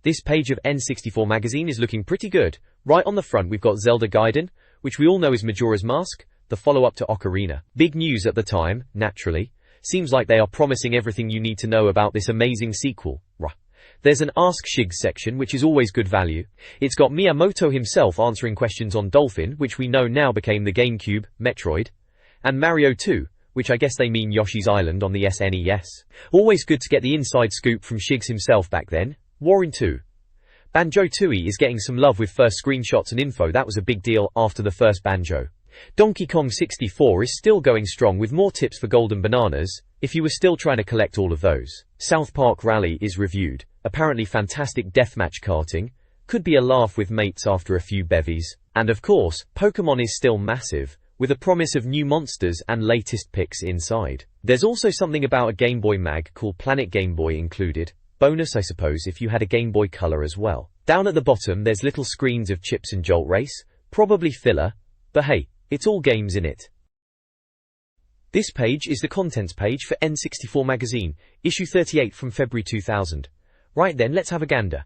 This page of N64 Magazine is looking pretty good. Right on the front we've got Zelda Gaiden, which we all know is Majora's Mask, the follow-up to Ocarina. Big news at the time, naturally. Seems like they are promising everything you need to know about this amazing sequel. There's an Ask Shigs section, which is always good value. It's got Miyamoto himself answering questions on Dolphin, which we know now became the GameCube, Metroid, and Mario 2, which I guess they mean Yoshi's Island on the SNES. Always good to get the inside scoop from Shigs himself back then. Warren 2. Banjo-Tooie is getting some love with first screenshots and info. That was a big deal after the first Banjo. Donkey Kong 64 is still going strong with more tips for golden bananas, if you were still trying to collect all of those. South Park Rally is reviewed. Apparently fantastic deathmatch karting. Could be a laugh with mates after a few bevies. And of course, Pokemon is still massive, with a promise of new monsters and latest picks inside. There's also something about a Game Boy mag called Planet Game Boy included. Bonus, I suppose, if you had a Game Boy Color as well. Down at the bottom there's little screens of Chips and Jolt Race. Probably filler, but hey, it's all games in it. This page is the contents page for N64 Magazine, issue 38 from February 2000. Right then, let's have a gander.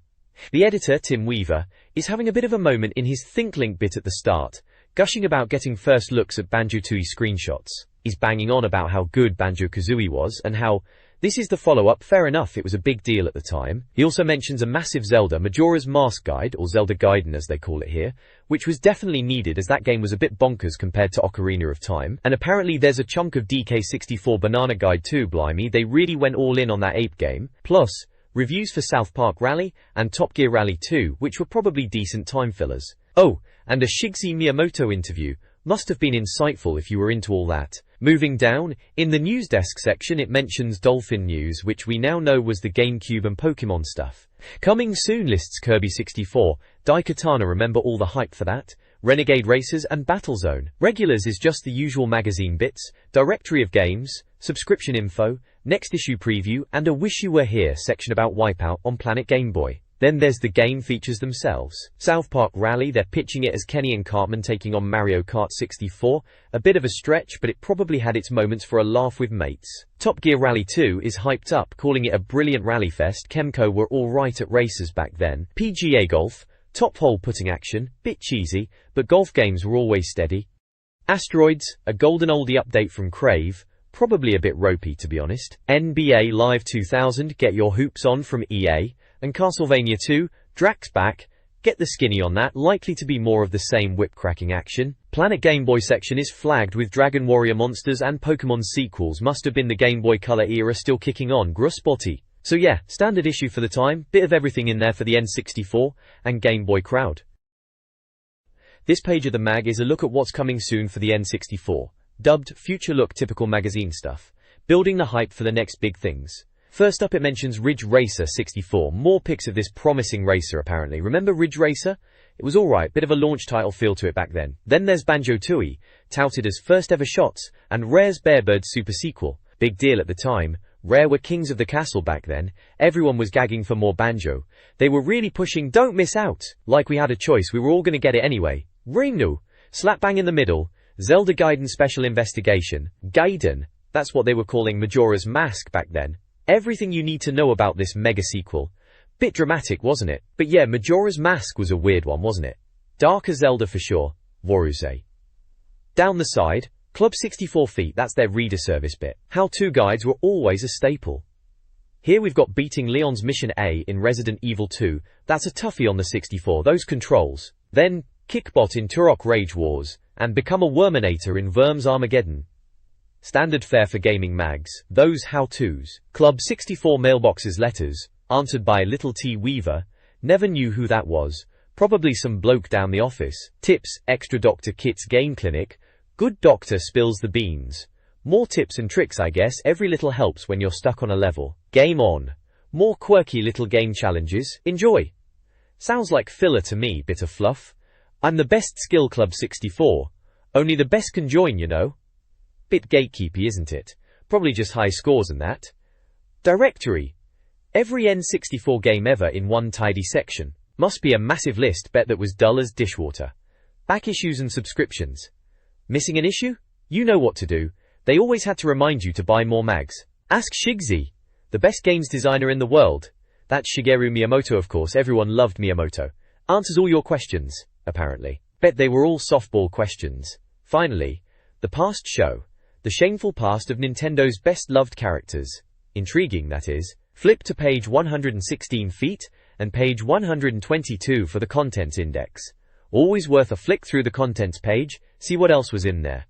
The editor, Tim Weaver, is having a bit of a moment in his Think Link bit at the start, gushing about getting first looks at Banjo-Tooie screenshots. He's banging on about how good Banjo-Kazooie was and how this is the follow-up. Fair enough, it was a big deal at the time. He also mentions a massive Zelda Majora's Mask guide, or Zelda Gaiden as they call it here, which was definitely needed as that game was a bit bonkers compared to Ocarina of Time. And apparently there's a chunk of DK64 Banana Guide too, blimey, they really went all in on that ape game. Plus, reviews for South Park Rally and Top Gear Rally 2, which were probably decent time fillers. Oh, and a Shigeru Miyamoto interview. Must have been insightful if you were into all that. Moving down, in the news desk section it mentions Dolphin news, which we now know was the GameCube and Pokemon stuff. Coming soon lists Kirby 64, Daikatana, remember all the hype for that? Renegade Racers and Battlezone. Regulars is just the usual magazine bits, directory of games, subscription info, next issue preview, and a Wish You Were Here section about Wipeout on Planet Game Boy. Then there's the game features themselves. South Park Rally, they're pitching it as Kenny and Cartman taking on Mario Kart 64. A bit of a stretch, but it probably had its moments for a laugh with mates. Top Gear Rally 2 is hyped up, calling it a brilliant rally fest. Kemco were alright at races back then. PGA Golf, top hole putting action, bit cheesy, but golf games were always steady. Asteroids, a golden oldie update from Crave. Probably a bit ropey to be honest. NBA Live 2000, get your hoops on from EA. And Castlevania 2, Drax back, get the skinny on that, likely to be more of the same whip-cracking action. Planet Game Boy section is flagged with Dragon Warrior monsters and Pokemon sequels. Must have been the Game Boy Color era still kicking on. Gruspotty. So yeah, standard issue for the time, bit of everything in there for the N64 and Game Boy crowd. This page of the mag is a look at what's coming soon for the N64, dubbed Future Look typical magazine stuff, building the hype for the next big things. First up it mentions Ridge Racer 64, more pics of this promising racer apparently. Remember Ridge Racer? It was alright, bit of a launch title feel to it back then. Then there's Banjo-Tooie, touted as first ever shots, and Rare's Bearbird super sequel. Big deal at the time. Rare were kings of the castle back then. Everyone was gagging for more Banjo. They were really pushing don't miss out. Like we had a choice, we were all gonna get it anyway. Ringnu. Slap bang in the middle. Zelda Gaiden Special Investigation. Gaiden. That's what they were calling Majora's Mask back then. Everything you need to know about this mega sequel. Bit dramatic, wasn't it? But yeah, Majora's Mask was a weird one, wasn't it? Darker Zelda for sure. Waruse. Down the side, Club 64 Feet, that's their reader service bit. How-to guides were always a staple. Here we've got beating Leon's Mission A in Resident Evil 2. That's a toughie on the 64, those controls. Then, Kickbot in Turok Rage Wars, and become a Worminator in Worms Armageddon. Standard fare for gaming mags, those how-tos. Club 64 mailboxes letters, answered by Little T Weaver, never knew who that was, probably some bloke down the office. Tips, extra Dr. Kit's game clinic, good doctor spills the beans. More tips and tricks I guess, every little helps when you're stuck on a level. Game on. More quirky little game challenges, enjoy. Sounds like filler to me, bit of fluff. I'm the best skill Club 64. Only the best can join, you know. Bit gatekeepy, isn't it? Probably just high scores and that. Directory. Every N64 game ever in one tidy section. Must be a massive list, bet that was dull as dishwater. Back issues and subscriptions. Missing an issue? You know what to do. They always had to remind you to buy more mags. Ask Shigsy, the best games designer in the world. That's Shigeru Miyamoto, of course. Everyone loved Miyamoto. Answers all your questions, apparently. Bet they were all softball questions. Finally, the past show. The shameful past of Nintendo's best-loved characters. Intriguing, that is. Flip to page 116 feet, and page 122 for the contents index. Always worth a flick through the contents page, see what else was in there.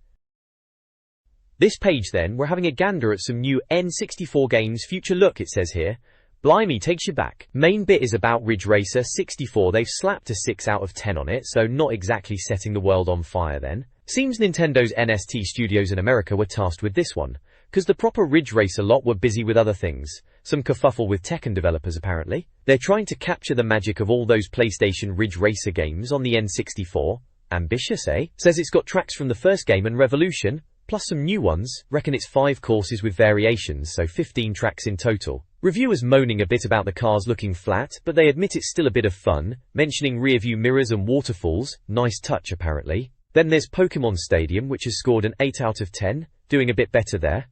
This page then, we're having a gander at some new N64 games future look, it says here. Blimey, takes you back. Main bit is about Ridge Racer 64, they've slapped a 6 out of 10 on it, so not exactly setting the world on fire then. Seems Nintendo's NST studios in America were tasked with this one, cause the proper Ridge Racer lot were busy with other things. Some kerfuffle with Tekken developers apparently. They're trying to capture the magic of all those PlayStation Ridge Racer games on the N64. Ambitious, eh? Says it's got tracks from the first game and Revolution, plus some new ones. Reckon it's 5 courses with variations, so 15 tracks in total. Reviewers moaning a bit about the cars looking flat, but they admit it's still a bit of fun, mentioning rear-view mirrors and waterfalls. Nice touch apparently. Then there's Pokemon Stadium, which has scored an 8 out of 10, doing a bit better there.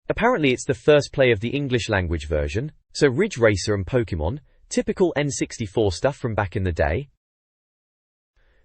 Apparently it's the first play of the English language version, so Ridge Racer and Pokemon, typical N64 stuff from back in the day.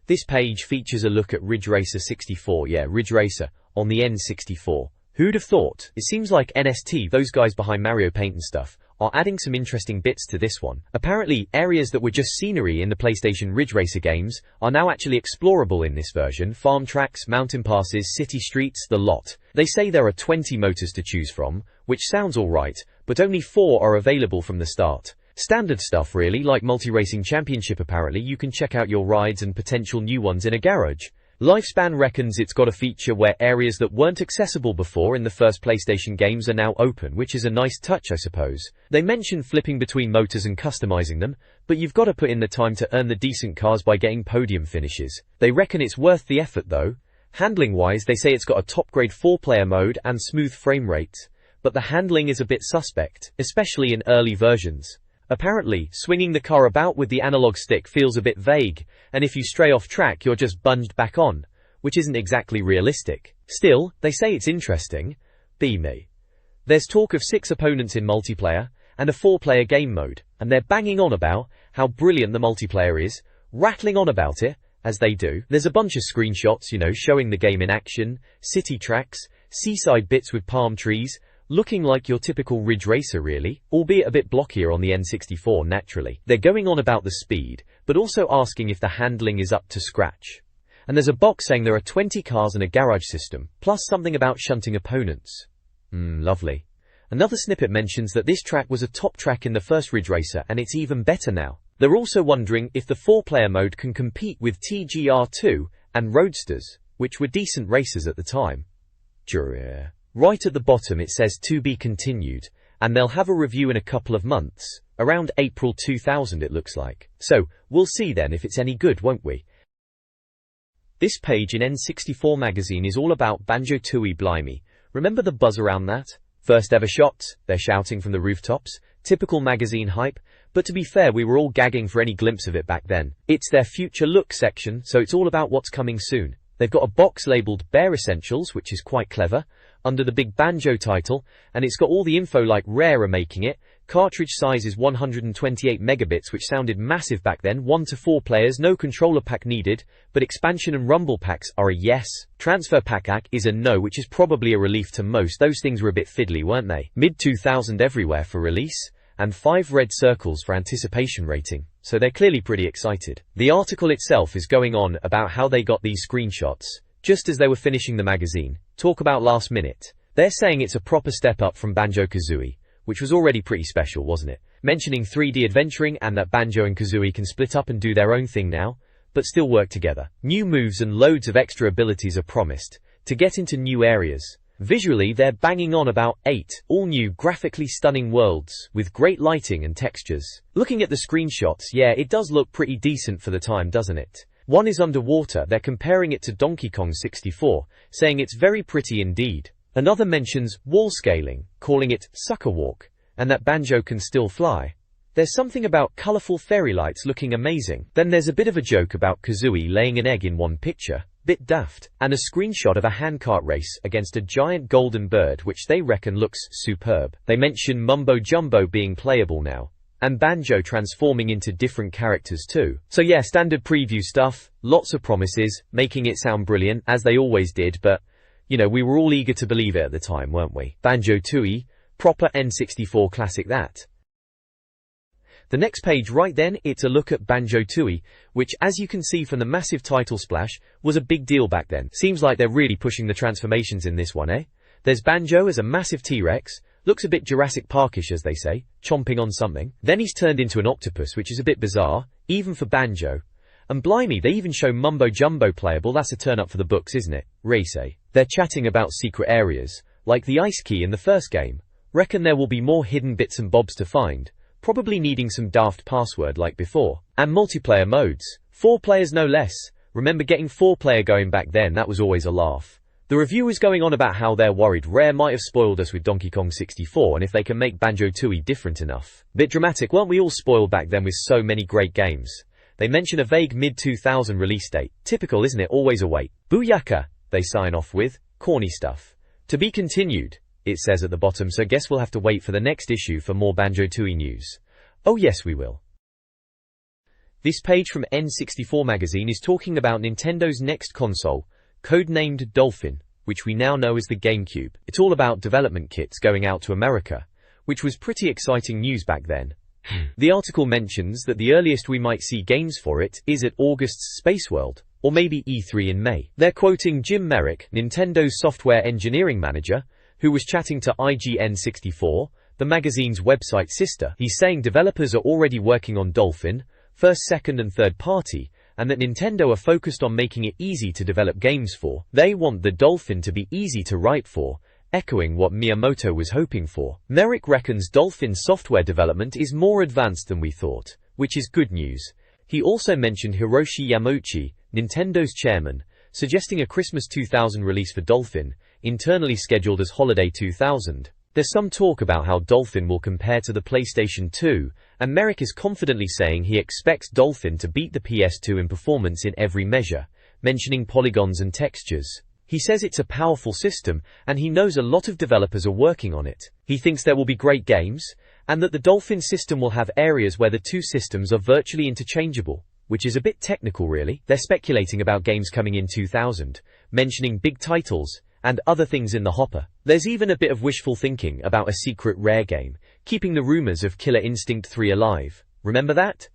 This page features a look at Ridge Racer 64, yeah, Ridge Racer, on the N64. Who'd have thought? It seems like NST, those guys behind Mario Paint and stuff, are adding some interesting bits to this one. Apparently, areas that were just scenery in the PlayStation Ridge Racer games are now actually explorable in this version. Farm tracks, mountain passes, city streets, the lot. They say there are 20 motors to choose from, which sounds alright, but only 4 are available from the start. Standard stuff really, like Multi-Racing Championship apparently. You can check out your rides and potential new ones in a garage. Lifespan reckons it's got a feature where areas that weren't accessible before in the first PlayStation games are now open, which is a nice touch I suppose. They mention flipping between motors and customizing them, but you've got to put in the time to earn the decent cars by getting podium finishes. They reckon it's worth the effort though. Handling wise, they say it's got a top grade 4-player mode and smooth frame rates, but the handling is a bit suspect, especially in early versions. Apparently, swinging the car about with the analog stick feels a bit vague, and if you stray off track you're just bunged back on, which isn't exactly realistic. Still, they say it's interesting. Be me. There's talk of 6 opponents in multiplayer, and a 4-player game mode, and they're banging on about how brilliant the multiplayer is, rattling on about it, as they do. There's a bunch of screenshots, showing the game in action, city tracks, seaside bits with palm trees, looking like your typical Ridge Racer really, albeit a bit blockier on the N64 naturally. They're going on about the speed, but also asking if the handling is up to scratch. And there's a box saying there are 20 cars and a garage system, plus something about shunting opponents. Lovely. Another snippet mentions that this track was a top track in the first Ridge Racer and it's even better now. They're also wondering if the 4-player mode can compete with TGR2 and Roadsters, which were decent races at the time. Right at the bottom it says to be continued, and they'll have a review in a couple of months, around April 2000 it looks like. So, we'll see then if it's any good, won't we? This page in N64 Magazine is all about Banjo-Tooie. Blimey. Remember the buzz around that? First ever shots, they're shouting from the rooftops. Typical magazine hype, but to be fair we were all gagging for any glimpse of it back then. It's their future look section, so it's all about what's coming soon. They've got a box labelled Bare Essentials, which is quite clever, under the big Banjo title, and it's got all the info like Rare are making it. Cartridge size is 128 megabits, which sounded massive back then. 1 to 4 players, no controller pack needed, but expansion and rumble packs are a yes. Transfer pack is a no, which is probably a relief to most. Those things were a bit fiddly, weren't they? Mid 2000 everywhere for release, and 5 red circles for anticipation rating, so they're clearly pretty excited. The article itself is going on about how they got these screenshots, just as they were finishing the magazine. Talk about last minute. They're saying it's a proper step up from Banjo-Kazooie, which was already pretty special, wasn't it? Mentioning 3D adventuring and that Banjo and Kazooie can split up and do their own thing now, but still work together. New moves and loads of extra abilities are promised, to get into new areas. Visually, they're banging on about 8 all-new graphically stunning worlds, with great lighting and textures. Looking at the screenshots, yeah, it does look pretty decent for the time, doesn't it? One is underwater, they're comparing it to Donkey Kong 64, saying it's very pretty indeed. Another mentions wall scaling, calling it sucker walk, and that Banjo can still fly. There's something about colourful fairy lights looking amazing. Then there's a bit of a joke about Kazooie laying an egg in one picture. Bit daft. And a screenshot of a handcart race against a giant golden bird which they reckon looks superb. They mention Mumbo Jumbo being playable now. And Banjo transforming into different characters too. So yeah, standard preview stuff, lots of promises, making it sound brilliant, as they always did, but, you know, we were all eager to believe it at the time, weren't we? Banjo-Tooie, proper N64 classic that. The next page right then, it's a look at Banjo-Tooie, which, as you can see from the massive title splash, was a big deal back then. Seems like they're really pushing the transformations in this one, eh? There's Banjo as a massive T-Rex, looks a bit Jurassic Parkish as they say, chomping on something. Then he's turned into an octopus, which is a bit bizarre, even for Banjo. And blimey, they even show Mumbo Jumbo playable. That's a turn up for the books, isn't it? Ray say. They're chatting about secret areas, like the ice key in the first game. Reckon there will be more hidden bits and bobs to find, probably needing some daft password like before. And multiplayer modes. 4 players no less. Remember getting 4-player going back then, that was always a laugh. The review is going on about how they're worried Rare might have spoiled us with Donkey Kong 64 and if they can make Banjo-Tooie different enough. Bit dramatic, weren't we all spoiled back then with so many great games? They mention a vague mid-2000 release date. Typical, isn't it? Always a wait. Booyaka, they sign off with. Corny stuff. To be continued, it says at the bottom, so guess we'll have to wait for the next issue for more Banjo-Tooie news. Oh yes, we will. This page from N64 Magazine is talking about Nintendo's next console, codenamed Dolphin, which we now know as the GameCube. It's all about development kits going out to America, which was pretty exciting news back then. The article mentions that the earliest we might see games for it is at August's Space World, or maybe E3 in May. They're quoting Jim Merrick, Nintendo's software engineering manager, who was chatting to IGN64, the magazine's website sister. He's saying developers are already working on Dolphin, first, second and third party, and that Nintendo are focused on making it easy to develop games for. They want the Dolphin to be easy to write for, echoing what Miyamoto was hoping for. Merrick reckons Dolphin's software development is more advanced than we thought, which is good news. He also mentioned Hiroshi Yamauchi, Nintendo's chairman, suggesting a Christmas 2000 release for Dolphin, internally scheduled as Holiday 2000. There's some talk about how Dolphin will compare to the PlayStation 2, and Merrick is confidently saying he expects Dolphin to beat the PS2 in performance in every measure, mentioning polygons and textures. He says it's a powerful system, and he knows a lot of developers are working on it. He thinks there will be great games, and that the Dolphin system will have areas where the two systems are virtually interchangeable, which is a bit technical really. They're speculating about games coming in 2000, mentioning big titles, and other things in the hopper. There's even a bit of wishful thinking about a secret Rare game, keeping the rumors of Killer Instinct 3 alive. Remember that?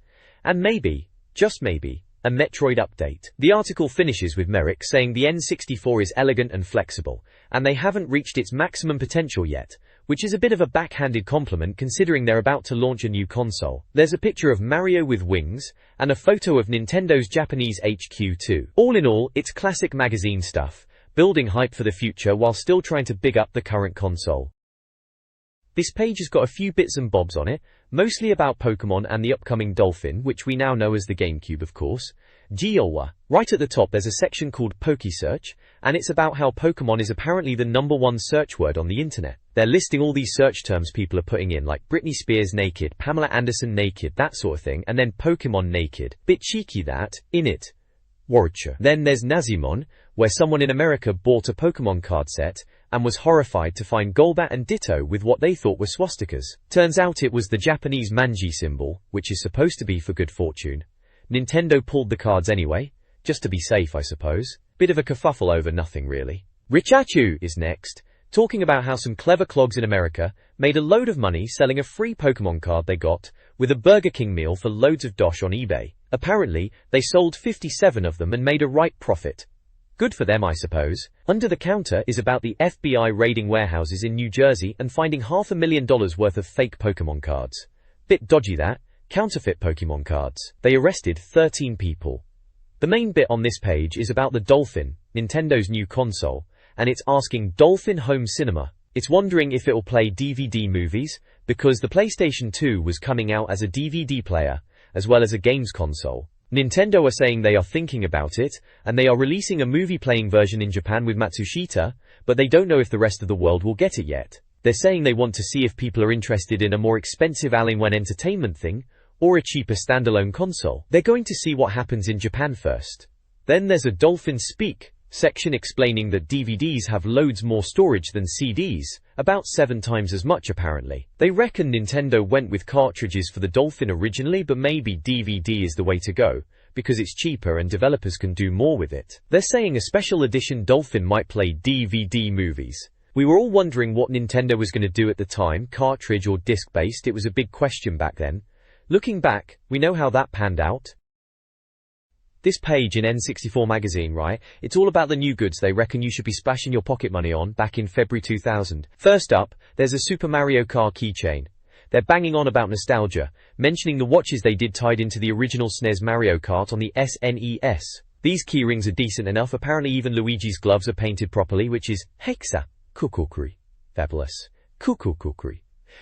And maybe, just maybe, a Metroid update. The article finishes with Merrick saying the N64 is elegant and flexible, and they haven't reached its maximum potential yet, which is a bit of a backhanded compliment considering they're about to launch a new console. There's a picture of Mario with wings, and a photo of Nintendo's Japanese HQ too. All in all, it's classic magazine stuff, building hype for the future while still trying to big up the current console. This page has got a few bits and bobs on it, mostly about Pokemon and the upcoming Dolphin, which we now know as the GameCube of course. Giowa. Right at the top there's a section called PokeSearch, and it's about how Pokemon is apparently the #1 search word on the internet. They're listing all these search terms people are putting in, like Britney Spears naked, Pamela Anderson naked, that sort of thing, and then Pokemon naked. Bit cheeky that, innit? Warcher. Then there's Nazimon, where someone in America bought a Pokemon card set, and was horrified to find Golbat and Ditto with what they thought were swastikas. Turns out it was the Japanese manji symbol, which is supposed to be for good fortune. Nintendo pulled the cards anyway, just to be safe I suppose. Bit of a kerfuffle over nothing really. Richachu is next, talking about how some clever clogs in America made a load of money selling a free Pokemon card they got, with a Burger King meal for loads of dosh on eBay. Apparently, they sold 57 of them and made a right profit. Good for them I suppose. Under the Counter is about the FBI raiding warehouses in New Jersey and finding $500,000 worth of fake Pokemon cards. Bit dodgy that, counterfeit Pokemon cards. They arrested 13 people. The main bit on this page is about the Dolphin, Nintendo's new console, and it's asking Dolphin Home Cinema. It's wondering if it'll play DVD movies, because the PlayStation 2 was coming out as a DVD player, as well as a games console. Nintendo are saying they are thinking about it, and they are releasing a movie-playing version in Japan with Matsushita, but they don't know if the rest of the world will get it yet. They're saying they want to see if people are interested in a more expensive All-in-One entertainment thing, or a cheaper standalone console. They're going to see what happens in Japan first. Then there's a Dolphin Speak, section explaining that DVDs have loads more storage than CDs, about 7 times as much apparently. They reckon Nintendo went with cartridges for the Dolphin originally, but maybe DVD is the way to go, because it's cheaper and developers can do more with it. They're saying a special edition Dolphin might play DVD movies. We were all wondering what Nintendo was going to do at the time, cartridge or disc-based. It was a big question back then. Looking back, we know how that panned out. This page in N64 Magazine, right? It's all about the new goods they reckon you should be splashing your pocket money on back in February 2000. First up, there's a Super Mario Kart keychain. They're banging on about nostalgia, mentioning the watches they did tied into the original SNES Mario Kart on the SNES. These keyrings are decent enough. Apparently even Luigi's gloves are painted properly, which is hexa, kukukuri, fabulous, kukukuri.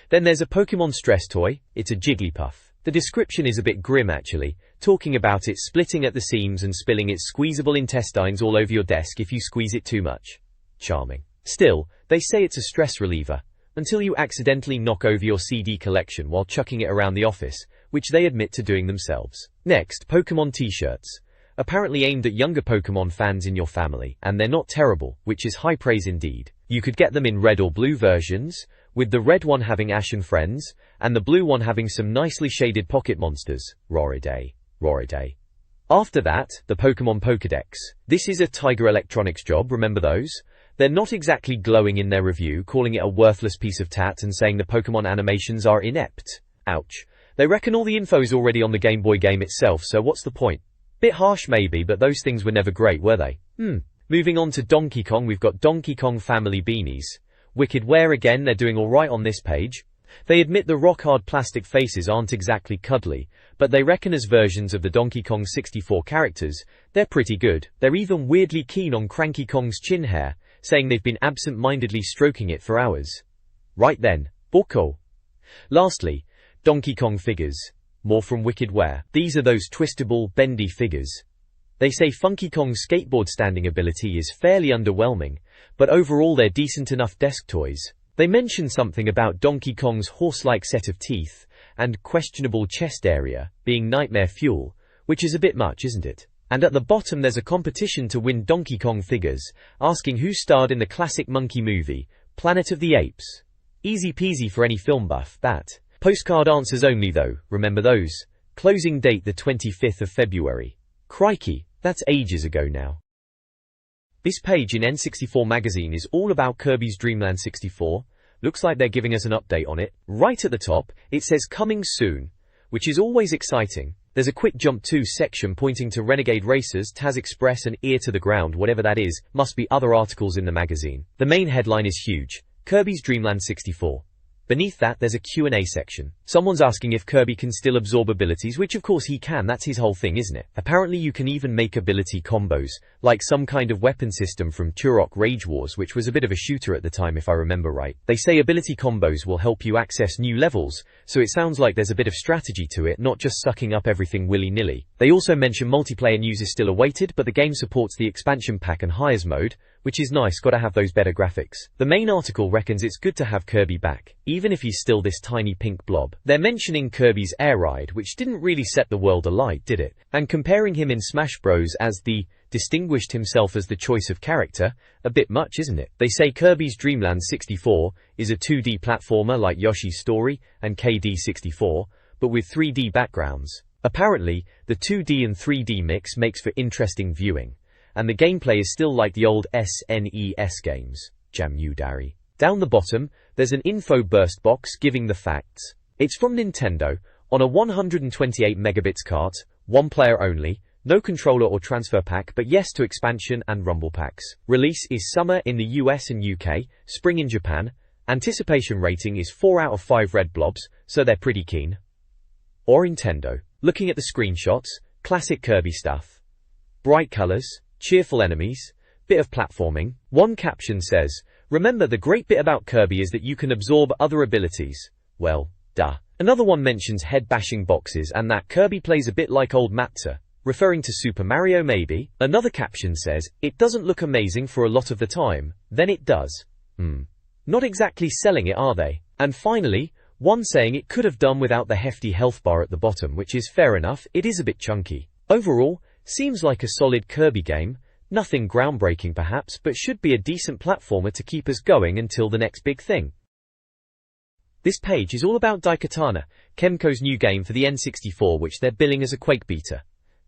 Then there's a Pokemon stress toy. It's a Jigglypuff. The description is a bit grim actually, talking about it splitting at the seams and spilling its squeezable intestines all over your desk if you squeeze it too much. Charming. Still, they say it's a stress reliever, until you accidentally knock over your CD collection while chucking it around the office, which they admit to doing themselves. Next, Pokemon t-shirts. Apparently aimed at younger Pokemon fans in your family, and they're not terrible, which is high praise indeed. You could get them in red or blue versions, with the red one having Ash and friends, and the blue one having some nicely shaded pocket monsters. Roriday. Roriday. After that, the Pokemon Pokédex. This is a Tiger Electronics job, remember those? They're not exactly glowing in their review, calling it a worthless piece of tat and saying the Pokemon animations are inept. Ouch. They reckon all the info's already on the Game Boy game itself, so what's the point? Bit harsh maybe, but those things were never great, were they? Moving on to Donkey Kong, we've got Donkey Kong Family Beanies. Wicked wear again, they're doing alright on this page. They admit the rock-hard plastic faces aren't exactly cuddly, but they reckon as versions of the Donkey Kong 64 characters, they're pretty good. They're even weirdly keen on Cranky Kong's chin hair, saying they've been absent-mindedly stroking it for hours. Right then, Boko. Lastly, Donkey Kong figures. More from Wicked Wear. These are those twistable, bendy figures. They say Funky Kong's skateboard standing ability is fairly underwhelming, but overall they're decent enough desk toys. They mention something about Donkey Kong's horse-like set of teeth, and questionable chest area, being nightmare fuel, which is a bit much, isn't it? And at the bottom there's a competition to win Donkey Kong figures, asking who starred in the classic monkey movie, Planet of the Apes. Easy peasy for any film buff, that. Postcard answers only though, remember those? Closing date the 25th of February. Crikey, that's ages ago now. This page in N64 Magazine is all about Kirby's Dream Land 64. Looks like they're giving us an update on it. Right at the top, it says coming soon, which is always exciting. There's a quick jump to section pointing to Renegade Racers, Taz Express and Ear to the Ground, whatever that is, must be other articles in the magazine. The main headline is huge, Kirby's Dream Land 64. Beneath that there's a Q&A section. Someone's asking if Kirby can still absorb abilities, which of course he can, that's his whole thing, isn't it? Apparently you can even make ability combos, like some kind of weapon system from Turok Rage Wars, which was a bit of a shooter at the time if I remember right. They say ability combos will help you access new levels, so it sounds like there's a bit of strategy to it, not just sucking up everything willy-nilly. They also mention multiplayer news is still awaited, but the game supports the expansion pack and hires mode, which is nice, gotta have those better graphics. The main article reckons it's good to have Kirby back, even if he's still this tiny pink blob. They're mentioning Kirby's air ride, which didn't really set the world alight, did it? And comparing him in Smash Bros as the distinguished himself as the choice of character, a bit much, isn't it? They say Kirby's Dream Land 64 is a 2D platformer like Yoshi's Story and KD 64, but with 3D backgrounds. Apparently, the 2D and 3D mix makes for interesting viewing, and the gameplay is still like the old SNES games. Jamudari. Down the bottom, there's an info burst box giving the facts. It's from Nintendo, on a 128 megabits cart, one player only, no controller or transfer pack, but yes to expansion and rumble packs. Release is summer in the US and UK, spring in Japan. Anticipation rating is 4 out of 5 red blobs, so they're pretty keen. Or Nintendo. Looking at the screenshots, classic Kirby stuff. Bright colors, cheerful enemies, bit of platforming. One caption says, remember the great bit about Kirby is that you can absorb other abilities. Well, duh. Another one mentions head-bashing boxes and that Kirby plays a bit like old Matza, referring to Super Mario maybe. Another caption says, it doesn't look amazing for a lot of the time, then it does. Not exactly selling it, are they? And finally, one saying it could have done without the hefty health bar at the bottom, which is fair enough, it is a bit chunky. Overall, seems like a solid Kirby game. Nothing groundbreaking perhaps, but should be a decent platformer to keep us going until the next big thing. This page is all about Daikatana, Kemco's new game for the N64 which they're billing as a Quake beta.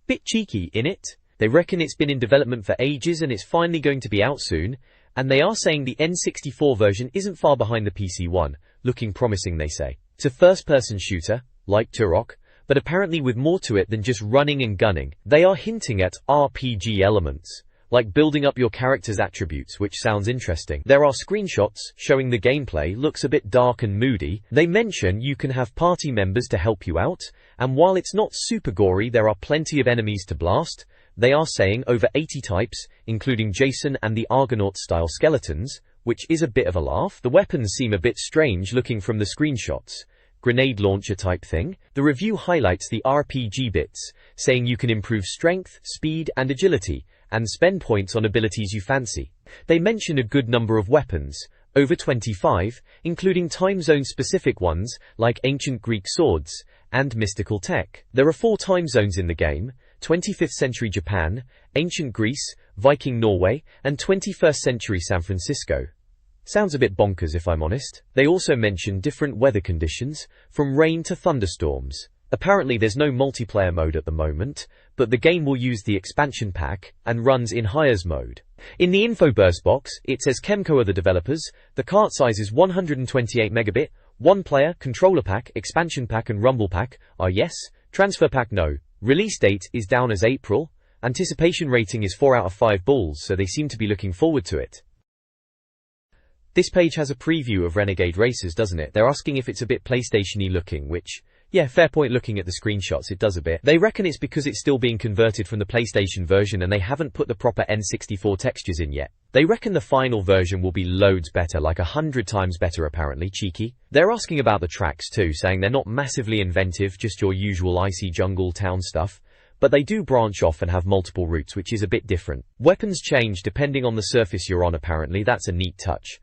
Bit cheeky, innit? They reckon it's been in development for ages and it's finally going to be out soon, and they are saying the N64 version isn't far behind the PC one, looking promising they say. It's a first-person shooter, like Turok, but apparently with more to it than just running and gunning. They are hinting at RPG elements, like building up your character's attributes, which sounds interesting. There are screenshots showing the gameplay looks a bit dark and moody. They mention you can have party members to help you out, and while it's not super gory, there are plenty of enemies to blast. They are saying over 80 types, including Jason and the Argonaut-style skeletons, which is a bit of a laugh. The weapons seem a bit strange looking from the screenshots. Grenade launcher type thing. The review highlights the RPG bits, saying you can improve strength, speed, and agility, and spend points on abilities you fancy. They mention a good number of weapons, over 25, including time zone specific ones, like ancient Greek swords, and mystical tech. There are 4 time zones in the game: 25th century Japan, ancient Greece, Viking Norway, and 21st century San Francisco. Sounds a bit bonkers if I'm honest. They also mention different weather conditions, from rain to thunderstorms. Apparently there's no multiplayer mode at the moment, but the game will use the expansion pack, and runs in highers mode. In the info burst box, it says Kemco are the developers, the cart size is 128 megabit, 1 player, controller pack, expansion pack and rumble pack are yes, transfer pack no. Release date is down as April, anticipation rating is 4 out of 5 balls, so they seem to be looking forward to it. This page has a preview of Renegade Racers, doesn't it? They're asking if it's a bit PlayStation-y looking, which, yeah, fair point looking at the screenshots, it does a bit. They reckon it's because it's still being converted from the PlayStation version and they haven't put the proper N64 textures in yet. They reckon the final version will be loads better, like 100 times better apparently, cheeky. They're asking about the tracks too, saying they're not massively inventive, just your usual icy jungle town stuff. But they do branch off and have multiple routes, which is a bit different. Weapons change depending on the surface you're on apparently, that's a neat touch.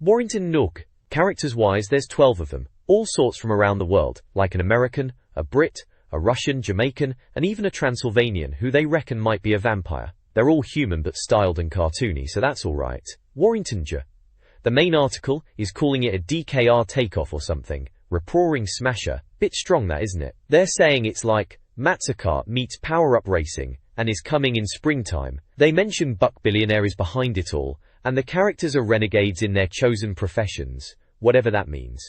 Warrington Nook. Characters-wise there's 12 of them, all sorts from around the world, like an American, a Brit, a Russian, Jamaican, and even a Transylvanian who they reckon might be a vampire. They're all human but styled and cartoony, so that's alright. Warrington J. The main article is calling it a DKR takeoff or something. Roaring smasher. Bit strong that, isn't it? They're saying it's like Matsukart meets power-up racing, and is coming in springtime. They mention Buck Billionaire is behind it all, and the characters are renegades in their chosen professions, whatever that means.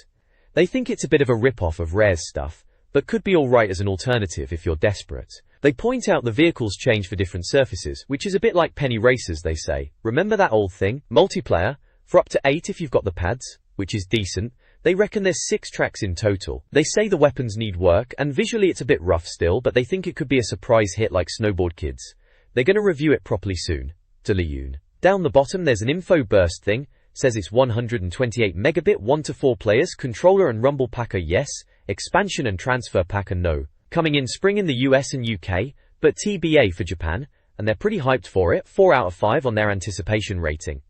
They think it's a bit of a rip-off of Rare's stuff, but could be alright as an alternative if you're desperate. They point out the vehicles change for different surfaces, which is a bit like Penny Racers they say. Remember that old thing? Multiplayer, for up to 8 if you've got the pads, which is decent. They reckon there's 6 tracks in total. They say the weapons need work, and visually it's a bit rough still, but they think it could be a surprise hit like Snowboard Kids. They're gonna review it properly soon. Deliyun. Down the bottom there's an info burst thing, says it's 128 megabit 1 to 4 players, controller and rumble pack are yes, expansion and transfer pack are no. Coming in spring in the US and UK, but TBA for Japan, and they're pretty hyped for it, 4 out of 5 on their anticipation rating.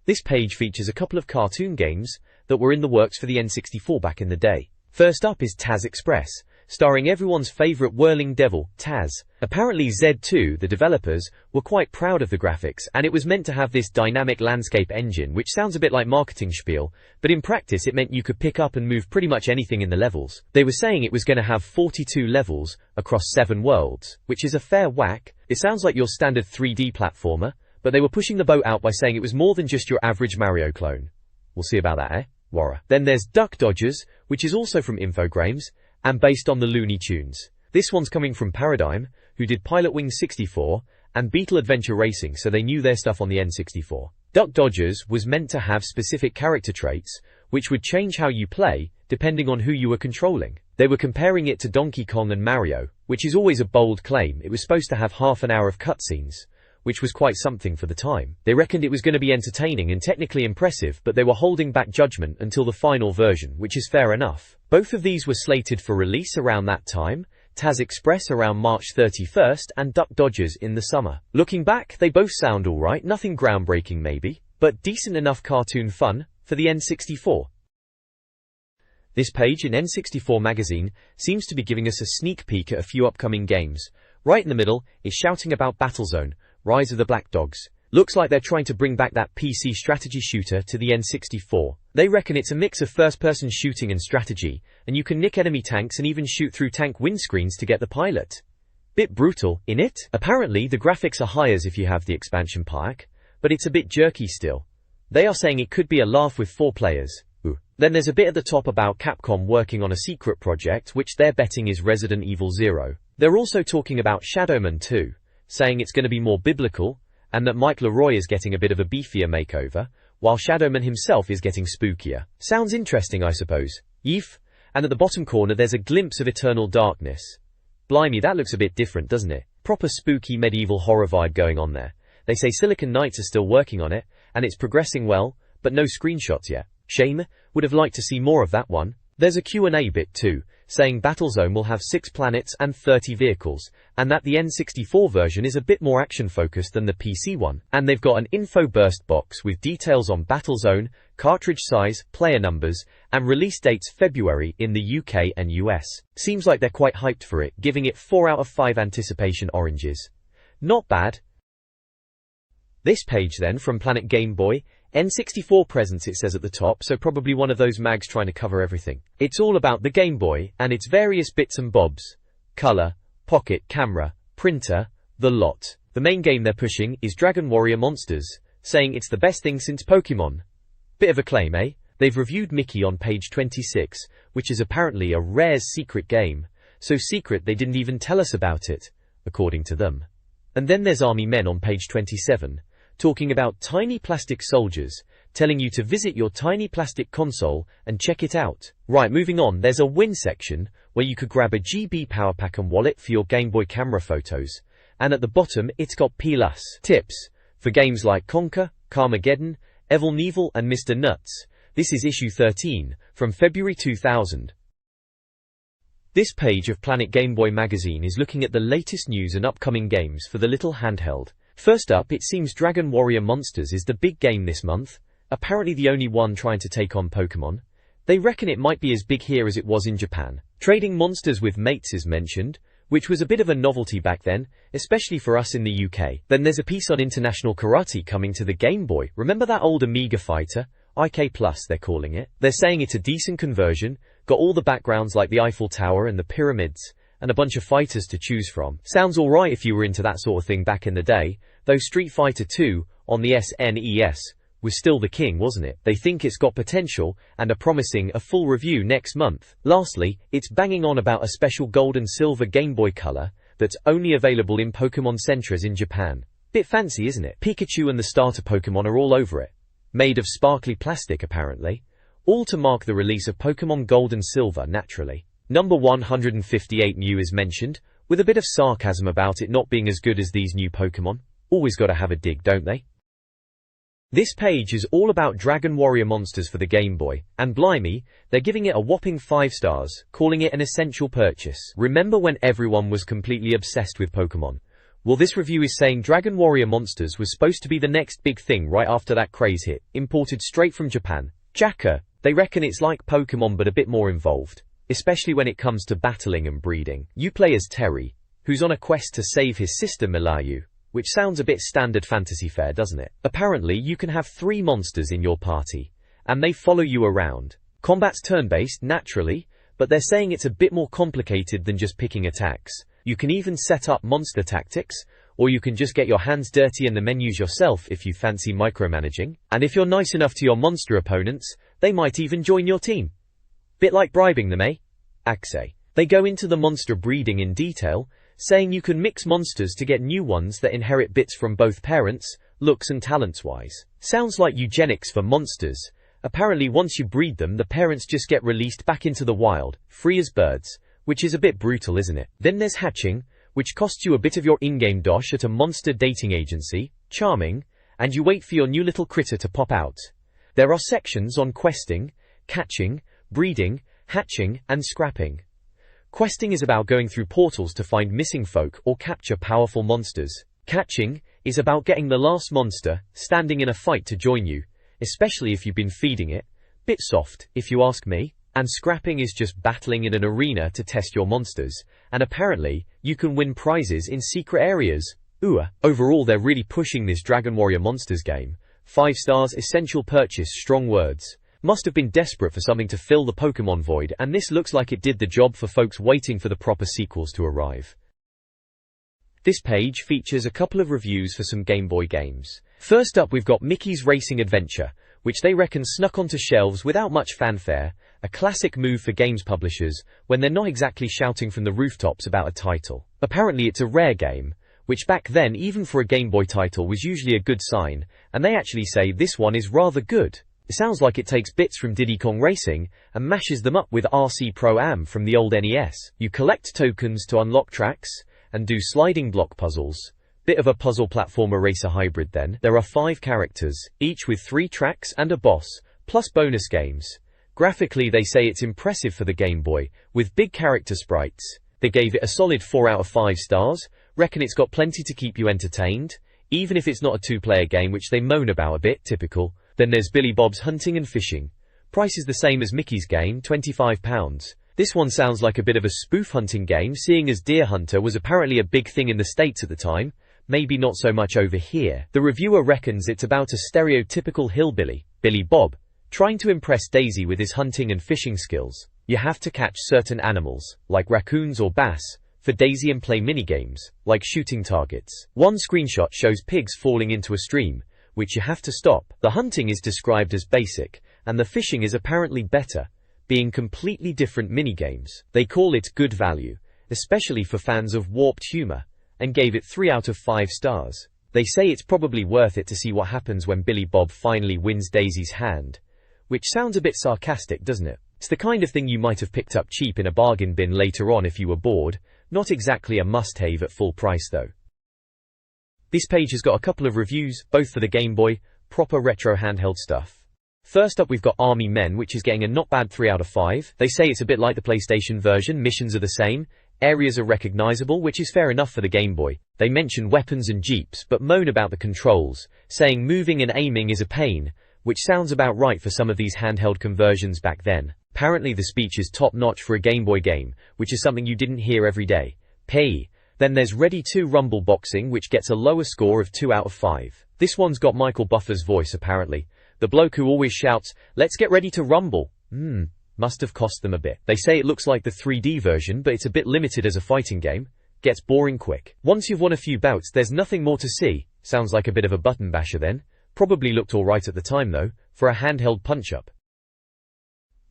This page features a couple of cartoon games that were in the works for the N64 back in the day. First up is Taz Express, starring everyone's favorite whirling devil, Taz. Apparently Z2, the developers, were quite proud of the graphics, and it was meant to have this dynamic landscape engine, which sounds a bit like marketing spiel, but in practice it meant you could pick up and move pretty much anything in the levels. They were saying it was going to have 42 levels across 7 worlds, which is a fair whack. It sounds like your standard 3D platformer, but they were pushing the boat out by saying it was more than just your average Mario clone. We'll see about that, eh? Warra. Then there's Duck Dodgers, which is also from Infogrames, and based on the Looney Tunes. This one's coming from Paradigm, who did Pilot Wing 64, and Beetle Adventure Racing, so they knew their stuff on the N64. Duck Dodgers was meant to have specific character traits, which would change how you play, depending on who you were controlling. They were comparing it to Donkey Kong and Mario, which is always a bold claim. It was supposed to have half an hour of cutscenes, which was quite something for the time. They reckoned it was going to be entertaining and technically impressive, but they were holding back judgment until the final version, which is fair enough. Both of these were slated for release around that time, Taz Express around March 31st and Duck Dodgers in the summer. Looking back, they both sound alright, nothing groundbreaking maybe, but decent enough cartoon fun for the N64. This page in N64 Magazine seems to be giving us a sneak peek at a few upcoming games. Right in the middle is shouting about Battlezone, Rise of the Black Dogs. Looks like they're trying to bring back that PC strategy shooter to the N64. They reckon it's a mix of first-person shooting and strategy, and you can nick enemy tanks and even shoot through tank windscreens to get the pilot. Bit brutal, innit? Apparently, the graphics are high as if you have the expansion pack, but it's a bit jerky still. They are saying it could be a laugh with 4 players. Ooh. Then there's a bit at the top about Capcom working on a secret project which they're betting is Resident Evil 0. They're also talking about Shadowman 2, saying it's going to be more biblical, and that Mike Leroy is getting a bit of a beefier makeover, while Shadowman himself is getting spookier. Sounds interesting, I suppose. Yeef. And at the bottom corner there's a glimpse of Eternal Darkness. Blimey, that looks a bit different, doesn't it? Proper spooky medieval horror vibe going on there. They say Silicon Knights are still working on it, and it's progressing well, but no screenshots yet. Shame, would have liked to see more of that one. There's a Q&A bit too, saying Battlezone will have 6 planets and 30 vehicles, and that the N64 version is a bit more action-focused than the PC one. And they've got an info burst box with details on Battlezone, cartridge size, player numbers, and release dates February in the UK and US. Seems like they're quite hyped for it, giving it 4 out of 5 anticipation oranges. Not bad. This page then from Planet Game Boy. N64 presents it says at the top, so probably one of those mags trying to cover everything. It's all about the Game Boy, and its various bits and bobs. Color, pocket, camera, printer, the lot. The main game they're pushing is Dragon Warrior Monsters, saying it's the best thing since Pokemon. Bit of a claim, eh? They've reviewed Mickey on page 26, which is apparently a Rare's secret game. So secret they didn't even tell us about it, according to them. And then there's Army Men on page 27. Talking about tiny plastic soldiers, telling you to visit your tiny plastic console and check it out. Right, moving on, there's a win section where you could grab a GB power pack and wallet for your Game Boy camera photos. And at the bottom, it's got Plus tips for games like Conker, Carmageddon, Evil Knievel and Mr. Nuts. This is issue 13 from February 2000. This page of Planet Game Boy magazine is looking at the latest news and upcoming games for the little handheld. First up, it seems Dragon Warrior Monsters is the big game this month, apparently the only one trying to take on Pokemon. They reckon it might be as big here as it was in Japan. Trading monsters with mates is mentioned, which was a bit of a novelty back then, especially for us in the UK. Then there's a piece on international karate coming to the Game Boy. Remember that old Amiga fighter? IK Plus they're calling it. They're saying it's a decent conversion, got all the backgrounds like the Eiffel Tower and the pyramids, and a bunch of fighters to choose from. Sounds alright if you were into that sort of thing back in the day, though Street Fighter 2, on the SNES, was still the king, wasn't it? They think it's got potential, and are promising a full review next month. Lastly, it's banging on about a special gold and silver Game Boy Color, that's only available in Pokemon Centers in Japan. Bit fancy, isn't it? Pikachu and the starter Pokemon are all over it. Made of sparkly plastic apparently. All to mark the release of Pokemon Gold and Silver, naturally. Number 158 Mew is mentioned, with a bit of sarcasm about it not being as good as these new Pokemon. Always gotta have a dig, don't they? This page is all about Dragon Warrior Monsters for the Game Boy, and blimey, they're giving it a whopping 5 stars, calling it an essential purchase. Remember when everyone was completely obsessed with Pokemon? Well, this review is saying Dragon Warrior Monsters was supposed to be the next big thing right after that craze hit, imported straight from Japan. Jacka, they reckon it's like Pokemon but a bit more involved, especially when it comes to battling and breeding. You play as Terry, who's on a quest to save his sister Milayu, which sounds a bit standard fantasy fare, doesn't it? Apparently, you can have 3 monsters in your party, and they follow you around. Combat's turn-based, naturally, but they're saying it's a bit more complicated than just picking attacks. You can even set up monster tactics, or you can just get your hands dirty in the menus yourself if you fancy micromanaging. And if you're nice enough to your monster opponents, they might even join your team. Bit like bribing them, eh? Axe. They go into the monster breeding in detail, saying you can mix monsters to get new ones that inherit bits from both parents, looks and talents-wise. Sounds like eugenics for monsters. Apparently once you breed them, the parents just get released back into the wild, free as birds, which is a bit brutal, isn't it? Then there's hatching, which costs you a bit of your in-game dosh at a monster dating agency, charming, and you wait for your new little critter to pop out. There are sections on questing, catching, breeding, hatching, and scrapping. Questing is about going through portals to find missing folk or capture powerful monsters. Catching is about getting the last monster standing in a fight to join you, especially if you've been feeding it. Bit soft, if you ask me. And scrapping is just battling in an arena to test your monsters, and apparently, you can win prizes in secret areas. Overall, they're really pushing this Dragon Warrior Monsters game. 5 stars, essential purchase, strong words. Must have been desperate for something to fill the Pokemon void, and this looks like it did the job for folks waiting for the proper sequels to arrive. This page features a couple of reviews for some Game Boy games. First up, we've got Mickey's Racing Adventure, which they reckon snuck onto shelves without much fanfare, a classic move for games publishers when they're not exactly shouting from the rooftops about a title. Apparently it's a rare game, which back then, even for a Game Boy title, was usually a good sign, and they actually say this one is rather good. It sounds like it takes bits from Diddy Kong Racing and mashes them up with RC Pro-Am from the old NES. You collect tokens to unlock tracks and do sliding block puzzles. Bit of a puzzle platformer racer hybrid then. There are 5 characters, each with 3 tracks and a boss, plus bonus games. Graphically, they say it's impressive for the Game Boy, with big character sprites. They gave it a solid 4 out of 5 stars, reckon it's got plenty to keep you entertained, even if it's not a 2-player game, which they moan about a bit, typical. Then there's Billy Bob's Hunting and Fishing. Price is the same as Mickey's game, £25. This one sounds like a bit of a spoof hunting game, seeing as Deer Hunter was apparently a big thing in the States at the time, maybe not so much over here. The reviewer reckons it's about a stereotypical hillbilly, Billy Bob, trying to impress Daisy with his hunting and fishing skills. You have to catch certain animals, like raccoons or bass, for Daisy and play minigames, like shooting targets. One screenshot shows pigs falling into a stream, which you have to stop. The hunting is described as basic, and the fishing is apparently better, being completely different minigames. They call it good value, especially for fans of warped humor, and gave it 3 out of 5 stars. They say it's probably worth it to see what happens when Billy Bob finally wins Daisy's hand, which sounds a bit sarcastic, doesn't it? It's the kind of thing you might have picked up cheap in a bargain bin later on if you were bored, not exactly a must-have at full price though. This page has got a couple of reviews, both for the Game Boy, proper retro handheld stuff. First up, we've got Army Men, which is getting a not bad 3 out of 5. They say it's a bit like the PlayStation version, missions are the same, areas are recognizable, which is fair enough for the Game Boy. They mention weapons and jeeps, but moan about the controls, saying moving and aiming is a pain, which sounds about right for some of these handheld conversions back then. Apparently the speech is top-notch for a Game Boy game, which is something you didn't hear every day. Then there's Ready 2 Rumble Boxing, which gets a lower score of 2 out of 5. This one's got Michael Buffer's voice apparently. The bloke who always shouts, "Let's get ready to rumble." Must have cost them a bit. They say it looks like the 3D version, but it's a bit limited as a fighting game. Gets boring quick. Once you've won a few bouts, there's nothing more to see. Sounds like a bit of a button basher then. Probably looked alright at the time though, for a handheld punch-up.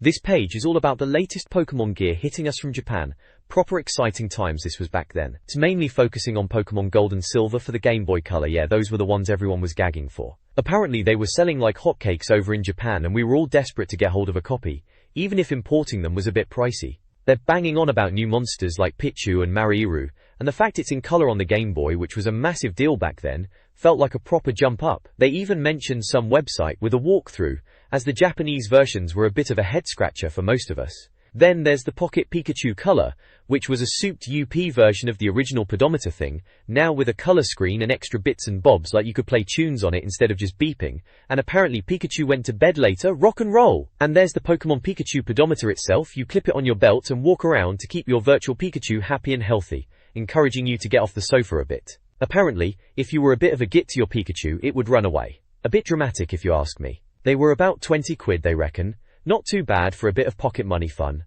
This page is all about the latest Pokemon gear hitting us from Japan. Proper exciting times this was back then. It's mainly focusing on Pokemon Gold and Silver for the Game Boy Color. Yeah, those were the ones everyone was gagging for. Apparently they were selling like hotcakes over in Japan, and we were all desperate to get hold of a copy, even if importing them was a bit pricey. They're banging on about new monsters like Pichu and Mariru, and the fact it's in color on the Game Boy, which was a massive deal back then, felt like a proper jump up. They even mentioned some website with a walkthrough, as the Japanese versions were a bit of a head-scratcher for most of us. Then there's the Pocket Pikachu Color, which was a souped UP version of the original pedometer thing, now with a color screen and extra bits and bobs, like you could play tunes on it instead of just beeping, and apparently Pikachu went to bed later, rock and roll! And there's the Pokemon Pikachu pedometer itself. You clip it on your belt and walk around to keep your virtual Pikachu happy and healthy, encouraging you to get off the sofa a bit. Apparently, if you were a bit of a git to your Pikachu, it would run away. A bit dramatic if you ask me. They were about 20 quid they reckon. Not too bad for a bit of pocket money fun.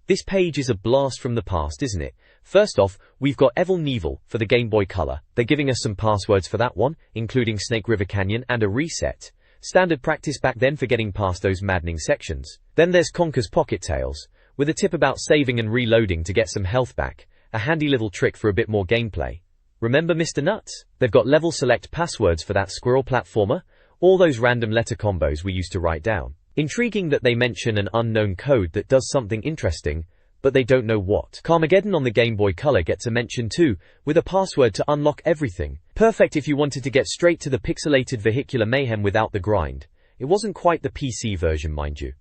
This page is a blast from the past, isn't it? First off, we've got Evil Knievel for the Game Boy Color. They're giving us some passwords for that one, including Snake River Canyon and a reset. Standard practice back then for getting past those maddening sections. Then there's Conker's Pocket Tales, with a tip about saving and reloading to get some health back. A handy little trick for a bit more gameplay. Remember Mr. Nuts? They've got level select passwords for that squirrel platformer. All those random letter combos we used to write down. Intriguing that they mention an unknown code that does something interesting, but they don't know what. Carmageddon on the Game Boy Color gets a mention too, with a password to unlock everything. Perfect if you wanted to get straight to the pixelated vehicular mayhem without the grind. It wasn't quite the PC version, mind you.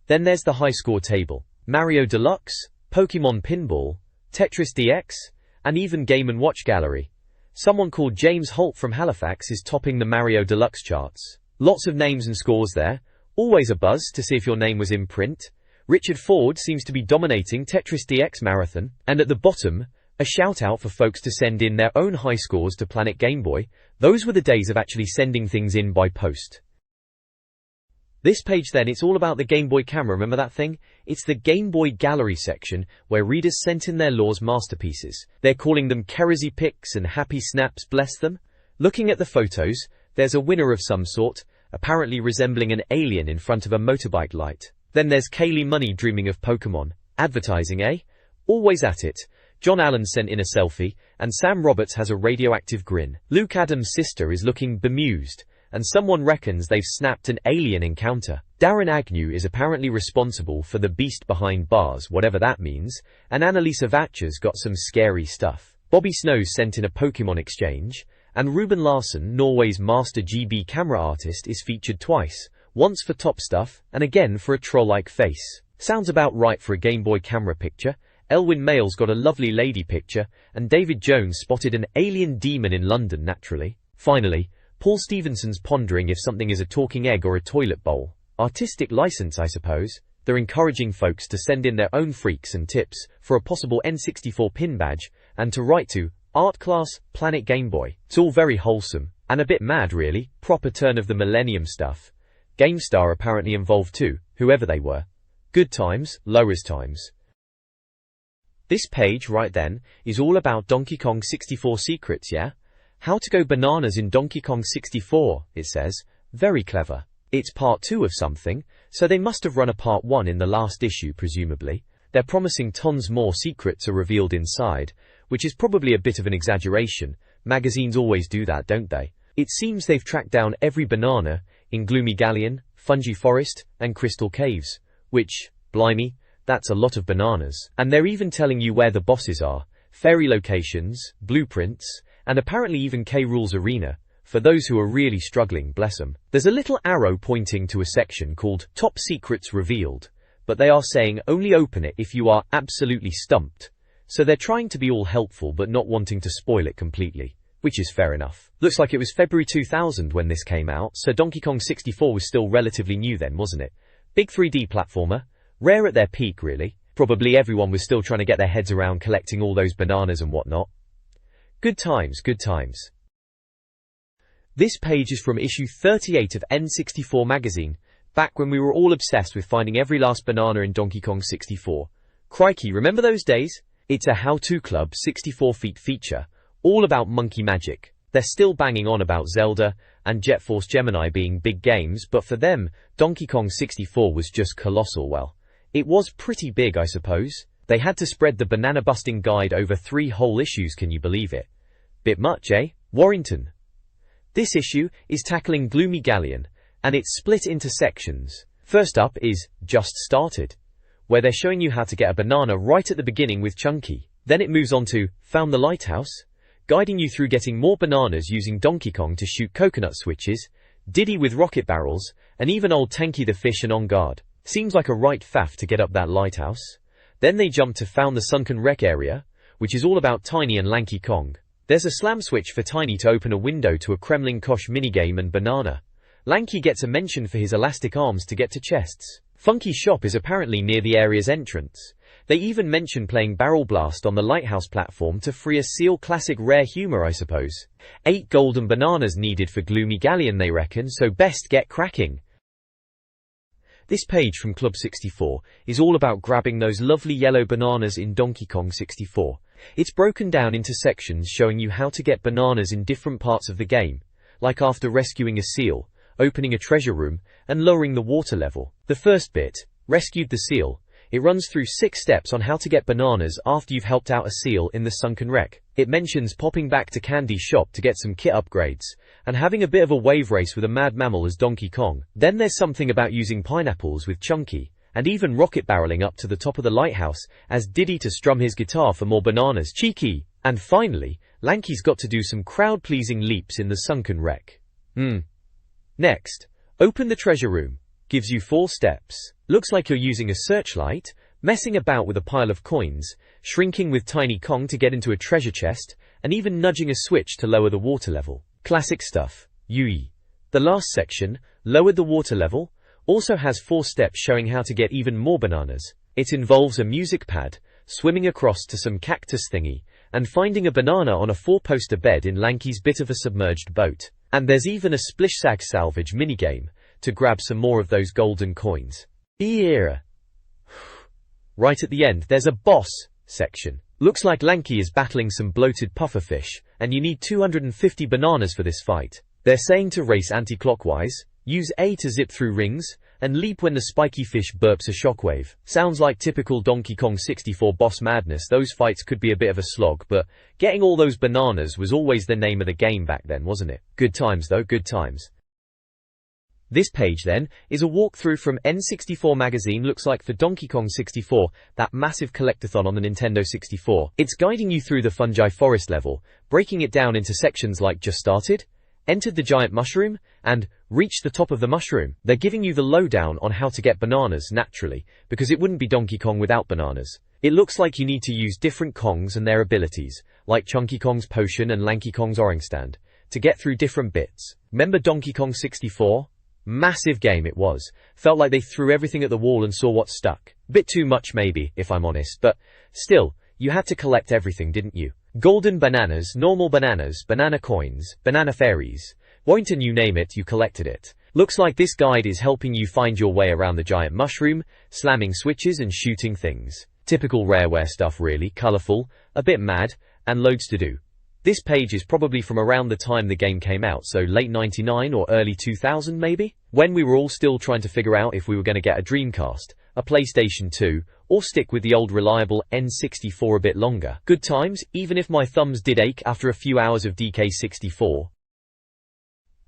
Then there's the high score table. Mario Deluxe, Pokemon Pinball, Tetris DX, and even Game & Watch Gallery. Someone called James Holt from Halifax is topping the Mario Deluxe charts. Lots of names and scores there. Always a buzz to see if your name was in print. Richard Ford seems to be dominating Tetris DX Marathon. And at the bottom, A shout out for folks to send in their own high scores to Planet Game Boy. Those were the days of actually sending things in by post. This page then, it's all about the Game Boy camera, remember that thing? It's the Game Boy Gallery section, where readers sent in their Law's masterpieces. They're calling them Kersey Pics and Happy Snaps, bless them. Looking at the photos, there's a winner of some sort, apparently resembling an alien in front of a motorbike light. Then there's Kaylee Money dreaming of Pokemon. Advertising, eh? Always at it. John Allen sent in a selfie, and Sam Roberts has a radioactive grin. Luke Adams' sister is looking bemused, and someone reckons they've snapped an alien encounter. Darren Agnew is apparently responsible for the beast behind bars, whatever that means, and Annalisa Vatcher's got some scary stuff. Bobby Snows sent in a Pokemon exchange, and Ruben Larson, Norway's master GB camera artist, is featured twice, once for top stuff, and again for a troll-like face. Sounds about right for a Game Boy camera picture. Elwyn Mail's got a lovely lady picture, and David Jones spotted an alien demon in London naturally. Finally, Paul Stevenson's pondering if something is a talking egg or a toilet bowl. Artistic license, I suppose. They're encouraging folks to send in their own freaks and tips for a possible N64 pin badge, and to write to Art Class, Planet Game Boy. It's all very wholesome, and a bit mad really, proper turn of the millennium stuff. GameStar apparently involved too, whoever they were. Good times, lowest times. This page right then is all about Donkey Kong 64 secrets, yeah? How to go bananas in Donkey Kong 64, it says. Very clever. It's part 2 of something, so they must have run a part 1 in the last issue presumably. They're promising tons more secrets are revealed inside, which is probably a bit of an exaggeration. Magazines always do that, don't they? It seems they've tracked down every banana in Gloomy Galleon, Fungi Forest, and Crystal Caves, which, blimey, that's a lot of bananas. And they're even telling you where the bosses are, fairy locations, blueprints, and apparently even K. Rool's arena, for those who are really struggling, bless them. There's a little arrow pointing to a section called Top Secrets Revealed, but they are saying only open it if you are absolutely stumped. So they're trying to be all helpful but not wanting to spoil it completely, which is fair enough. Looks like it was February 2000 when this came out, so Donkey Kong 64 was still relatively new then, wasn't it? Big 3D platformer. Rare at their peak, really. Probably everyone was still trying to get their heads around collecting all those bananas and whatnot. Good times, good times. This page is from issue 38 of N64 Magazine, back when we were all obsessed with finding every last banana in Donkey Kong 64. Crikey, remember those days? It's a How-To Club 64 feet feature, all about monkey magic. They're still banging on about Zelda and Jet Force Gemini being big games, but for them, Donkey Kong 64 was just colossal. Well, it was pretty big, I suppose. They had to spread the banana-busting guide over 3 whole issues, can you believe it? Bit much, eh? Warrington. This issue is tackling Gloomy Galleon, and it's split into sections. First up is Just Started, where they're showing you how to get a banana right at the beginning with Chunky. Then it moves on to Found the Lighthouse, guiding you through getting more bananas using Donkey Kong to shoot coconut switches, Diddy with rocket barrels, and even old Tanky the Fish and On Guard. Seems like a right faff to get up that lighthouse. Then they jump to Found the Sunken Wreck area, which is all about Tiny and Lanky Kong. There's a slam switch for Tiny to open a window to a Kremlin Kosh minigame and banana. Lanky gets a mention for his elastic arms to get to chests. Funky's shop is apparently near the area's entrance. They even mention playing Barrel Blast on the lighthouse platform to free a seal. Classic rare humor, I suppose. 8 golden bananas needed for Gloomy Galleon, they reckon, so best get cracking. This page from Club 64 is all about grabbing those lovely yellow bananas in Donkey Kong 64. It's broken down into sections showing you how to get bananas in different parts of the game, like after rescuing a seal, opening a treasure room, and lowering the water level. The first bit, Rescued the Seal, it runs through 6 steps on how to get bananas after you've helped out a seal in the sunken wreck. It mentions popping back to Candy's shop to get some kit upgrades, and having a bit of a wave race with a mad mammal as Donkey Kong. Then there's something about using pineapples with Chunky, and even rocket barreling up to the top of the lighthouse as Diddy to strum his guitar for more bananas. Cheeky! And finally, Lanky's got to do some crowd-pleasing leaps in the sunken wreck. Next, open the treasure room. Gives you 4 steps. Looks like you're using a searchlight, messing about with a pile of coins, shrinking with Tiny Kong to get into a treasure chest, and even nudging a switch to lower the water level. Classic stuff. Yui. The last section, Lowered the Water Level, also has 4 steps showing how to get even more bananas. It involves a music pad, swimming across to some cactus thingy, and finding a banana on a four-poster bed in Lanky's bit of a submerged boat. And there's even a splish-sag salvage minigame to grab some more of those golden coins. Era. Right at the end, there's a boss section. Looks like Lanky is battling some bloated pufferfish, and you need 250 bananas for this fight. They're saying to race anti-clockwise, use A to zip through rings, and leap when the spiky fish burps a shockwave. Sounds like typical Donkey Kong 64 boss madness. Those fights could be a bit of a slog, but getting all those bananas was always the name of the game back then, wasn't it? Good times though, good times. This page then is a walkthrough from N64 Magazine, looks like for Donkey Kong 64, that massive collectathon on the Nintendo 64. It's guiding you through the fungi forest level, breaking it down into sections like just started, entered the giant mushroom, and reached the top of the mushroom. They're giving you the lowdown on how to get bananas naturally, because it wouldn't be Donkey Kong without bananas. It looks like you need to use different Kongs and their abilities, like Chunky Kong's potion and Lanky Kong's orange stand, to get through different bits. Remember Donkey Kong 64? Massive game it was. Felt like they threw everything at the wall and saw what stuck. Bit too much maybe, if I'm honest, but still, you had to collect everything, didn't you? Golden bananas, normal bananas, banana coins, banana fairies. Boynton, you name it, you collected it. Looks like this guide is helping you find your way around the giant mushroom, slamming switches and shooting things. Typical Rareware stuff really, colourful, a bit mad, and loads to do. This page is probably from around the time the game came out, so late 99 or early 2000 maybe? When we were all still trying to figure out if we were going to get a Dreamcast, a PlayStation 2, or stick with the old reliable N64 a bit longer. Good times, even if my thumbs did ache after a few hours of DK64.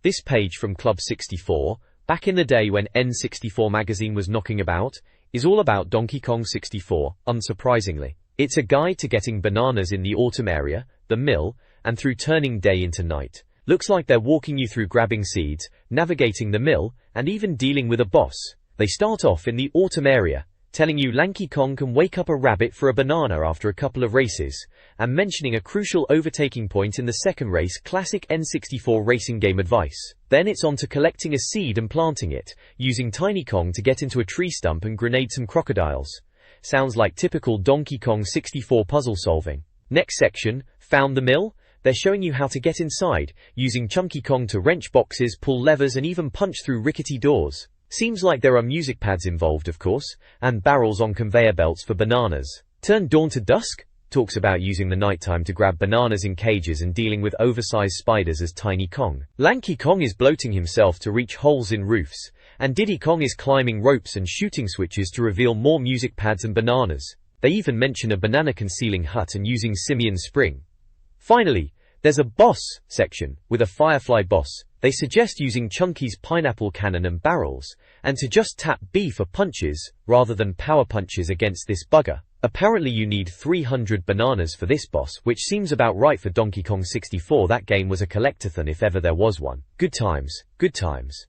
This page from Club 64, back in the day when N64 Magazine was knocking about, is all about Donkey Kong 64, unsurprisingly. It's a guide to getting bananas in the autumn area, the mill, and through turning day into night. Looks like they're walking you through grabbing seeds, navigating the mill, and even dealing with a boss. They start off in the autumn area, telling you Lanky Kong can wake up a rabbit for a banana after a couple of races, and mentioning a crucial overtaking point in the second race, classic N64 racing game advice. Then it's on to collecting a seed and planting it, using Tiny Kong to get into a tree stump and grenade some crocodiles. Sounds like typical Donkey Kong 64 puzzle solving. Next section, found the mill. They're showing you how to get inside, using Chunky Kong to wrench boxes, pull levers and even punch through rickety doors. Seems like there are music pads involved of course, and barrels on conveyor belts for bananas. Turn Dawn to Dusk talks about using the nighttime to grab bananas in cages and dealing with oversized spiders as Tiny Kong. Lanky Kong is bloating himself to reach holes in roofs, and Diddy Kong is climbing ropes and shooting switches to reveal more music pads and bananas. They even mention a banana concealing hut and using Simian Spring. Finally, there's a boss section with a Firefly boss. They suggest using Chunky's pineapple cannon and barrels, and to just tap B for punches, rather than power punches against this bugger. Apparently you need 300 bananas for this boss, which seems about right for Donkey Kong 64. That game was a collectathon if ever there was one. Good times, good times.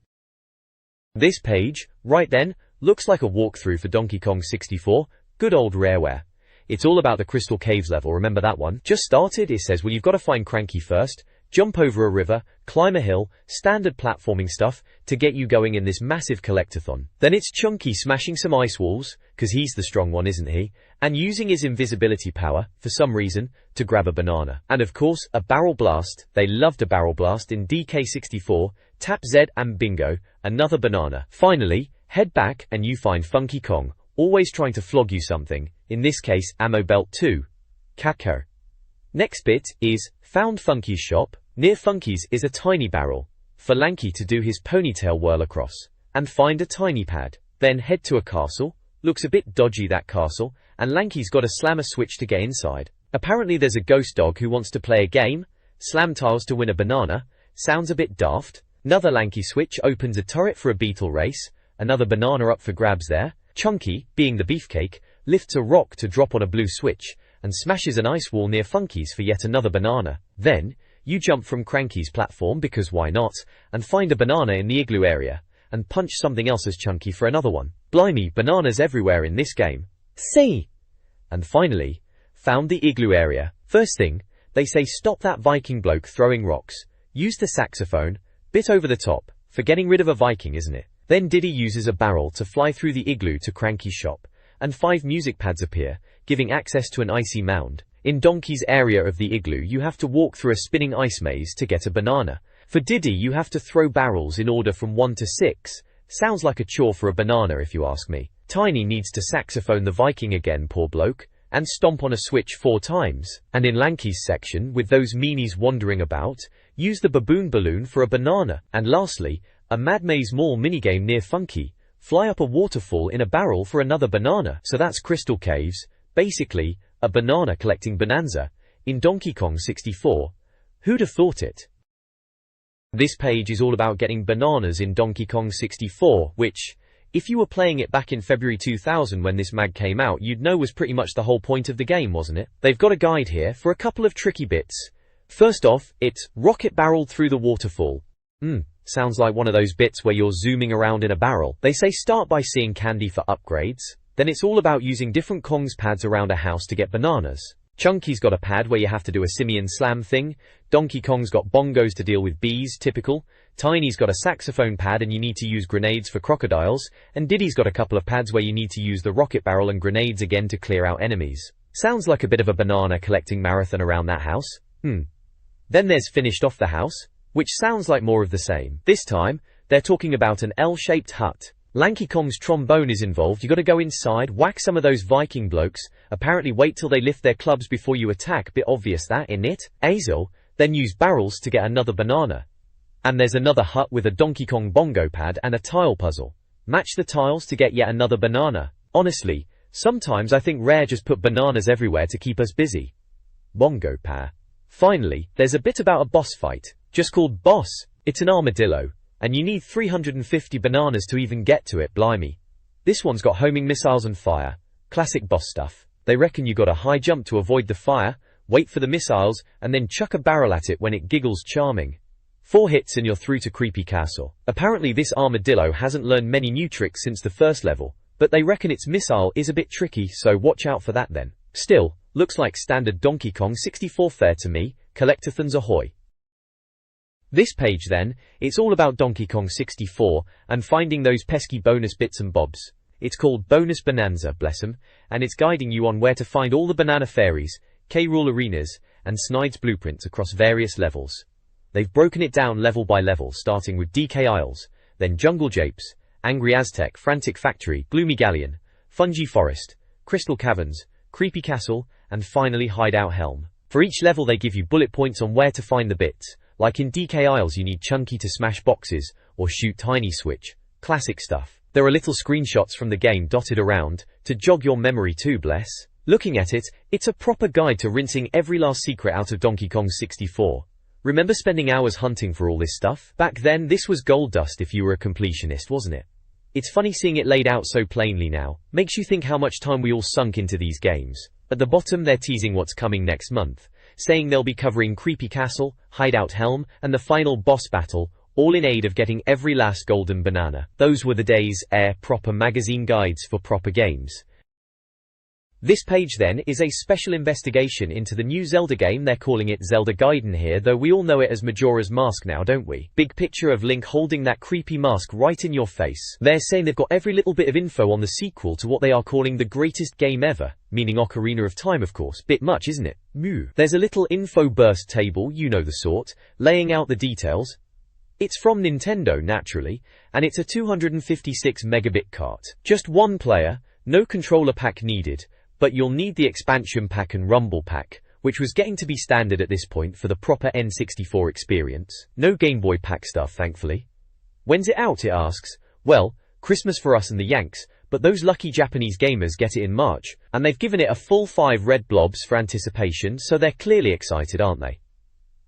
This page, right then, looks like a walkthrough for Donkey Kong 64, good old Rareware. It's all about the Crystal Caves level, remember that one? Just started, it says, well you've got to find Cranky first, jump over a river, climb a hill, standard platforming stuff, to get you going in this massive collectathon. Then it's Chunky smashing some ice walls, cause he's the strong one isn't he, and using his invisibility power, for some reason, to grab a banana. And of course, a barrel blast, they loved a barrel blast in DK64, tap Z and bingo, another banana. Finally, head back and you find Funky Kong, always trying to flog you something, in this case Ammo Belt 2. Kako. Next bit is, found Funky's shop. Near Funky's is a tiny barrel, for Lanky to do his ponytail whirl across, and find a tiny pad. Then head to a castle, looks a bit dodgy that castle, and Lanky's got to slam a switch to get inside. Apparently there's a ghost dog who wants to play a game, slam tiles to win a banana, sounds a bit daft. Another Lanky switch opens a turret for a beetle race, another banana up for grabs there. Chunky, being the beefcake, lifts a rock to drop on a blue switch, and smashes an ice wall near Funky's for yet another banana. Then, you jump from Cranky's platform, because why not, and find a banana in the igloo area, and punch something else as Chunky for another one. Blimey, bananas everywhere in this game. See? And finally, found the igloo area. First thing, they say stop that Viking bloke throwing rocks, use the saxophone, bit over the top, for getting rid of a Viking isn't it? Then Diddy uses a barrel to fly through the igloo to Cranky's shop, and 5 music pads appear, giving access to an icy mound. In Donkey's area of the igloo, you have to walk through a spinning ice maze to get a banana. For Diddy, you have to throw barrels in order from 1 to 6. Sounds like a chore for a banana if you ask me. Tiny needs to saxophone the Viking again, poor bloke, and stomp on a switch 4 times. And in Lanky's section, with those meanies wandering about, use the baboon balloon for a banana. And lastly, a Mad Maze Mall minigame near Funky. Fly up a waterfall in a barrel for another banana. So that's Crystal Caves, basically, a banana collecting bonanza, in Donkey Kong 64. Who'd have thought it? This page is all about getting bananas in Donkey Kong 64, which, if you were playing it back in February 2000 when this mag came out, you'd know was pretty much the whole point of the game, wasn't it? They've got a guide here for a couple of tricky bits. First off, it's rocket barreled through the waterfall. Sounds like one of those bits where you're zooming around in a barrel. They say start by seeing candy for upgrades, then it's all about using different Kongs pads around a house to get bananas. Chunky's got a pad where you have to do a simian slam thing, Donkey Kong's got bongos to deal with bees, typical, Tiny's got a saxophone pad and you need to use grenades for crocodiles, and Diddy's got a couple of pads where you need to use the rocket barrel and grenades again to clear out enemies. Sounds like a bit of a banana collecting marathon around that house. Then there's finished off the house, which sounds like more of the same. This time, they're talking about an L-shaped hut. Lanky Kong's trombone is involved. You gotta go inside, whack some of those Viking blokes, apparently wait till they lift their clubs before you attack, bit obvious that, innit? Azel, then use barrels to get another banana. And there's another hut with a Donkey Kong bongo pad and a tile puzzle. Match the tiles to get yet another banana. Honestly, sometimes I think Rare just put bananas everywhere to keep us busy. Bongo pad. Finally, there's a bit about a boss fight, just called Boss. It's an armadillo, and you need 350 bananas to even get to it, blimey. This one's got homing missiles and fire. Classic boss stuff. They reckon you gotta high jump to avoid the fire, wait for the missiles, and then chuck a barrel at it when it giggles charming. 4 hits and you're through to Creepy Castle. Apparently this armadillo hasn't learned many new tricks since the first level, but they reckon its missile is a bit tricky, so watch out for that then. Still, looks like standard Donkey Kong 64 fare to me. Collectathons ahoy. This page then, it's all about Donkey Kong 64, and finding those pesky bonus bits and bobs. It's called Bonus Bonanza, bless 'em, and it's guiding you on where to find all the banana fairies, K-Rool arenas, and Snide's blueprints across various levels. They've broken it down level by level, starting with DK Isles, then Jungle Japes, Angry Aztec, Frantic Factory, Gloomy Galleon, Fungi Forest, Crystal Caverns, Creepy Castle, and finally Hideout Helm. For each level they give you bullet points on where to find the bits. Like in DK Isles you need Chunky to smash boxes, or shoot Tiny Switch. Classic stuff. There are little screenshots from the game dotted around, to jog your memory too, bless. Looking at it, it's a proper guide to rinsing every last secret out of Donkey Kong 64. Remember spending hours hunting for all this stuff? Back then this was gold dust if you were a completionist, wasn't it? It's funny seeing it laid out so plainly now. Makes you think how much time we all sunk into these games. At the bottom they're teasing what's coming next month, saying they'll be covering Creepy Castle, Hideout Helm, and the final boss battle, all in aid of getting every last golden banana. Those were the days, proper magazine guides for proper games. This page then is a special investigation into the new Zelda game. They're calling it Zelda Gaiden here, though we all know it as Majora's Mask now, don't we? Big picture of Link holding that creepy mask right in your face. They're saying they've got every little bit of info on the sequel to what they are calling the greatest game ever, meaning Ocarina of Time of course. Bit much, isn't it? Moo. There's a little info burst table, you know the sort, laying out the details. It's from Nintendo naturally, and it's a 256 megabit cart. Just one player, no controller pack needed, but you'll need the expansion pack and rumble pack, which was getting to be standard at this point for the proper N64 experience. No Game Boy pack stuff, thankfully. When's it out, it asks. Well, Christmas for us and the Yanks, but those lucky Japanese gamers get it in March, and they've given it a full 5 red blobs for anticipation, so they're clearly excited, aren't they?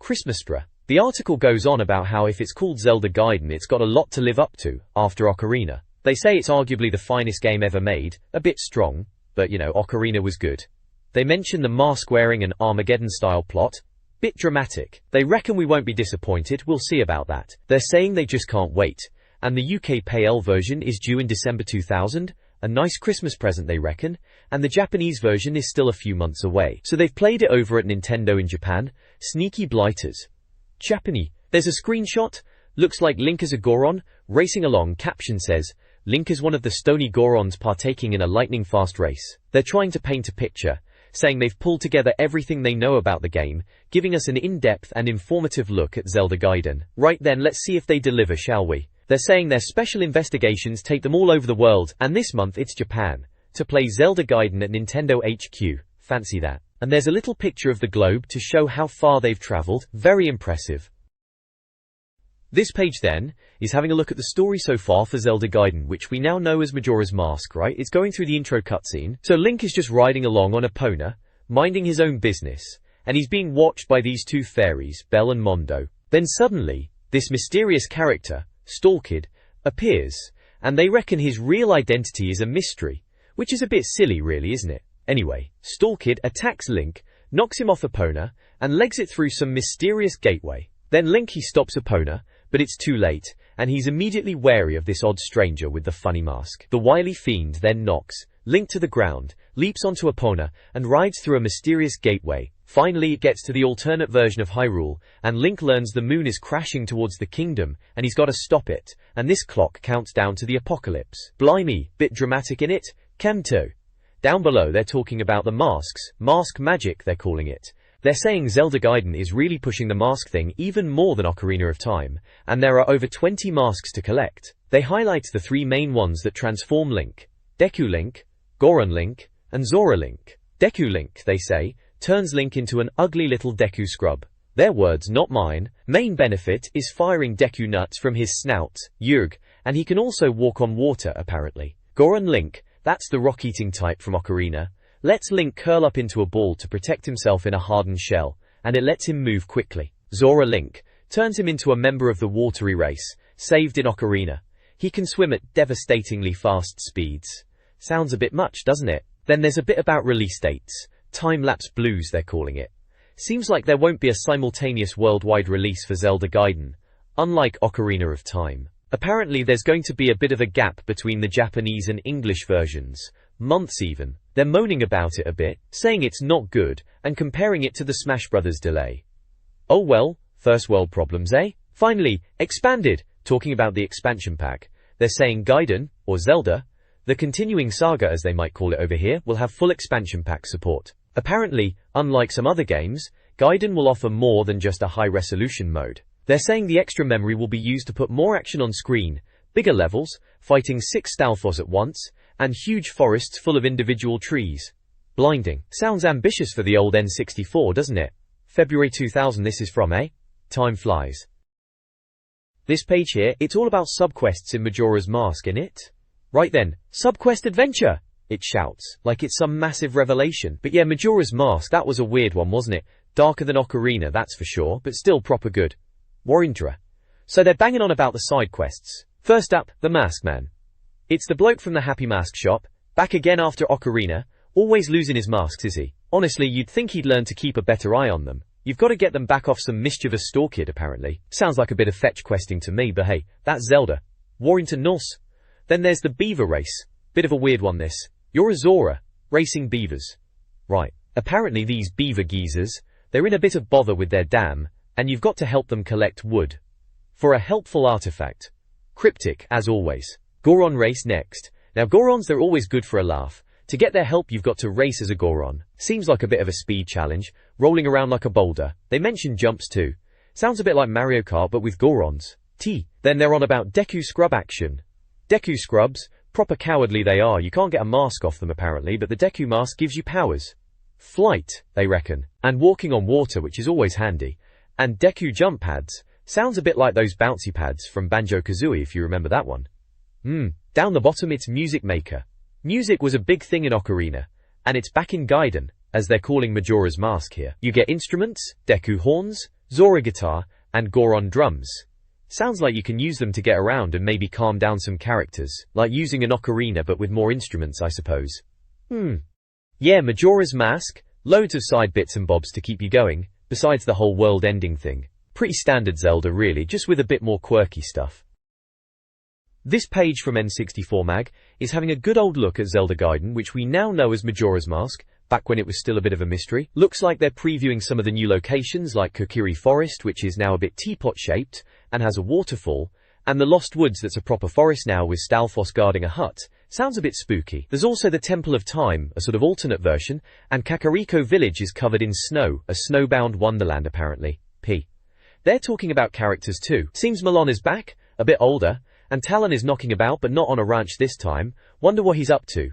Christmastra. The article goes on about how if it's called Zelda Gaiden, it's got a lot to live up to, after Ocarina. They say it's arguably the finest game ever made, a bit strong, but you know, Ocarina was good. They mention the mask-wearing and Armageddon-style plot. Bit dramatic. They reckon we won't be disappointed, we'll see about that. They're saying they just can't wait. And the UK PAL version is due in December 2000, a nice Christmas present they reckon, and the Japanese version is still a few months away. So they've played it over at Nintendo in Japan. Sneaky blighters. Japanese. There's a screenshot. Looks like Link as a Goron, racing along. Caption says, Link is one of the stony Gorons partaking in a lightning-fast race. They're trying to paint a picture, saying they've pulled together everything they know about the game, giving us an in-depth and informative look at Zelda Gaiden. Right then, let's see if they deliver, shall we? They're saying their special investigations take them all over the world, and this month it's Japan, to play Zelda Gaiden at Nintendo HQ. Fancy that. And there's a little picture of the globe to show how far they've traveled. Very impressive. This page then is having a look at the story so far for Zelda Gaiden, which we now know as Majora's Mask, right? It's going through the intro cutscene. So Link is just riding along on Epona, minding his own business, and he's being watched by these two fairies, Belle and Mondo. Then suddenly, this mysterious character, Stalkid, appears, and they reckon his real identity is a mystery, which is a bit silly really, isn't it? Anyway, Stalkid attacks Link, knocks him off Epona, and legs it through some mysterious gateway. Then Link stops Epona, but it's too late, and he's immediately wary of this odd stranger with the funny mask. The wily fiend then knocks Link to the ground, leaps onto Epona, and rides through a mysterious gateway. Finally it gets to the alternate version of Hyrule, and Link learns the moon is crashing towards the kingdom, and he's got to stop it, and this clock counts down to the apocalypse. Blimey, bit dramatic in it? Canto. Down below they're talking about the masks, mask magic they're calling it. They're saying Zelda Gaiden is really pushing the mask thing even more than Ocarina of Time, and there are over 20 masks to collect. They highlight the three main ones that transform Link: Deku Link, Goron Link, and Zora Link. Deku Link, they say, turns Link into an ugly little Deku scrub. Their words, not mine. Main benefit is firing Deku nuts from his snout, Yurg, and he can also walk on water apparently. Goron Link, that's the rock-eating type from Ocarina, lets Link curl up into a ball to protect himself in a hardened shell, and it lets him move quickly. Zora Link turns him into a member of the watery race, saved in Ocarina. He can swim at devastatingly fast speeds. Sounds a bit much, doesn't it? Then there's a bit about release dates. Time-lapse blues, they're calling it. Seems like there won't be a simultaneous worldwide release for Zelda Gaiden, unlike Ocarina of Time. Apparently there's going to be a bit of a gap between the Japanese and English versions, months even. They're moaning about it a bit, saying it's not good, and comparing it to the Smash Bros. Delay. Oh well, first world problems, eh? Finally, expanded, talking about the expansion pack. They're saying Gaiden, or Zelda, the continuing saga as they might call it over here, will have full expansion pack support. Apparently, unlike some other games, Gaiden will offer more than just a high-resolution mode. They're saying the extra memory will be used to put more action on screen, bigger levels, fighting 6 Stalfos at once, and huge forests full of individual trees. Blinding. Sounds ambitious for the old N64, doesn't it? February 2000 this is from, eh? Time flies. This page here, it's all about subquests in Majora's Mask, innit? Right then, subquest adventure! It shouts, like it's some massive revelation. But yeah, Majora's Mask, that was a weird one, wasn't it? Darker than Ocarina, that's for sure, but still proper good. Warindra. So they're banging on about the side quests. First up, the Mask Man. It's the bloke from the Happy Mask shop, back again after Ocarina, always losing his masks, is he? Honestly, you'd think he'd learn to keep a better eye on them. You've got to get them back off some mischievous Stalkid, apparently. Sounds like a bit of fetch questing to me, but hey, that's Zelda. Warrington Norse. Then there's the Beaver Race. Bit of a weird one this. You're a Zora, racing beavers. Right. Apparently these beaver geezers, they're in a bit of bother with their dam, and you've got to help them collect wood. For a helpful artifact. Cryptic, as always. Goron Race next. Now Gorons, they're always good for a laugh. To get their help you've got to race as a Goron. Seems like a bit of a speed challenge, rolling around like a boulder. They mention jumps too. Sounds a bit like Mario Kart but with Gorons. Then they're on about Deku Scrub action. Deku Scrubs, proper cowardly they are. You can't get a mask off them apparently, but the Deku mask gives you powers. Flight, they reckon. And walking on water, which is always handy. And Deku jump pads. Sounds a bit like those bouncy pads from Banjo-Kazooie if you remember that one. Down the bottom it's Music Maker. Music was a big thing in Ocarina, and it's back in Gaiden, as they're calling Majora's Mask here. You get instruments, Deku horns, Zora guitar, and Goron drums. Sounds like you can use them to get around and maybe calm down some characters, like using an ocarina but with more instruments I suppose. Yeah, Majora's Mask, loads of side bits and bobs to keep you going, besides the whole world ending thing. Pretty standard Zelda really, just with a bit more quirky stuff. This page from N64 Mag is having a good old look at Zelda Gaiden, which we now know as Majora's Mask, back when it was still a bit of a mystery. Looks like they're previewing some of the new locations like Kokiri Forest, which is now a bit teapot-shaped and has a waterfall, And the Lost Woods that's a proper forest now with Stalfos guarding a hut. Sounds a bit spooky. There's also the Temple of Time, a sort of alternate version, and Kakariko Village is covered in snow, a snowbound wonderland apparently. They're talking about characters too. Seems Malon is back, a bit older, and Talon is knocking about but not on a ranch this time. Wonder what he's up to.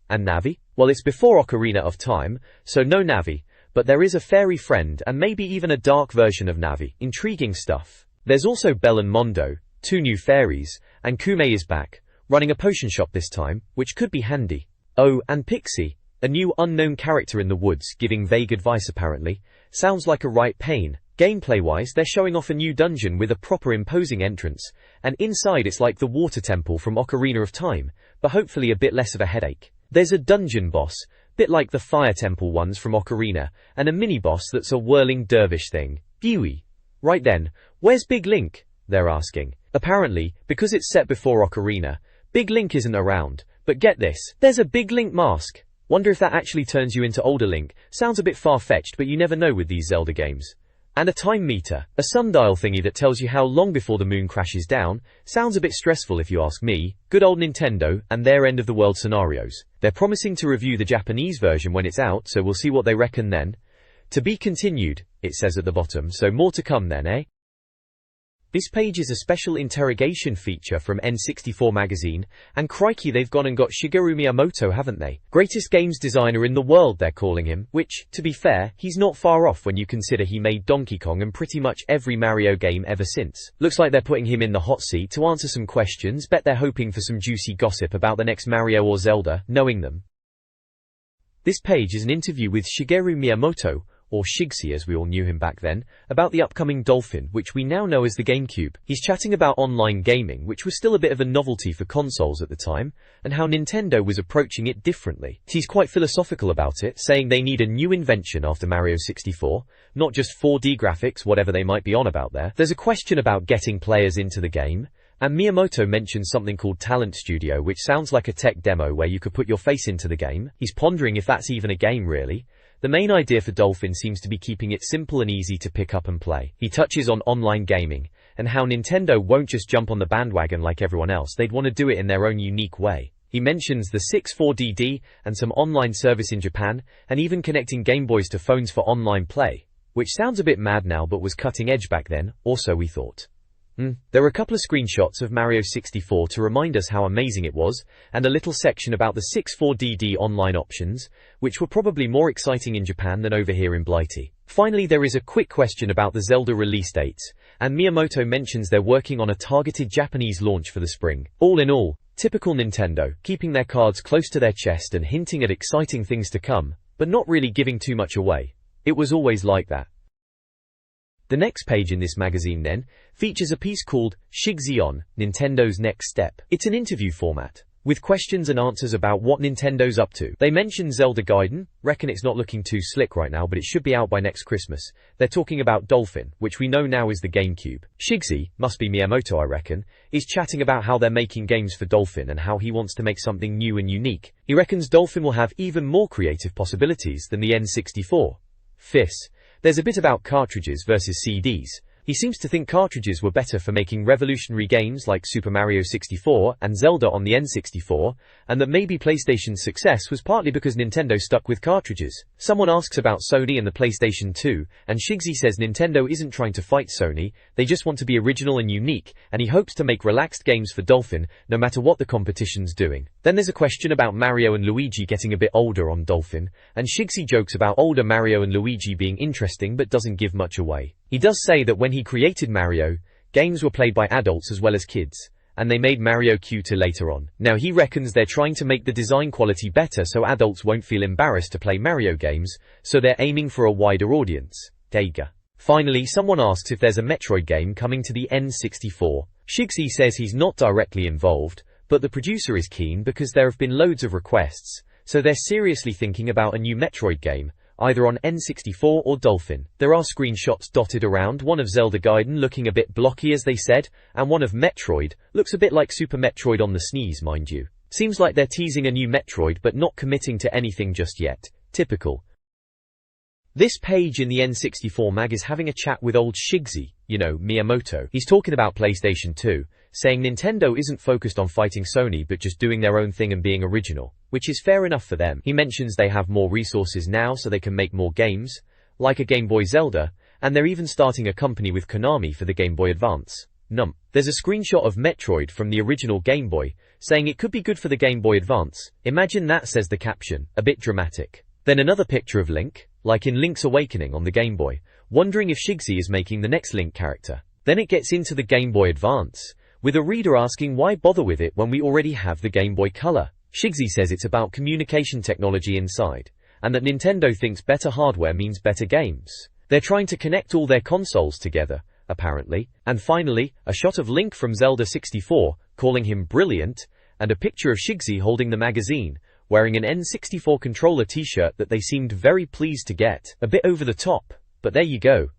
And Navi? Well, it's before Ocarina of Time, so no Navi, but there is a fairy friend and maybe even a dark version of Navi. Intriguing stuff. There's also Belle and Mondo, two new fairies, and Kume is back, running a potion shop this time, which could be handy. Oh, and Pixie, a new unknown character in the woods, giving vague advice apparently. Sounds like a right pain. Gameplay-wise, they're showing off a new dungeon with a proper imposing entrance, and inside it's like the water temple from Ocarina of Time, but hopefully a bit less of a headache. There's a dungeon boss, bit like the fire temple ones from Ocarina, and a mini-boss that's a whirling dervish thing. Beauty. Right then, where's Big Link? They're asking. Apparently, because it's set before Ocarina, Big Link isn't around, but get this, there's a Big Link mask. Wonder if that actually turns you into older Link. Sounds a bit far-fetched, but you never know with these Zelda games. And a time meter, a sundial thingy that tells you how long before the moon crashes down. Sounds a bit stressful if you ask me. Good old Nintendo and their end of the world scenarios. They're promising to review the Japanese version when it's out, so we'll see what they reckon then. To be continued, it says at the bottom, so more to come then, eh? This page is a special interrogation feature from N64 Magazine, and crikey they've gone and got Shigeru Miyamoto, haven't they? Greatest games designer in the world they're calling him, which, to be fair, he's not far off when you consider he made Donkey Kong and pretty much every Mario game ever since. Looks like they're putting him in the hot seat to answer some questions. Bet they're hoping for some juicy gossip about the next Mario or Zelda, knowing them. This page is an interview with Shigeru Miyamoto, or Shigsy as we all knew him back then, about the upcoming Dolphin, which we now know as the GameCube. He's chatting about online gaming, which was still a bit of a novelty for consoles at the time, and how Nintendo was approaching it differently. He's quite philosophical about it, saying they need a new invention after Mario 64, not just 4D graphics, whatever they might be on about there. There's a question about getting players into the game, and Miyamoto mentions something called Talent Studio, which sounds like a tech demo where you could put your face into the game. He's pondering if that's even a game really. The main idea for Dolphin seems to be keeping it simple and easy to pick up and play. He touches on online gaming, and how Nintendo won't just jump on the bandwagon like everyone else, they'd want to do it in their own unique way. He mentions the 64DD and some online service in Japan, and even connecting Game Boys to phones for online play, which sounds a bit mad now but was cutting edge back then, also we thought. There are a couple of screenshots of Mario 64 to remind us how amazing it was, and a little section about the 64DD online options, which were probably more exciting in Japan than over here in Blighty. Finally, there is a quick question about the Zelda release dates, and Miyamoto mentions they're working on a targeted Japanese launch for the spring. All in all, typical Nintendo, keeping their cards close to their chest and hinting at exciting things to come, but not really giving too much away. It was always like that. The next page in this magazine then features a piece called Shigsy on Nintendo's Next Step. It's an interview format, with questions and answers about what Nintendo's up to. They mention Zelda Gaiden, reckon it's not looking too slick right now but it should be out by next Christmas. They're talking about Dolphin, which we know now is the GameCube. Shigsy, must be Miyamoto I reckon, is chatting about how they're making games for Dolphin and how he wants to make something new and unique. He reckons Dolphin will have even more creative possibilities than the N64. There's a bit about cartridges versus CDs. He seems to think cartridges were better for making revolutionary games like Super Mario 64 and Zelda on the N64, and that maybe PlayStation's success was partly because Nintendo stuck with cartridges. Someone asks about Sony and the PlayStation 2, and Shigsy says Nintendo isn't trying to fight Sony, they just want to be original and unique, and he hopes to make relaxed games for Dolphin, no matter what the competition's doing. Then there's a question about Mario and Luigi getting a bit older on Dolphin, and Shigsy jokes about older Mario and Luigi being interesting but doesn't give much away. He does say that when he created Mario, games were played by adults as well as kids, and they made Mario cuter later on. Now he reckons they're trying to make the design quality better so adults won't feel embarrassed to play Mario games, so they're aiming for a wider audience. Dega. Finally, someone asks if there's a Metroid game coming to the N64. Shigsy says he's not directly involved, but the producer is keen because there have been loads of requests, so they're seriously thinking about a new Metroid game, either on N64 or Dolphin. There are screenshots dotted around, one of Zelda Gaiden looking a bit blocky as they said, and one of Metroid, looks a bit like Super Metroid on the SNES mind you. Seems like they're teasing a new Metroid but not committing to anything just yet. Typical. This page in the N64 mag is having a chat with old Shigsy, you know, Miyamoto. He's talking about PlayStation 2, saying Nintendo isn't focused on fighting Sony but just doing their own thing and being original, which is fair enough for them. He mentions they have more resources now so they can make more games, like a Game Boy Zelda, and they're even starting a company with Konami for the Game Boy Advance. There's a screenshot of Metroid from the original Game Boy, saying it could be good for the Game Boy Advance. Imagine that, says the caption, a bit dramatic. Then another picture of Link, like in Link's Awakening on the Game Boy, wondering if Shigsy is making the next Link character. Then it gets into the Game Boy Advance, with a reader asking why bother with it when we already have the Game Boy Color. Shigsy says it's about communication technology inside, and that Nintendo thinks better hardware means better games. They're trying to connect all their consoles together, apparently. And finally, a shot of Link from Zelda 64, calling him brilliant, and a picture of Shigsy holding the magazine, wearing an N64 controller t-shirt that they seemed very pleased to get. A bit over the top, but there you go.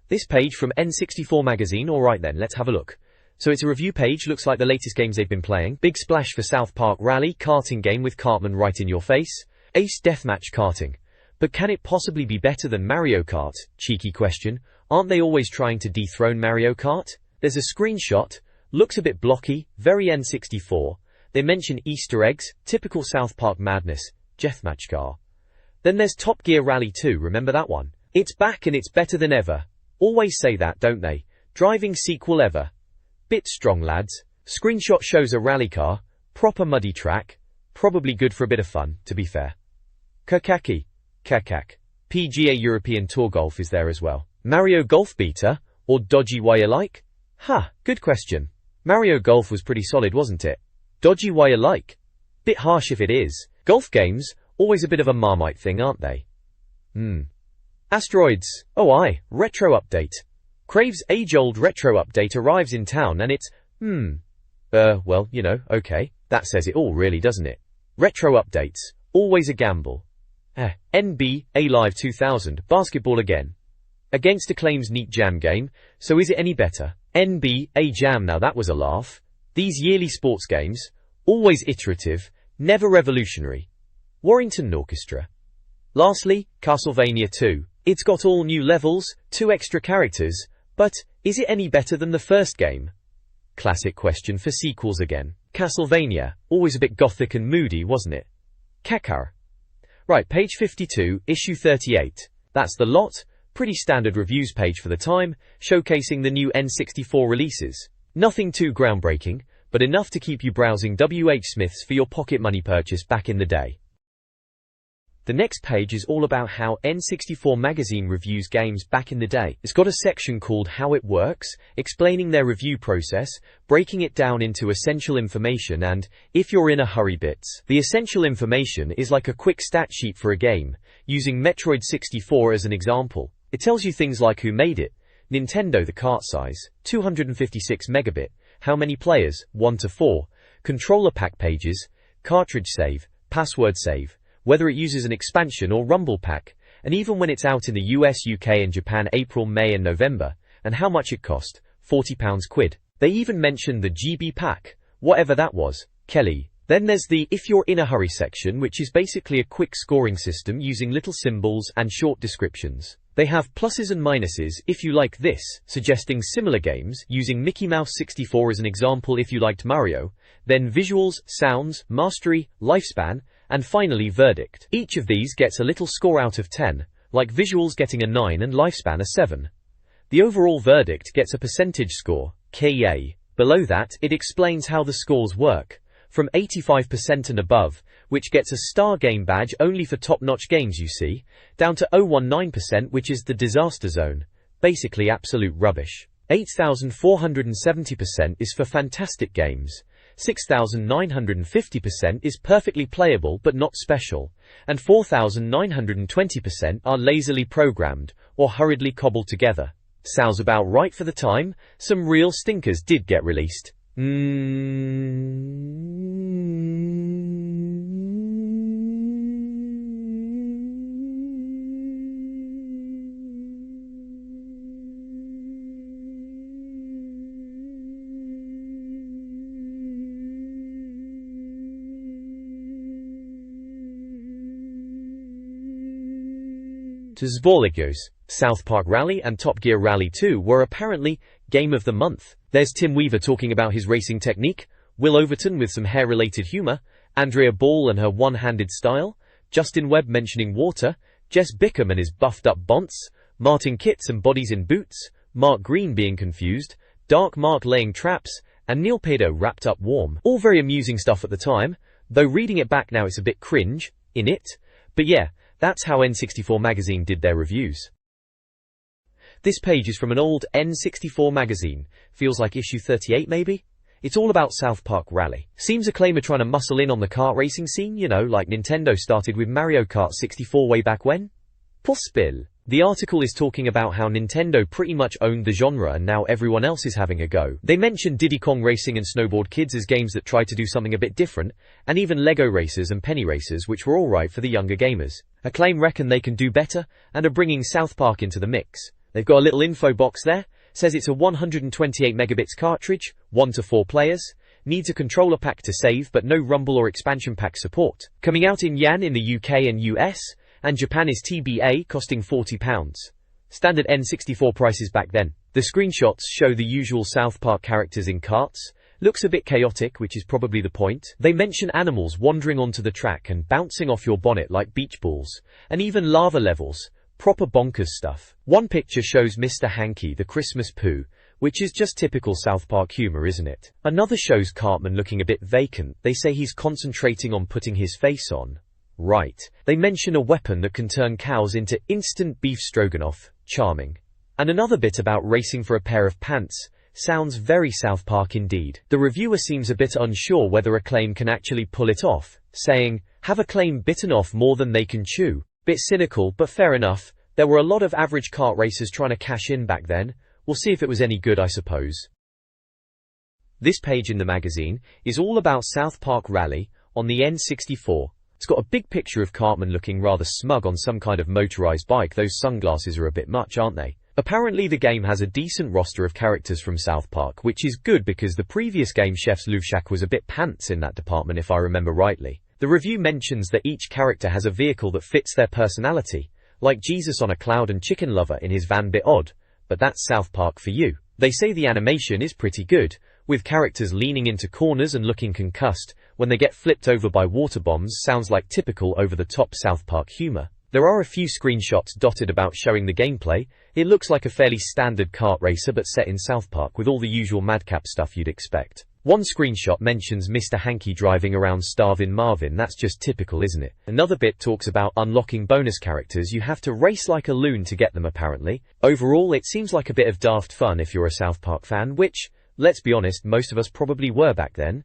This page from N64 Magazine. Alright then, let's have a look. So it's a review page, looks like the latest games they've been playing. Big splash for South Park Rally, karting game with Cartman right in your face. Ace Deathmatch karting. But can it possibly be better than Mario Kart? Cheeky question. Aren't they always trying to dethrone Mario Kart? There's a screenshot. Looks a bit blocky, very N64. They mention Easter eggs, typical South Park madness. Deathmatch car. Then there's Top Gear Rally 2, remember that one? It's back and it's better than ever. Always say that, don't they? Driving sequel ever. Bit strong, lads. Screenshot shows a rally car, proper muddy track, probably good for a bit of fun, to be fair. Kakaki. Kakak. PGA European Tour Golf is there as well. Mario Golf Beater, or Dodgy Wire like? Good question. Mario Golf was pretty solid, wasn't it? Dodgy Wire like? Bit harsh if it is. Golf games, always a bit of a Marmite thing, aren't they? Asteroids. Oh aye, retro update. Crave's age-old retro update arrives in town and it's, well, you know, okay. That says it all really, doesn't it? Retro updates. Always a gamble. NBA Live 2000, basketball again. Against Acclaim's neat jam game, so is it any better? NBA Jam, now that was a laugh. These yearly sports games, always iterative, never revolutionary. Warrington Orchestra. Lastly, Castlevania 2. It's got all new levels, 2 extra characters, but is it any better than the first game? Classic question for sequels again. Castlevania, always a bit gothic and moody, wasn't it? Kakar. Right, page 52, issue 38. That's the lot. Pretty standard reviews page for the time, showcasing the new N64 releases. Nothing too groundbreaking, but enough to keep you browsing WH Smith's for your pocket money purchase back in the day. The next page is all about how N64 Magazine reviews games back in the day. It's got a section called How It Works, explaining their review process, breaking it down into essential information and, if you're in a hurry, bits. The essential information is like a quick stat sheet for a game, using Metroid 64 as an example. It tells you things like who made it, Nintendo, the cart size, 256 megabit, how many players, 1 to 4, controller pack pages, cartridge save, password save, whether it uses an expansion or rumble pack, and even when it's out in the US, UK and Japan April, May and November, and how much it cost, £40. They even mentioned the GB pack, whatever that was, Kelly. Then there's the If You're in a Hurry section, which is basically a quick scoring system using little symbols and short descriptions. They have pluses and minuses if you like this, suggesting similar games, using Mickey Mouse 64 as an example if you liked Mario, then visuals, sounds, mastery, lifespan, and finally verdict. Each of these gets a little score out of 10, like visuals getting a 9 and lifespan a 7. The overall verdict gets a percentage score, KA. Below that, it explains how the scores work, from 85% and above, which gets a star game badge only for top-notch games you see, down to 019%, which is the disaster zone, basically absolute rubbish. 8,470% is for fantastic games, 6,950% is perfectly playable but not special, and 4,920% are lazily programmed or hurriedly cobbled together. Sounds about right for the time. Some real stinkers did get released. To Zvorligos, South Park Rally and Top Gear Rally 2 were apparently Game of the Month. There's Tim Weaver talking about his racing technique, Will Overton with some hair-related humour, Andrea Ball and her one-handed style, Justin Webb mentioning water, Jess Bickham and his buffed-up bonts, Martin Kitts and bodies in boots, Mark Green being confused, Dark Mark laying traps, and Neil Pado wrapped up warm. All very amusing stuff at the time, though reading it back now it's a bit cringe, in it. But yeah, that's how N64 Magazine did their reviews. This page is from an old N64 Magazine, feels like issue 38 maybe? It's all about South Park Rally. Seems Acclaim are trying to muscle in on the kart racing scene, you know, like Nintendo started with Mario Kart 64 way back when? Spill. The article is talking about how Nintendo pretty much owned the genre and now everyone else is having a go. They mention Diddy Kong Racing and Snowboard Kids as games that tried to do something a bit different, and even Lego Racers and Penny Racers, which were alright for the younger gamers. Acclaim reckon they can do better, and are bringing South Park into the mix. They've got a little info box there, says it's a 128 megabits cartridge, 1 to 4 players, needs a controller pack to save but no rumble or expansion pack support. Coming out in Yan in the UK and US, and Japan is TBA, costing £40. Standard N64 prices back then. The screenshots show the usual South Park characters in carts. Looks a bit chaotic, which is probably the point. They mention animals wandering onto the track and bouncing off your bonnet like beach balls, and even lava levels. Proper bonkers stuff. One picture shows Mr. Hanky the Christmas poo, which is just typical South Park humor, isn't it? Another shows Cartman looking a bit vacant. They say he's concentrating on putting his face on. Right. They mention a weapon that can turn cows into instant beef stroganoff. Charming. And another bit about racing for a pair of pants. Sounds very South Park indeed. The reviewer seems a bit unsure whether Acclaim can actually pull it off, saying, have Acclaim bitten off more than they can chew? Bit cynical, but fair enough. There were a lot of average kart racers trying to cash in back then. We'll see if it was any good, I suppose. This page in the magazine is all about South Park Rally on the N64. It's got a big picture of Cartman looking rather smug on some kind of motorized bike. Those sunglasses are a bit much, aren't they? Apparently the game has a decent roster of characters from South Park, which is good because the previous game Chef's Luvshak was a bit pants in that department if I remember rightly. The review mentions that each character has a vehicle that fits their personality, like Jesus on a cloud and Chicken Lover in his van. Bit odd, but that's South Park for you. They say the animation is pretty good, with characters leaning into corners and looking concussed when they get flipped over by water bombs. Sounds like typical over-the-top South Park humor. There are a few screenshots dotted about showing the gameplay. It looks like a fairly standard kart racer but set in South Park with all the usual madcap stuff you'd expect. One screenshot mentions Mr. Hanky driving around Starvin' Marvin. That's just typical, isn't it? Another bit talks about unlocking bonus characters. You have to race like a loon to get them apparently. Overall, it seems like a bit of daft fun if you're a South Park fan, which, let's be honest, most of us probably were back then.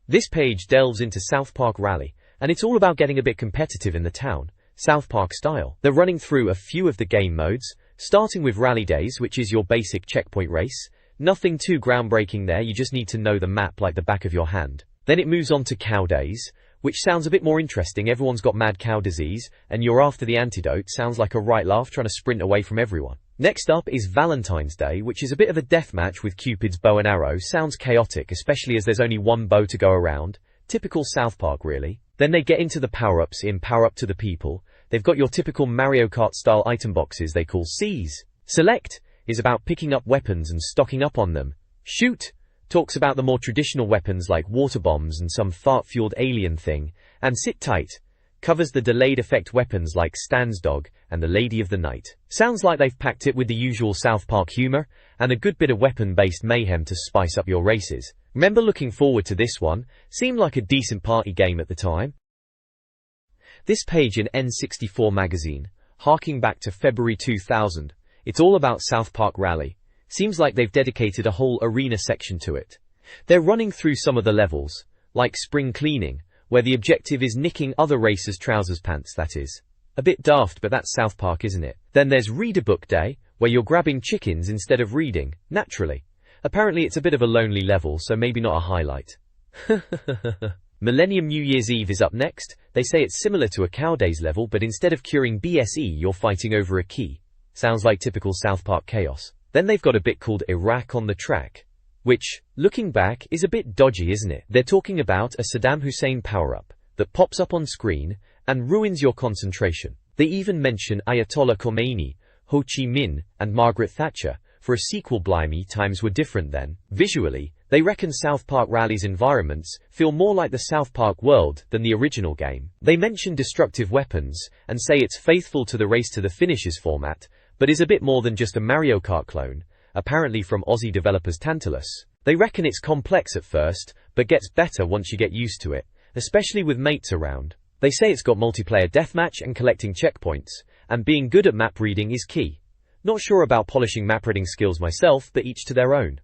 This page delves into South Park Rally, and it's all about getting a bit competitive in the town, South Park style. They're running through a few of the game modes, starting with Rally Days, which is your basic checkpoint race. Nothing too groundbreaking there, you just need to know the map like the back of your hand. Then it moves on to Cow Days, which sounds a bit more interesting. Everyone's got mad cow disease, and you're after the antidote. Sounds like a right laugh trying to sprint away from everyone. Next up is Valentine's Day, which is a bit of a deathmatch with Cupid's bow and arrow. Sounds chaotic, especially as there's only one bow to go around. Typical South Park, really. Then they get into the power-ups in Power Up to the People. They've got your typical Mario Kart style item boxes they call C's. Select is about picking up weapons and stocking up on them. Shoot talks about the more traditional weapons like water bombs and some fart-fueled alien thing. And Sit Tight covers the delayed effect weapons like Stan's dog and the Lady of the Night. Sounds like they've packed it with the usual South Park humor and a good bit of weapon-based mayhem to spice up your races. Remember looking forward to this one? Seemed like a decent party game at the time. This page in N64 Magazine, harking back to February 2000, it's all about South Park Rally. Seems like they've dedicated a whole arena section to it. They're running through some of the levels, like spring cleaning, where the objective is nicking other racers' trousers pants, that is. A bit daft, but that's South Park, isn't it? Then there's Read a Book Day, where you're grabbing chickens instead of reading, naturally. Apparently it's a bit of a lonely level, so maybe not a highlight. Millennium New Year's Eve is up next. They say it's similar to a Cow Days level, but instead of curing BSE, you're fighting over a key. Sounds like typical South Park chaos. Then they've got a bit called Iraq on the Track, which, looking back, is a bit dodgy, isn't it? They're talking about a Saddam Hussein power-up that pops up on screen and ruins your concentration. They even mention Ayatollah Khomeini, Ho Chi Minh, and Margaret Thatcher for a sequel. Blimey, times were different then. Visually, they reckon South Park Rally's environments feel more like the South Park world than the original game. They mention destructive weapons and say it's faithful to the race to the finishes format, but is a bit more than just a Mario Kart clone, apparently from Aussie developers Tantalus. They reckon it's complex at first, but gets better once you get used to it, especially with mates around. They say it's got multiplayer deathmatch and collecting checkpoints, and being good at map reading is key. Not sure about polishing map reading skills myself, but each to their own.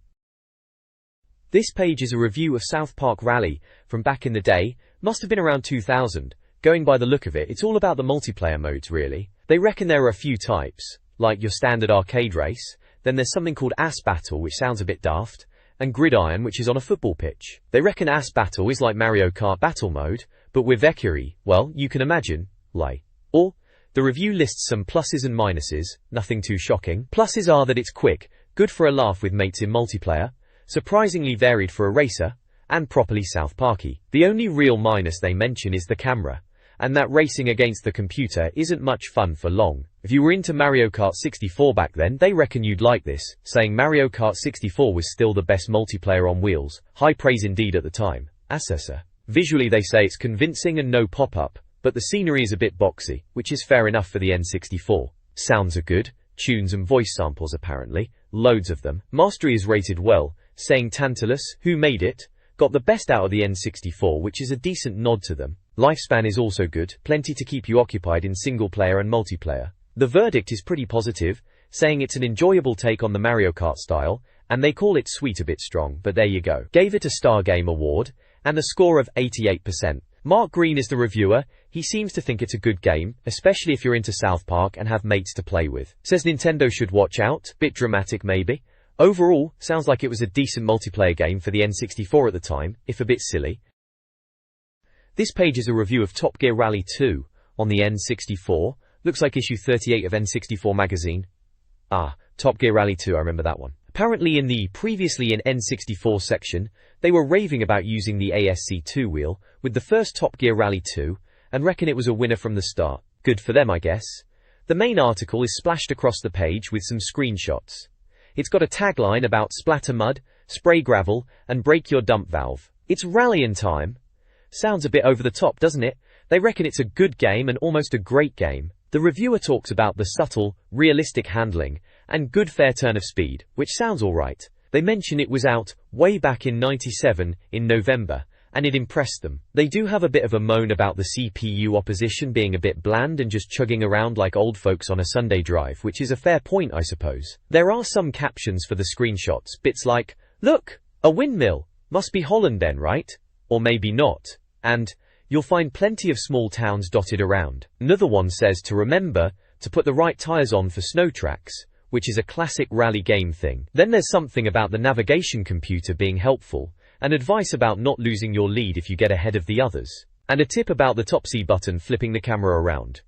This page is a review of South Park Rally from back in the day, must have been around 2000. Going by the look of it, it's all about the multiplayer modes really. They reckon there are a few types, like your standard arcade race, then there's something called Ass Battle, which sounds a bit daft, and Gridiron, which is on a football pitch. They reckon Ass Battle is like Mario Kart battle mode, but with Vecchiery, well, you can imagine, like. Or, the review lists some pluses and minuses, nothing too shocking. Pluses are that it's quick, good for a laugh with mates in multiplayer, surprisingly varied for a racer, and properly South Parky. The only real minus they mention is the camera, and that racing against the computer isn't much fun for long. If you were into Mario Kart 64 back then, they reckon you'd like this, saying Mario Kart 64 was still the best multiplayer on wheels, high praise indeed at the time. Assessor. Visually they say it's convincing and no pop-up, but the scenery is a bit boxy, which is fair enough for the N64. Sounds are good, tunes and voice samples apparently, loads of them. Mastery is rated well, saying Tantalus, who made it, got the best out of the N64, which is a decent nod to them. Lifespan is also good, plenty to keep you occupied in single player and multiplayer. The verdict is pretty positive, saying it's an enjoyable take on the Mario Kart style, and they call it sweet a bit strong, but there you go. Gave it a Star Game Award, and a score of 88%. Mark Green is the reviewer. He seems to think it's a good game, especially if you're into South Park and have mates to play with. Says Nintendo should watch out, bit dramatic maybe. Overall, sounds like it was a decent multiplayer game for the N64 at the time, if a bit silly. This page is a review of Top Gear Rally 2 on the N64. Looks like issue 38 of N64 Magazine. Ah, Top Gear Rally 2, I remember that one. Apparently in the previously in N64 section, they were raving about using the ASC2 wheel with the first Top Gear Rally 2 and reckon it was a winner from the start. Good for them, I guess. The main article is splashed across the page with some screenshots. It's got a tagline about splatter mud, spray gravel, and break your dump valve. It's rallying time. Sounds a bit over the top, doesn't it? They reckon it's a good game and almost a great game. The reviewer talks about the subtle, realistic handling, and good fair turn of speed, which sounds alright. They mention it was out way back in '97, in November, and it impressed them. They do have a bit of a moan about the CPU opposition being a bit bland and just chugging around like old folks on a Sunday drive, which is a fair point, I suppose. There are some captions for the screenshots, bits like, "Look, a windmill, must be Holland then, right? Or maybe not," and "You'll find plenty of small towns dotted around." Another one says to remember to put the right tires on for snow tracks, which is a classic rally game thing. Then there's something about the navigation computer being helpful, and advice about not losing your lead if you get ahead of the others, and a tip about the top C button flipping the camera around.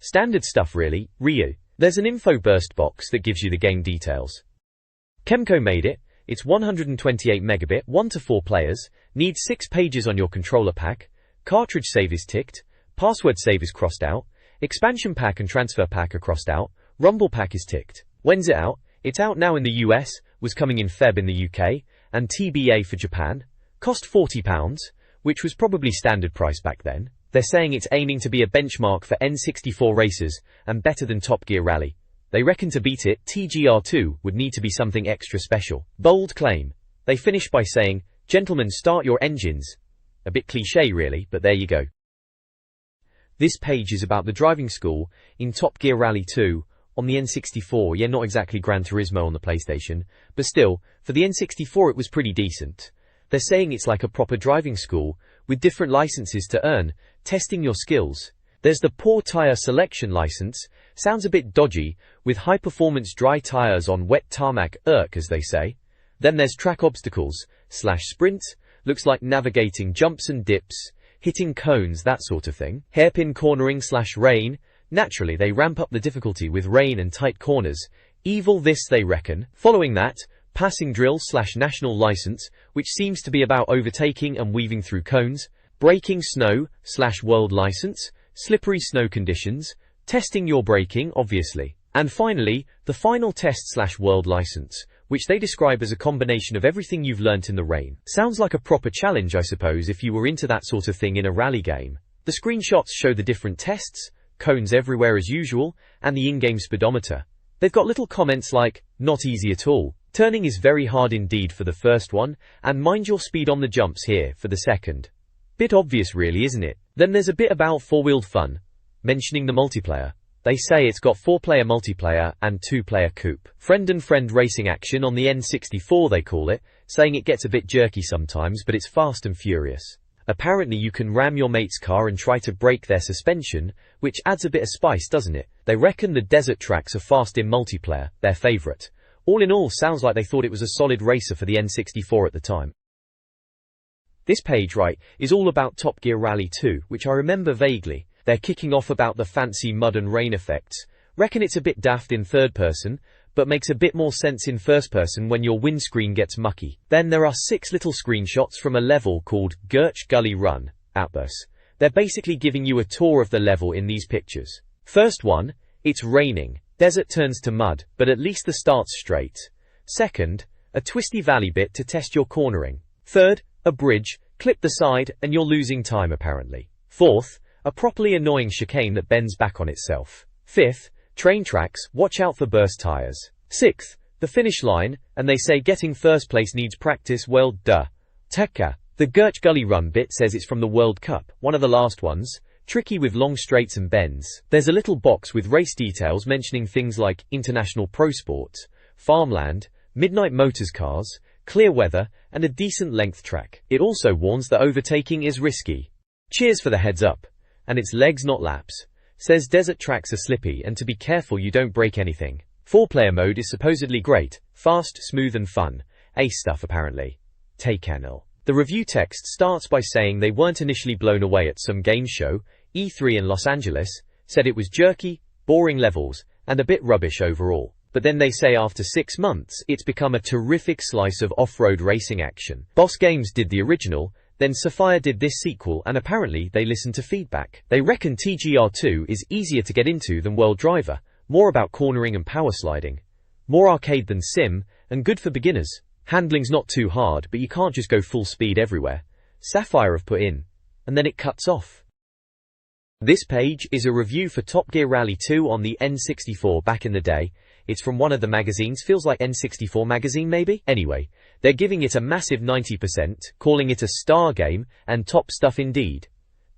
Standard stuff really. There's an info burst box that gives you the game details. Kemco made it. It's 128 megabit, 1 to 4 players, needs 6 pages on your controller pack, cartridge save is ticked, password save is crossed out, expansion pack and transfer pack are crossed out, rumble pack is ticked. When's it out? It's out now in the US, was coming in Feb in the UK, and TBA for Japan. Cost £40, which was probably standard price back then. They're saying it's aiming to be a benchmark for N64 racers, and better than Top Gear Rally. They reckon to beat it, TGR2 would need to be something extra special. Bold claim. They finish by saying, "Gentlemen, start your engines." A bit cliché really, but there you go. This page is about the driving school in Top Gear Rally 2 on the N64. Yeah, not exactly Gran Turismo on the PlayStation, but still, for the N64 it was pretty decent. They're saying it's like a proper driving school, with different licenses to earn, testing your skills. There's the poor tire selection license, sounds a bit dodgy, with high-performance dry tires on wet tarmac, as they say. Then there's track obstacles, /sprint, looks like navigating jumps and dips, hitting cones, that sort of thing. Hairpin cornering /rain, naturally they ramp up the difficulty with rain and tight corners. Evil this, they reckon. Following that, passing drill /national license, which seems to be about overtaking and weaving through cones. Braking snow /world license, slippery snow conditions, testing your braking, obviously. And finally, the final test/world license, which they describe as a combination of everything you've learnt in the rain. Sounds like a proper challenge, I suppose, if you were into that sort of thing in a rally game. The screenshots show the different tests, cones everywhere as usual, and the in-game speedometer. They've got little comments like, not easy at all. Turning is very hard indeed for the first one, and mind your speed on the jumps here for the second. Bit obvious really, isn't it? Then there's a bit about four-wheeled fun, mentioning the multiplayer. They say it's got 4-player multiplayer and 2-player coupe. Friend-and-friend racing action on the N64 they call it, saying it gets a bit jerky sometimes but it's fast and furious. Apparently you can ram your mate's car and try to break their suspension, which adds a bit of spice, doesn't it? They reckon the desert tracks are fast in multiplayer, their favourite. All in all, sounds like they thought it was a solid racer for the N64 at the time. This page, right, is all about Top Gear Rally 2, which I remember vaguely. They're kicking off about the fancy mud and rain effects. Reckon it's a bit daft in third person, but makes a bit more sense in first person when your windscreen gets mucky. Then there are 6 little screenshots from a level called Gurch Gully Run, Outbursts. They're basically giving you a tour of the level in these pictures. First one, it's raining. Desert turns to mud, but at least the start's straight. Second, a twisty valley bit to test your cornering. Third, a bridge, clip the side, and you're losing time apparently. Fourth, a properly annoying chicane that bends back on itself. Fifth, train tracks, watch out for burst tires. Sixth, the finish line, and they say getting first place needs practice, well duh. Tekka. The Gurch Gully Run bit says it's from the World Cup, one of the last ones, tricky with long straights and bends. There's a little box with race details mentioning things like international pro sports, farmland, midnight motors cars, clear weather, and a decent length track. It also warns that overtaking is risky. Cheers for the heads up. And it's legs not laps. Says desert tracks are slippy and to be careful you don't break anything. 4-player mode is supposedly great, fast, smooth and fun. Ace stuff apparently. Take Anil. The review text starts by saying they weren't initially blown away at some game show, E3 in Los Angeles, said it was jerky, boring levels, and a bit rubbish overall. But then they say after 6 months, it's become a terrific slice of off-road racing action. Boss Games did the original, then Sapphire did this sequel, and apparently they listened to feedback. They reckon TGR2 is easier to get into than World Driver, more about cornering and power sliding, more arcade than sim, and good for beginners. Handling's not too hard, but you can't just go full speed everywhere. Sapphire have put in, and then it cuts off. This page is a review for Top Gear Rally 2 on the N64 back in the day. It's from one of the magazines, feels like N64 Magazine maybe? Anyway, they're giving it a massive 90%, calling it a star game, and top stuff indeed.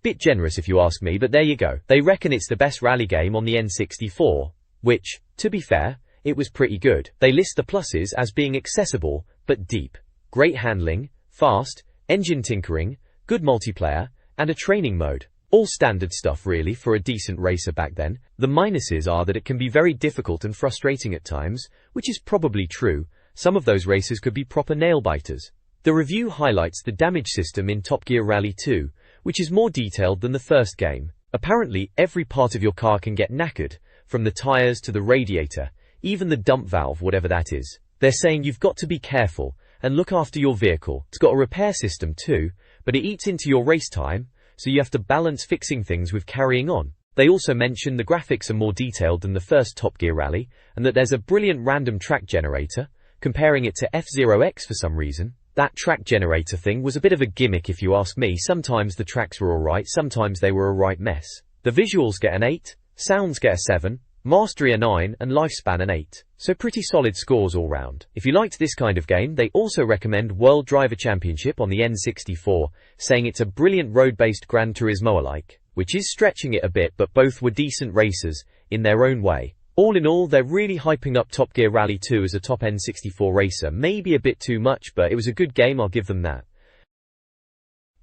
Bit generous if you ask me, but there you go. They reckon it's the best rally game on the N64, which, to be fair, it was pretty good. They list the pluses as being accessible, but deep. Great handling, fast, engine tinkering, good multiplayer, and a training mode. All standard stuff really for a decent racer back then. The minuses are that it can be very difficult and frustrating at times, which is probably true. Some of those races could be proper nail-biters. The review highlights the damage system in Top Gear Rally 2, which is more detailed than the first game. Apparently, every part of your car can get knackered, from the tires to the radiator, even the dump valve, whatever that is. They're saying you've got to be careful and look after your vehicle. It's got a repair system too, but it eats into your race time, so you have to balance fixing things with carrying on. They also mention the graphics are more detailed than the first Top Gear Rally, and that there's a brilliant random track generator, comparing it to F-Zero-X for some reason. That track generator thing was a bit of a gimmick if you ask me. Sometimes the tracks were alright, sometimes they were a right mess. The visuals get an 8, sounds get a 7, mastery a 9, and lifespan an 8. So pretty solid scores all round. If you liked this kind of game, they also recommend World Driver Championship on the N64, saying it's a brilliant road-based Gran Turismo-alike, which is stretching it a bit, but both were decent racers in their own way. All in all, they're really hyping up Top Gear Rally 2 as a top N64 racer. Maybe a bit too much, but it was a good game, I'll give them that.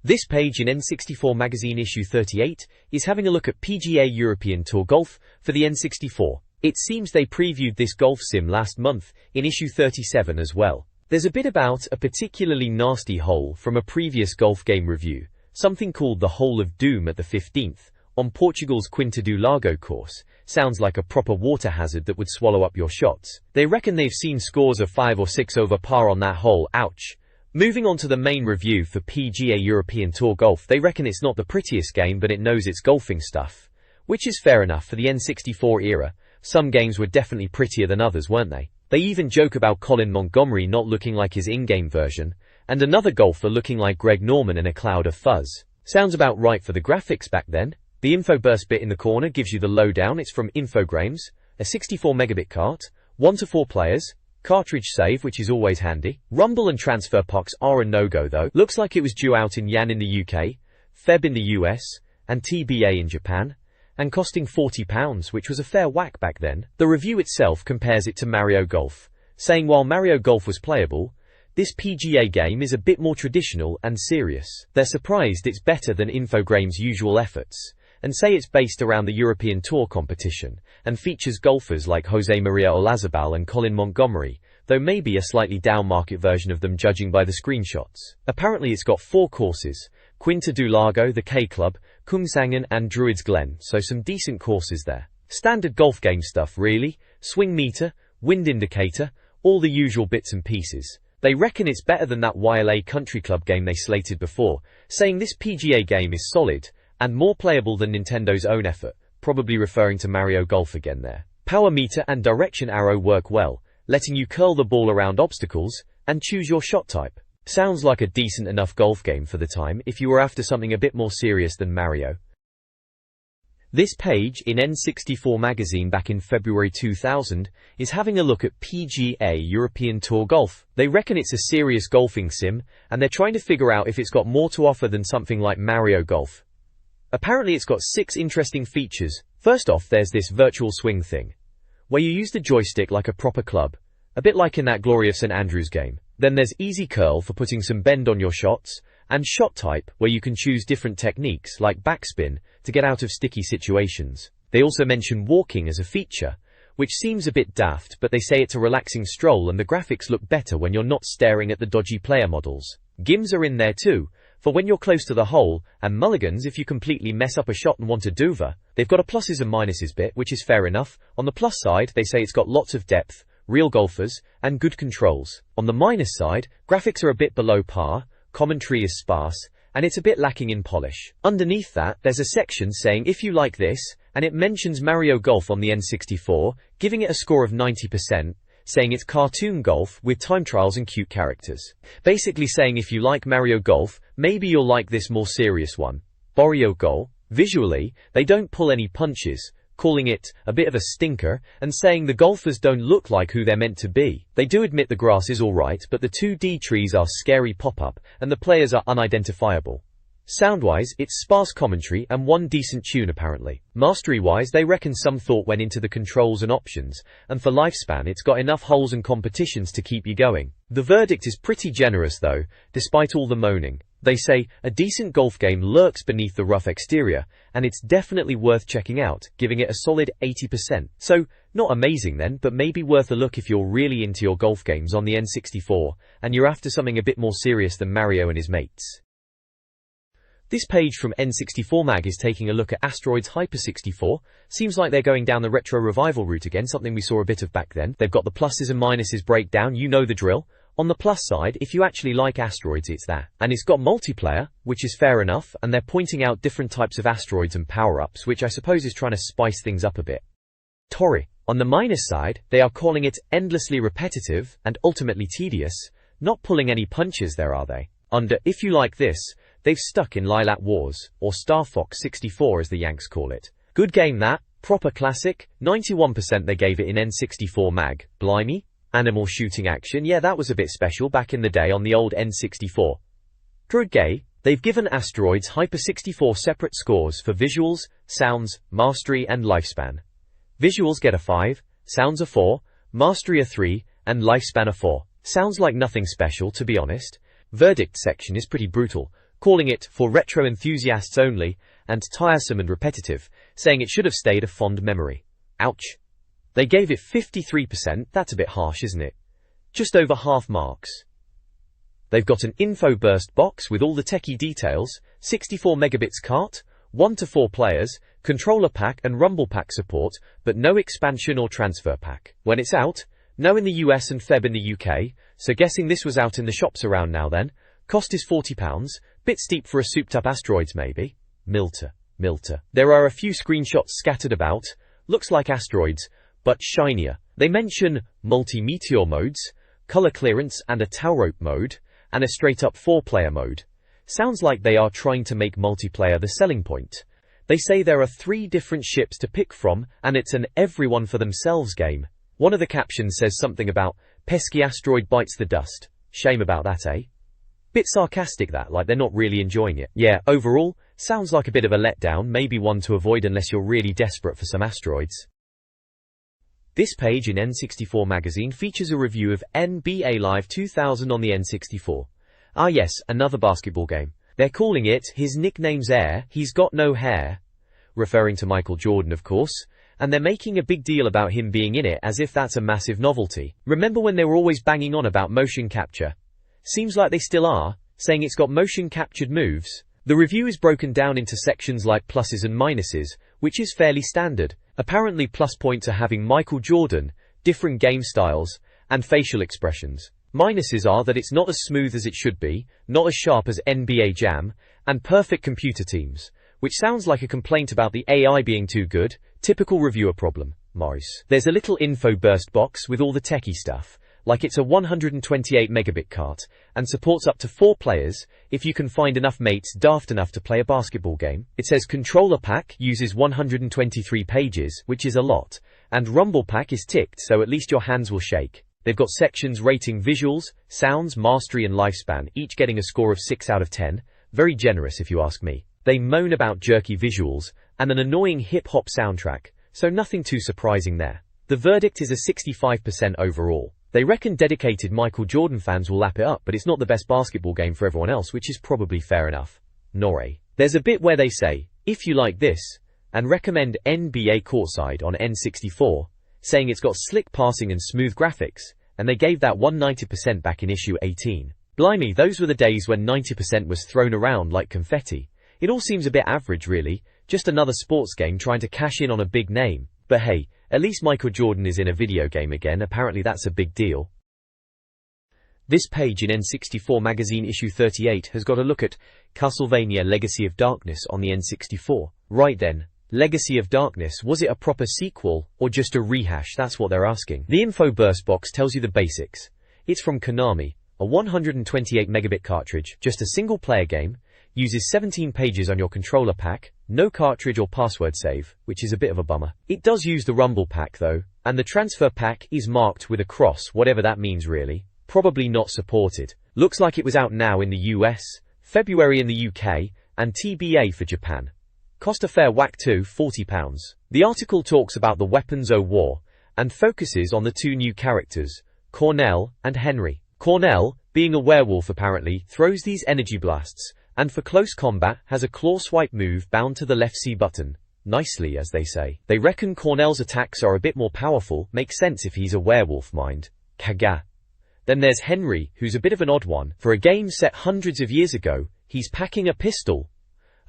This page in N64 Magazine issue 38 is having a look at PGA European Tour Golf for the N64. It seems they previewed this golf sim last month in issue 37 as well. There's a bit about a particularly nasty hole from a previous golf game review, something called the Hole of Doom at the 15th, on Portugal's Quinta do Lago course. Sounds like a proper water hazard that would swallow up your shots. They reckon they've seen scores of 5 or 6 over par on that hole, ouch. Moving on to the main review for PGA European Tour Golf, they reckon it's not the prettiest game, but it knows its golfing stuff. Which is fair enough for the N64 era. Some games were definitely prettier than others, weren't they? They even joke about Colin Montgomery not looking like his in-game version, and another golfer looking like Greg Norman in a cloud of fuzz. Sounds about right for the graphics back then. The info burst bit in the corner gives you the lowdown. It's from Infogrames, a 64 megabit cart, 1 to 4 players, cartridge save, which is always handy. Rumble and transfer packs are a no-go though. Looks like it was due out in Jan in the UK, Feb in the US, and TBA in Japan, and costing £40, which was a fair whack back then. The review itself compares it to Mario Golf, saying while Mario Golf was playable, this PGA game is a bit more traditional and serious. They're surprised it's better than Infogrames' usual efforts, and say it's based around the European Tour competition, and features golfers like Jose Maria Olazabal and Colin Montgomery, though maybe a slightly down-market version of them judging by the screenshots. Apparently it's got 4 courses, Quinta do Lago, the K Club, Kungsangen and Druids Glen, so some decent courses there. Standard golf game stuff really, swing meter, wind indicator, all the usual bits and pieces. They reckon it's better than that YLA Country Club game they slated before, saying this PGA game is solid, and more playable than Nintendo's own effort, probably referring to Mario Golf again there. Power meter and direction arrow work well, letting you curl the ball around obstacles, and choose your shot type. Sounds like a decent enough golf game for the time if you were after something a bit more serious than Mario. This page in N64 Magazine back in February 2000 is having a look at PGA European Tour Golf. They reckon it's a serious golfing sim, and they're trying to figure out if it's got more to offer than something like Mario Golf. Apparently it's got 6 interesting features. First off, there's this virtual swing thing, where you use the joystick like a proper club, a bit like in that glorious St Andrews game. Then there's easy curl for putting some bend on your shots, and shot type, where you can choose different techniques like backspin to get out of sticky situations. They also mention walking as a feature, which seems a bit daft, but they say it's a relaxing stroll and the graphics look better when you're not staring at the dodgy player models. Gims are in there too, for when you're close to the hole, and mulligans if you completely mess up a shot and want a dover. They've got a pluses and minuses bit, which is fair enough. On the plus side, they say it's got lots of depth, real golfers, and good controls. On the minus side, graphics are a bit below par, commentary is sparse, and it's a bit lacking in polish. Underneath that, there's a section saying if you like this, and it mentions Mario Golf on the N64, giving it a score of 90%, saying it's cartoon golf with time trials and cute characters. Basically saying if you like Mario Golf, maybe you'll like this more serious one. Mario Golf. Visually, they don't pull any punches, calling it a bit of a stinker, and saying the golfers don't look like who they're meant to be. They do admit the grass is alright, but the 2D trees are scary pop-up, and the players are unidentifiable. Sound-wise, it's sparse commentary and one decent tune apparently. Mastery-wise, they reckon some thought went into the controls and options, and for lifespan it's got enough holes and competitions to keep you going. The verdict is pretty generous though, despite all the moaning. They say, a decent golf game lurks beneath the rough exterior, and it's definitely worth checking out, giving it a solid 80%. So, not amazing then, but maybe worth a look if you're really into your golf games on the N64, and you're after something a bit more serious than Mario and his mates. This page from N64 Mag is taking a look at Asteroids Hyper 64. Seems like they're going down the retro revival route again, something we saw a bit of back then. They've got the pluses and minuses breakdown, you know the drill. On the plus side, if you actually like asteroids, it's that. And it's got multiplayer, which is fair enough, and they're pointing out different types of asteroids and power-ups, which I suppose is trying to spice things up a bit. Tori. On the minus side, they are calling it endlessly repetitive and ultimately tedious. Not pulling any punches there, are they? Under if you like this, they've stuck in Lilac Wars, or Star Fox 64 as the Yanks call it. Good game that, proper classic, 91% they gave it in N64 Mag. Blimey. Animal shooting action, yeah, that was a bit special back in the day on the old N64. Good gay. They've given Asteroids Hyper 64 separate scores for visuals, sounds, mastery and lifespan. Visuals get a 5, sounds a 4, mastery a 3, and lifespan a 4. Sounds like nothing special, to be honest. Verdict section is pretty brutal, calling it for retro enthusiasts only, and tiresome and repetitive, saying it should have stayed a fond memory. Ouch. They gave it 53%, that's a bit harsh, isn't it? Just over half marks. They've got an info burst box with all the techie details, 64 megabits cart, 1 to 4 players, controller pack and rumble pack support, but no expansion or transfer pack. When it's out, no in the US and Feb in the UK, so guessing this was out in the shops around now then. Cost is £40, bit steep for a souped up Asteroids maybe. Milter. There are a few screenshots scattered about, looks like Asteroids, but shinier. They mention multi-meteor modes, color clearance and a tailrope mode, and a straight-up 4-player mode. Sounds like they are trying to make multiplayer the selling point. They say there are 3 different ships to pick from, and it's an everyone for themselves game. One of the captions says something about, pesky asteroid bites the dust. Shame about that, eh? Bit sarcastic that, like they're not really enjoying it. Yeah, overall, sounds like a bit of a letdown, maybe one to avoid unless you're really desperate for some asteroids. This page in N64 Magazine features a review of NBA Live 2000 on the N64. Ah yes, another basketball game. They're calling it, his nickname's Air, he's got no hair. Referring to Michael Jordan, of course. And they're making a big deal about him being in it as if that's a massive novelty. Remember when they were always banging on about motion capture? Seems like they still are, saying it's got motion captured moves. The review is broken down into sections like pluses and minuses, which is fairly standard. Apparently plus points are having Michael Jordan, different game styles, and facial expressions. Minuses are that it's not as smooth as it should be, not as sharp as NBA Jam, and perfect computer teams, which sounds like a complaint about the AI being too good, typical reviewer problem. Morris. There's a little info burst box with all the techie stuff, like it's a 128 megabit cart, and supports up to 4 players, if you can find enough mates daft enough to play a basketball game. It says controller pack uses 123 pages, which is a lot, and rumble pack is ticked so at least your hands will shake. They've got sections rating visuals, sounds, mastery and lifespan, each getting a score of 6 out of 10, very generous if you ask me. They moan about jerky visuals, and an annoying hip-hop soundtrack, so nothing too surprising there. The verdict is a 65% overall. They reckon dedicated Michael Jordan fans will lap it up, but it's not the best basketball game for everyone else, which is probably fair enough. Narration. There's a bit where they say, if you like this, and recommend NBA Courtside on N64, saying it's got slick passing and smooth graphics, and they gave that 190% back in issue 18. Blimey, those were the days when 90% was thrown around like confetti. It all seems a bit average really, just another sports game trying to cash in on a big name. But hey, at least Michael Jordan is in a video game again, apparently that's a big deal. This page in N64 Magazine issue 38 has got a look at Castlevania Legacy of Darkness on the N64. Right then, Legacy of Darkness, was it a proper sequel, or just a rehash? That's what they're asking. The info burst box tells you the basics. It's from Konami, a 128 megabit cartridge, just a single player game, uses 17 pages on your controller pack, no cartridge or password save, which is a bit of a bummer. It does use the rumble pack though, and the transfer pack is marked with a cross, whatever that means really. Probably not supported. Looks like it was out now in the US, February in the UK, and TBA for Japan. Cost a fair whack too, £40. The article talks about the weapons o' war, and focuses on the 2 new characters, Cornell and Henry. Cornell, being a werewolf apparently, throws these energy blasts, and for close combat has a claw swipe move bound to the left C button. Nicely, as they say. They reckon Cornell's attacks are a bit more powerful, makes sense if he's a werewolf mind. Kaga. Then there's Henry, who's a bit of an odd one. For a game set hundreds of years ago, he's packing a pistol.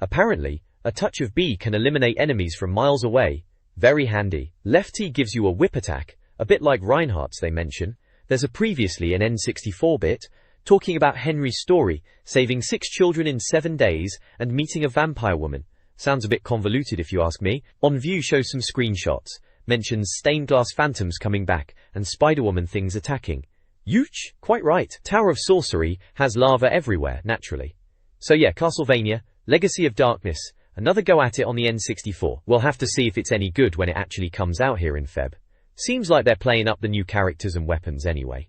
Apparently, a touch of B can eliminate enemies from miles away. Very handy. Lefty gives you a whip attack, a bit like Reinhardt's they mention. There's a previously an N64 bit, talking about Henry's story, saving 6 children in 7 days, and meeting a vampire woman. Sounds a bit convoluted if you ask me. On View shows some screenshots, mentions stained glass phantoms coming back, and Spider-Woman things attacking. Yuch, quite right. Tower of Sorcery has lava everywhere, naturally. So yeah, Castlevania, Legacy of Darkness, another go at it on the N64. We'll have to see if it's any good when it actually comes out here in Feb. Seems like they're playing up the new characters and weapons anyway.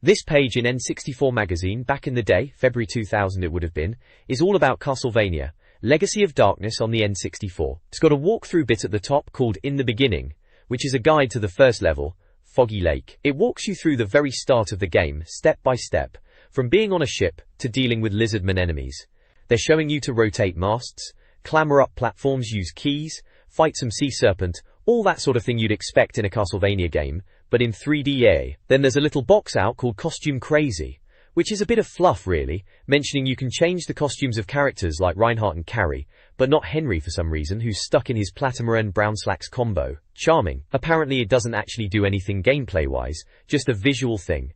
This page in N64 Magazine, back in the day, February 2000 it would have been, is all about Castlevania, Legacy of Darkness on the N64. It's got a walkthrough bit at the top called In the Beginning, which is a guide to the first level, Foggy Lake. It walks you through the very start of the game, step by step, from being on a ship to dealing with lizardmen enemies. They're showing you to rotate masts, clamber up platforms, use keys, fight some sea serpent, all that sort of thing you'd expect in a Castlevania game, but in 3D. Then there's a little box out called Costume Crazy, which is a bit of fluff really, mentioning you can change the costumes of characters like Reinhardt and Carrie, but not Henry for some reason, who's stuck in his Platinum and Brown Slacks combo. Charming. Apparently it doesn't actually do anything gameplay-wise, just a visual thing.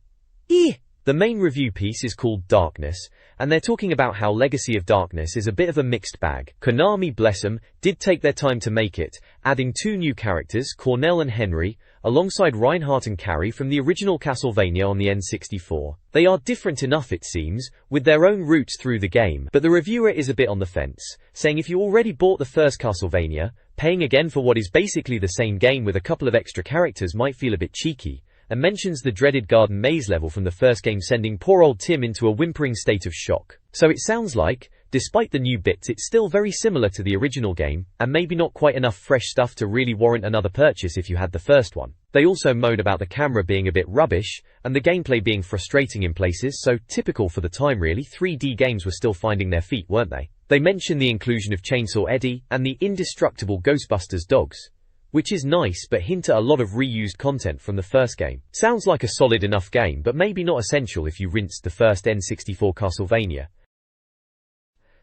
The main review piece is called Darkness, and they're talking about how Legacy of Darkness is a bit of a mixed bag. Konami, bless 'em, did take their time to make it, adding 2 new characters, Cornell and Henry, alongside Reinhardt and Carrie from the original Castlevania on the N64. They are different enough, it seems, with their own roots through the game, but the reviewer is a bit on the fence, saying if you already bought the first Castlevania, paying again for what is basically the same game with a couple of extra characters might feel a bit cheeky, and mentions the dreaded garden maze level from the first game sending poor old Tim into a whimpering state of shock. So it sounds like, despite the new bits, it's still very similar to the original game, and maybe not quite enough fresh stuff to really warrant another purchase if you had the first one. They also moan about the camera being a bit rubbish, and the gameplay being frustrating in places, so typical for the time really. 3D games were still finding their feet, weren't they? They mention the inclusion of Chainsaw Eddie, and the indestructible Ghostbusters dogs, which is nice but hint at a lot of reused content from the first game. Sounds like a solid enough game, but maybe not essential if you rinsed the first N64 Castlevania.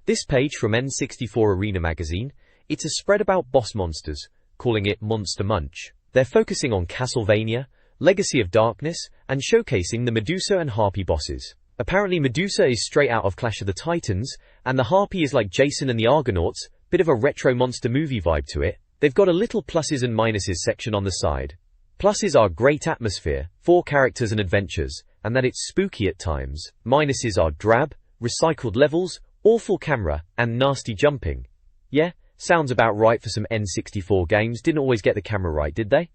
This page from N64 Arena Magazine, it's a spread about boss monsters, calling it Monster Munch. They're focusing on Castlevania, Legacy of Darkness, and showcasing the Medusa and Harpy bosses. Apparently Medusa is straight out of Clash of the Titans, and the Harpy is like Jason and the Argonauts, bit of a retro monster movie vibe to it. They've got a little pluses and minuses section on the side. Pluses are great atmosphere, 4 characters and adventures, and that it's spooky at times. Minuses are drab, recycled levels, awful camera, and nasty jumping. Yeah, sounds about right for some N64 games. Didn't always get the camera right, did they?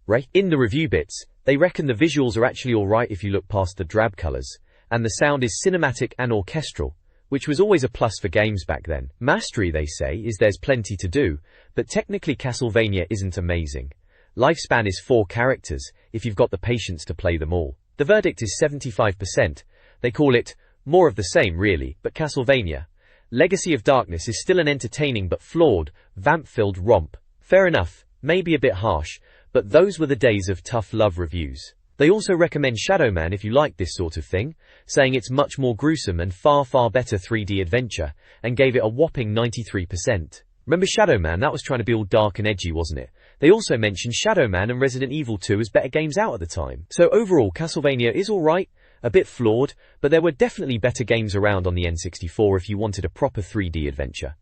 Right? In the review bits, they reckon the visuals are actually alright if you look past the drab colours, and the sound is cinematic and orchestral, which was always a plus for games back then. Mastery, they say, is there's plenty to do, but technically Castlevania isn't amazing. Lifespan is 4 characters, if you've got the patience to play them all. The verdict is 75%. They call it more of the same really, but Castlevania Legacy of Darkness is still an entertaining but flawed, vamp-filled romp. Fair enough, maybe a bit harsh, but those were the days of tough love reviews. They also recommend Shadow Man if you like this sort of thing, saying it's much more gruesome and far better 3D adventure, and gave it a whopping 93%. Remember Shadow Man? That was trying to be all dark and edgy, wasn't it? They also mentioned Shadow Man and Resident Evil 2 as better games out at the time. So overall, Castlevania is alright, a bit flawed, but there were definitely better games around on the N64 if you wanted a proper 3D adventure.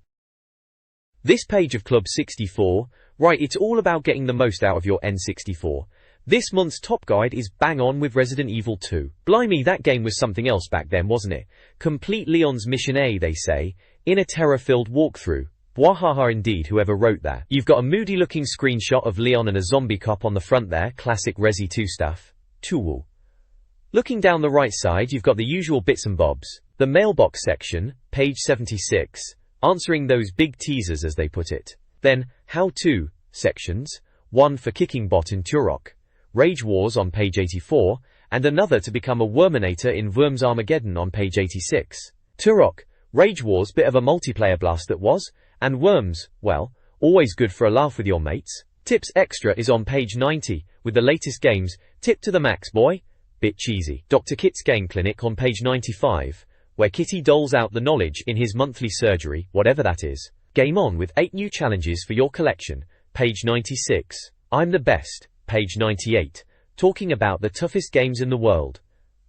This page of Club 64, right, it's all about getting the most out of your N64. This month's top guide is bang on with Resident Evil 2. Blimey, that game was something else back then, wasn't it? Complete Leon's Mission A, they say, in a terror-filled walkthrough. Bwahaha indeed, whoever wrote that. You've got a moody-looking screenshot of Leon and a zombie cop on the front there, classic Resi 2 stuff. Tool. Looking down the right side, you've got the usual bits and bobs. The mailbox section, page 76, answering those big teasers as they put it. Then, how-to sections, one for kicking bot in Turok, Rage Wars on page 84, and another to become a Worminator in Worms Armageddon on page 86. Turok, Rage Wars, bit of a multiplayer blast that was, and Worms, well, always good for a laugh with your mates. Tips Extra is on page 90, with the latest games, tip to the max boy, bit cheesy. Dr. Kit's Game Clinic on page 95, where Kitty doles out the knowledge in his monthly surgery, whatever that is. Game On with 8 new challenges for your collection, page 96. I'm the Best, page 98, talking about the toughest games in the world.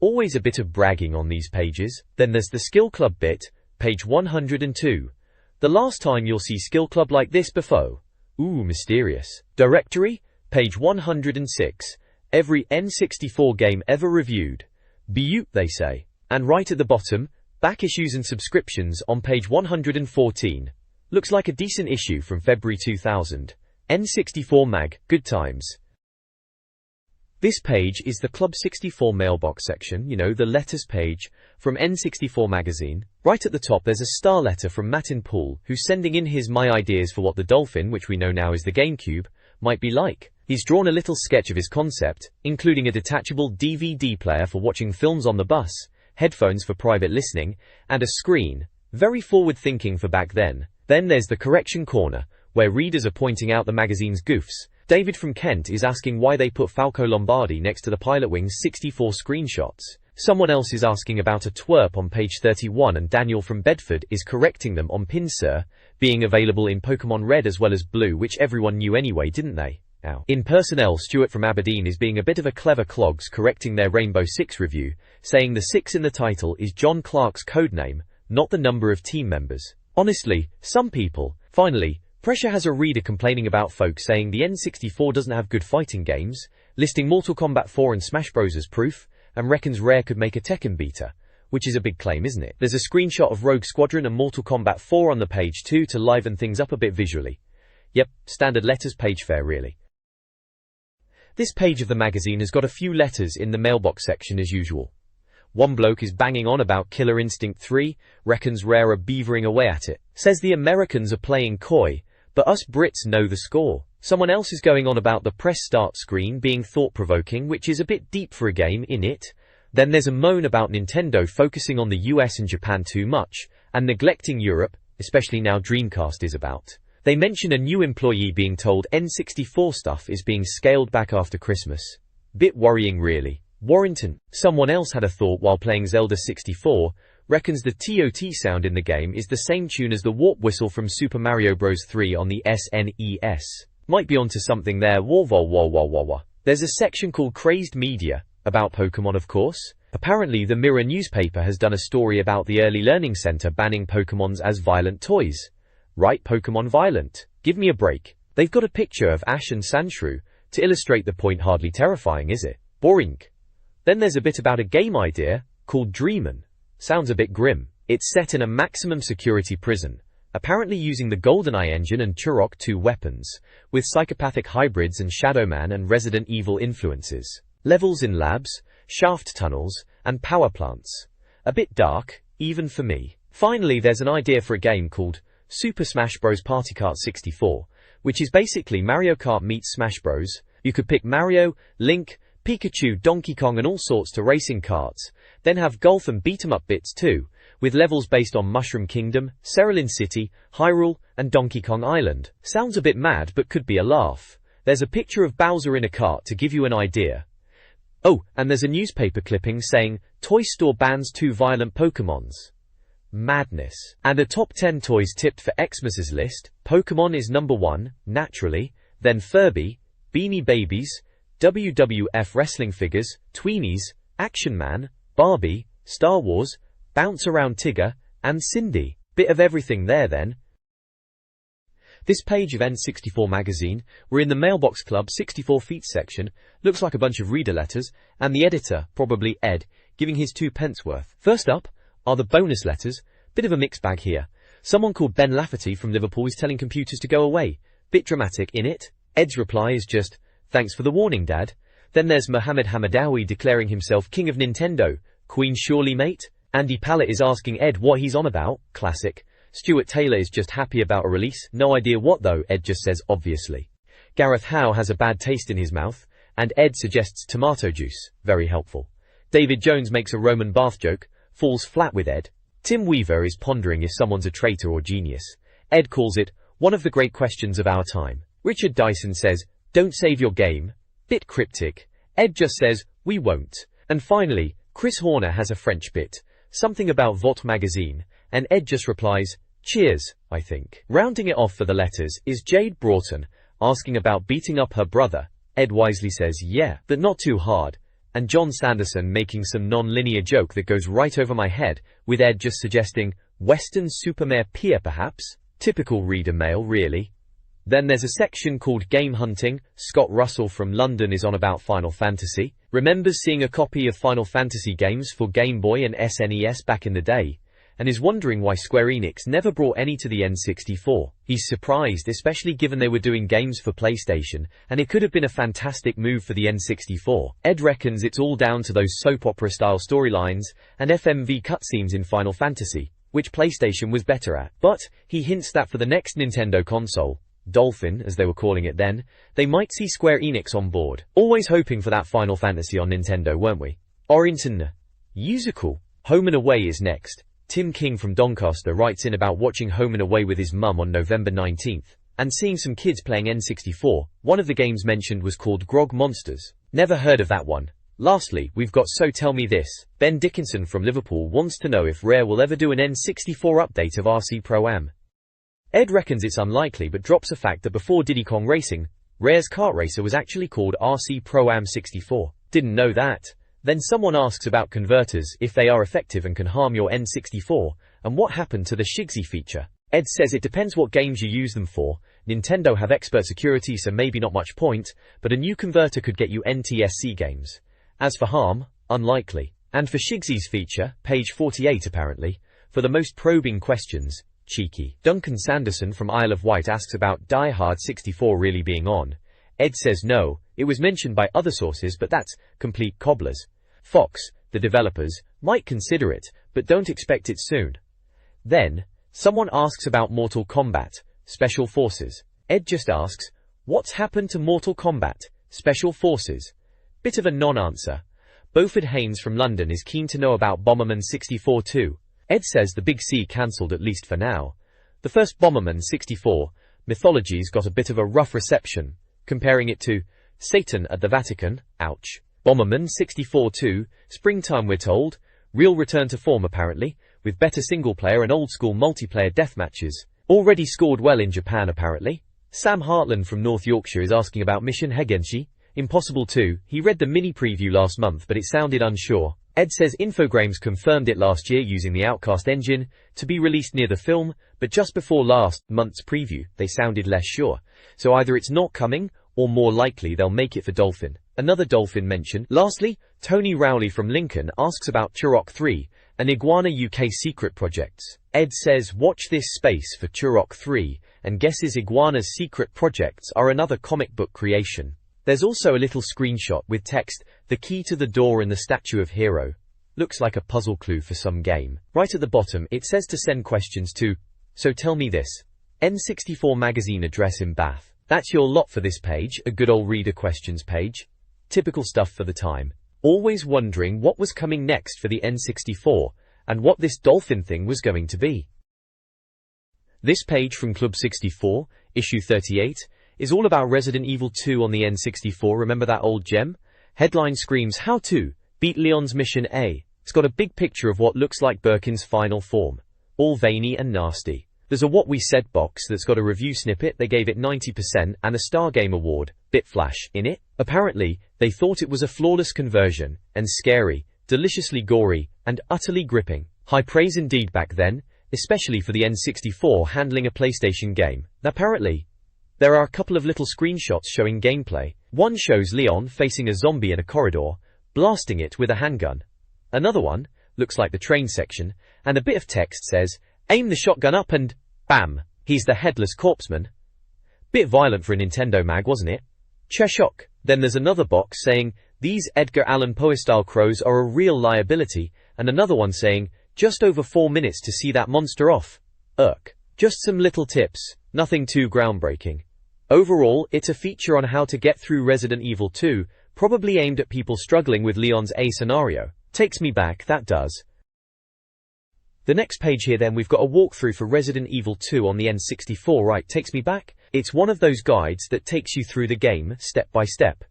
Always a bit of bragging on these pages. Then there's the Skill Club bit, page 102. The last time you'll see Skill Club like this before. Ooh, mysterious. Directory, page 106. Every N64 game ever reviewed. Beaut, they say. And right at the bottom, back issues and subscriptions on page 114. Looks like a decent issue from February 2000. N64 Mag, good times. This page is the Club 64 mailbox section, you know, the letters page, from N64 Magazine. Right at the top there's a star letter from Martin Poole, who's sending in his my ideas for what the Dolphin, which we know now is the GameCube, might be like. He's drawn a little sketch of his concept, including a detachable DVD player for watching films on the bus, headphones for private listening, and a screen. Very forward-thinking for back then. Then there's the correction corner, where readers are pointing out the magazine's goofs. David from Kent is asking why they put Falco Lombardi next to the Pilotwings 64 screenshots. Someone else is asking about a twerp on page 31, and Daniel from Bedford is correcting them on Pinsir, being available in Pokemon Red as well as Blue, which everyone knew anyway, didn't they? Ow. In personnel, Stuart from Aberdeen is being a bit of a clever clogs, correcting their Rainbow Six review, saying the 6 in the title is John Clark's codename, not the number of team members. Honestly, some people. Finally, Pressure has a reader complaining about folks saying the N64 doesn't have good fighting games, listing Mortal Kombat 4 and Smash Bros as proof, and reckons Rare could make a Tekken beater. Which is a big claim, isn't it? There's a screenshot of Rogue Squadron and Mortal Kombat 4 on the page too to liven things up a bit visually. Yep, standard letters page fare really. This page of the magazine has got a few letters in the mailbox section as usual. One bloke is banging on about Killer Instinct 3, reckons Rare are beavering away at it. Says the Americans are playing coy, but us Brits know the score. Someone else is going on about the press start screen being thought-provoking, which is a bit deep for a game, innit? Then there's a moan about Nintendo focusing on the US and Japan too much, and neglecting Europe, especially now Dreamcast is about. They mention a new employee being told N64 stuff is being scaled back after Christmas. Bit worrying really. Warrington. Someone else had a thought while playing Zelda 64, reckons the TOT sound in the game is the same tune as the warp whistle from Super Mario Bros. 3 on the SNES. Might be onto something there. There's a section called Crazed Media, about Pokemon of course. Apparently the Mirror newspaper has done a story about the Early Learning Center banning Pokemons as violent toys. Right, Pokemon violent? Give me a break. They've got a picture of Ash and Sandshrew to illustrate the point. Hardly terrifying, is it? Boring. Then there's a bit about a game idea called Dreamin'. Sounds a bit grim. It's set in a maximum security prison, apparently using the GoldenEye engine and Turok 2 weapons, with psychopathic hybrids and Shadow Man and Resident Evil influences. Levels in labs, shaft tunnels, and power plants. A bit dark, even for me. Finally, there's an idea for a game called Super Smash Bros. Party Kart 64, which is basically Mario Kart meets Smash Bros. You could pick Mario, Link, Pikachu, Donkey Kong and all sorts to racing karts, then have golf and beat-em-up bits too, with levels based on Mushroom Kingdom, Cerulean City, Hyrule, and Donkey Kong Island. Sounds a bit mad but could be a laugh. There's a picture of Bowser in a cart to give you an idea. Oh, and there's a newspaper clipping saying, Toy Store bans 2 violent Pokemons. Madness. And a top 10 toys tipped for Xmas's list. Pokemon is number 1, naturally, then Furby, Beanie Babies, WWF wrestling figures, Tweenies, Action Man, Barbie, Star Wars, Bounce Around Tigger, and Cindy. Bit of everything there then. This page of N64 Magazine, we're in the Mailbox Club 64 feet section, looks like a bunch of reader letters, and the editor, probably Ed, giving his 2 pence worth. First up are the bonus letters, bit of a mixed bag here. Someone called Ben Lafferty from Liverpool is telling computers to go away. Bit dramatic, innit? Ed's reply is just, thanks for the warning, Dad. Then there's Mohammed Hamadawi declaring himself king of Nintendo. Queen surely, mate? Andy Pallett is asking Ed what he's on about. Classic. Stuart Taylor is just happy about a release. No idea what though, Ed just says obviously. Gareth Howe has a bad taste in his mouth, and Ed suggests tomato juice. Very helpful. David Jones makes a Roman bath joke, falls flat with Ed. Tim Weaver is pondering if someone's a traitor or genius. Ed calls it one of the great questions of our time. Richard Dyson says, don't save your game. Bit cryptic. Ed just says, we won't. And finally, Chris Horner has a French bit, something about Vote magazine, and Ed just replies, cheers, I think. Rounding it off for the letters is Jade Broughton, asking about beating up her brother. Ed wisely says yeah, but not too hard. And John Sanderson making some non-linear joke that goes right over my head, with Ed just suggesting, Western Supermare Pier perhaps? Typical reader mail, really. Then there's a section called Game Hunting. Scott Russell from London is on about Final Fantasy. Remembers seeing a copy of Final Fantasy games for Game Boy and SNES back in the day, and is wondering why Square Enix never brought any to the N64. He's surprised, especially given they were doing games for PlayStation, and it could have been a fantastic move for the N64. Ed reckons it's all down to those soap opera style storylines and FMV cutscenes in Final Fantasy, which PlayStation was better at. But he hints that for the next Nintendo console, Dolphin, as they were calling it then, they might see Square Enix on board. Always hoping for that Final Fantasy on Nintendo, weren't we? Orrington. Musical. Home and Away is next. Tim King from Doncaster writes in about watching Home and Away with his mum on November 19th, and seeing some kids playing N64. One of the games mentioned was called Grog Monsters. Never heard of that one. Lastly, we've got So Tell Me This. Ben Dickinson from Liverpool wants to know if Rare will ever do an N64 update of RC Pro-Am. Ed reckons it's unlikely but drops a fact that before Diddy Kong Racing, Rare's kart racer was actually called RC Pro-Am 64. Didn't know that. Then someone asks about converters, if they are effective and can harm your N64, and what happened to the Shigsy feature. Ed says it depends what games you use them for. Nintendo have expert security, so maybe not much point, but a new converter could get you NTSC games. As for harm, unlikely. And for Shigsy's feature, page 48 apparently, for the most probing questions, cheeky. Duncan Sanderson from Isle of Wight asks about Die Hard 64 really being on. Ed says no, it was mentioned by other sources, but that's complete cobblers. Fox, the developers, might consider it, but don't expect it soon. Then, someone asks about Mortal Kombat, Special Forces. Ed just asks, what's happened to Mortal Kombat, Special Forces? Bit of a non-answer. Beauford Haynes from London is keen to know about Bomberman 64 too. Ed says the Big C cancelled at least for now. The first Bomberman 64 mythology's got a bit of a rough reception, comparing it to Satan at the Vatican, ouch. Bomberman 64 2, springtime we're told, real return to form apparently, with better single-player and old-school multiplayer deathmatches. Already scored well in Japan apparently. Sam Hartland from North Yorkshire is asking about Mission Heigenshi, Impossible 2. He read the mini preview last month but it sounded unsure. Ed says Infogrames confirmed it last year using the Outcast engine, to be released near the film, but just before last month's preview, they sounded less sure. So either it's not coming, or more likely they'll make it for Dolphin. Another Dolphin mention. Lastly, Tony Rowley from Lincoln asks about Turok 3, an Iguana UK secret projects. Ed says watch this space for Turok 3, and guesses Iguana's secret projects are another comic book creation. There's also a little screenshot with text, the key to the door in the statue of Hero. Looks like a puzzle clue for some game. Right at the bottom it says to send questions to, so tell me this. N64 Magazine address in Bath. That's your lot for this page, a good old reader questions page. Typical stuff for the time. Always wondering what was coming next for the N64, and what this Dolphin thing was going to be. This page from Club 64, issue 38, is all about Resident Evil 2 on the N64. Remember that old gem? Headline screams, how to beat Leon's Mission A. It's got a big picture of what looks like Birkin's final form. All veiny and nasty. There's a What We Said box that's got a review snippet, they gave it 90%, and a Stargame Award, Bitflash, in it. Apparently, they thought it was a flawless conversion, and scary, deliciously gory, and utterly gripping. High praise indeed back then, especially for the N64 handling a PlayStation game. Apparently, there are a couple of little screenshots showing gameplay. One shows Leon facing a zombie in a corridor, blasting it with a handgun. Another one looks like the train section, and a bit of text says, aim the shotgun up and bam, he's the headless corpseman. Bit violent for a Nintendo mag, wasn't it? Cheshock. Then there's another box saying, these Edgar Allan Poe-style crows are a real liability, and another one saying, just over 4 minutes to see that monster off. Just some little tips, nothing too groundbreaking. Overall, it's a feature on how to get through Resident Evil 2, probably aimed at people struggling with Leon's A scenario. Takes me back, that does. The next page here then we've got a walkthrough for Resident Evil 2 on the N64, right, takes me back? It's one of those guides that takes you through the game, step by step.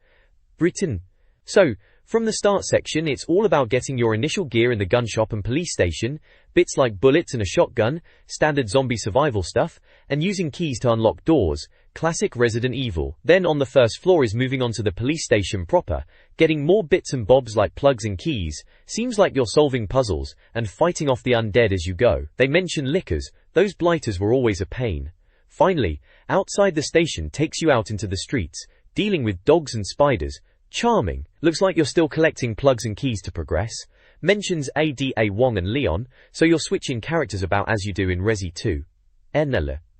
Written. So, from the start section it's all about getting your initial gear in the gun shop and police station, bits like bullets and a shotgun, standard zombie survival stuff, and using keys to unlock doors, classic Resident Evil. Then on the first floor is moving on to the police station proper, getting more bits and bobs like plugs and keys, seems like you're solving puzzles, and fighting off the undead as you go. They mention lickers, those blighters were always a pain. Finally, outside the station takes you out into the streets, dealing with dogs and spiders. Charming. Looks like you're still collecting plugs and keys to progress. Mentions Ada Wong and Leon, so you're switching characters about as you do in Resi 2.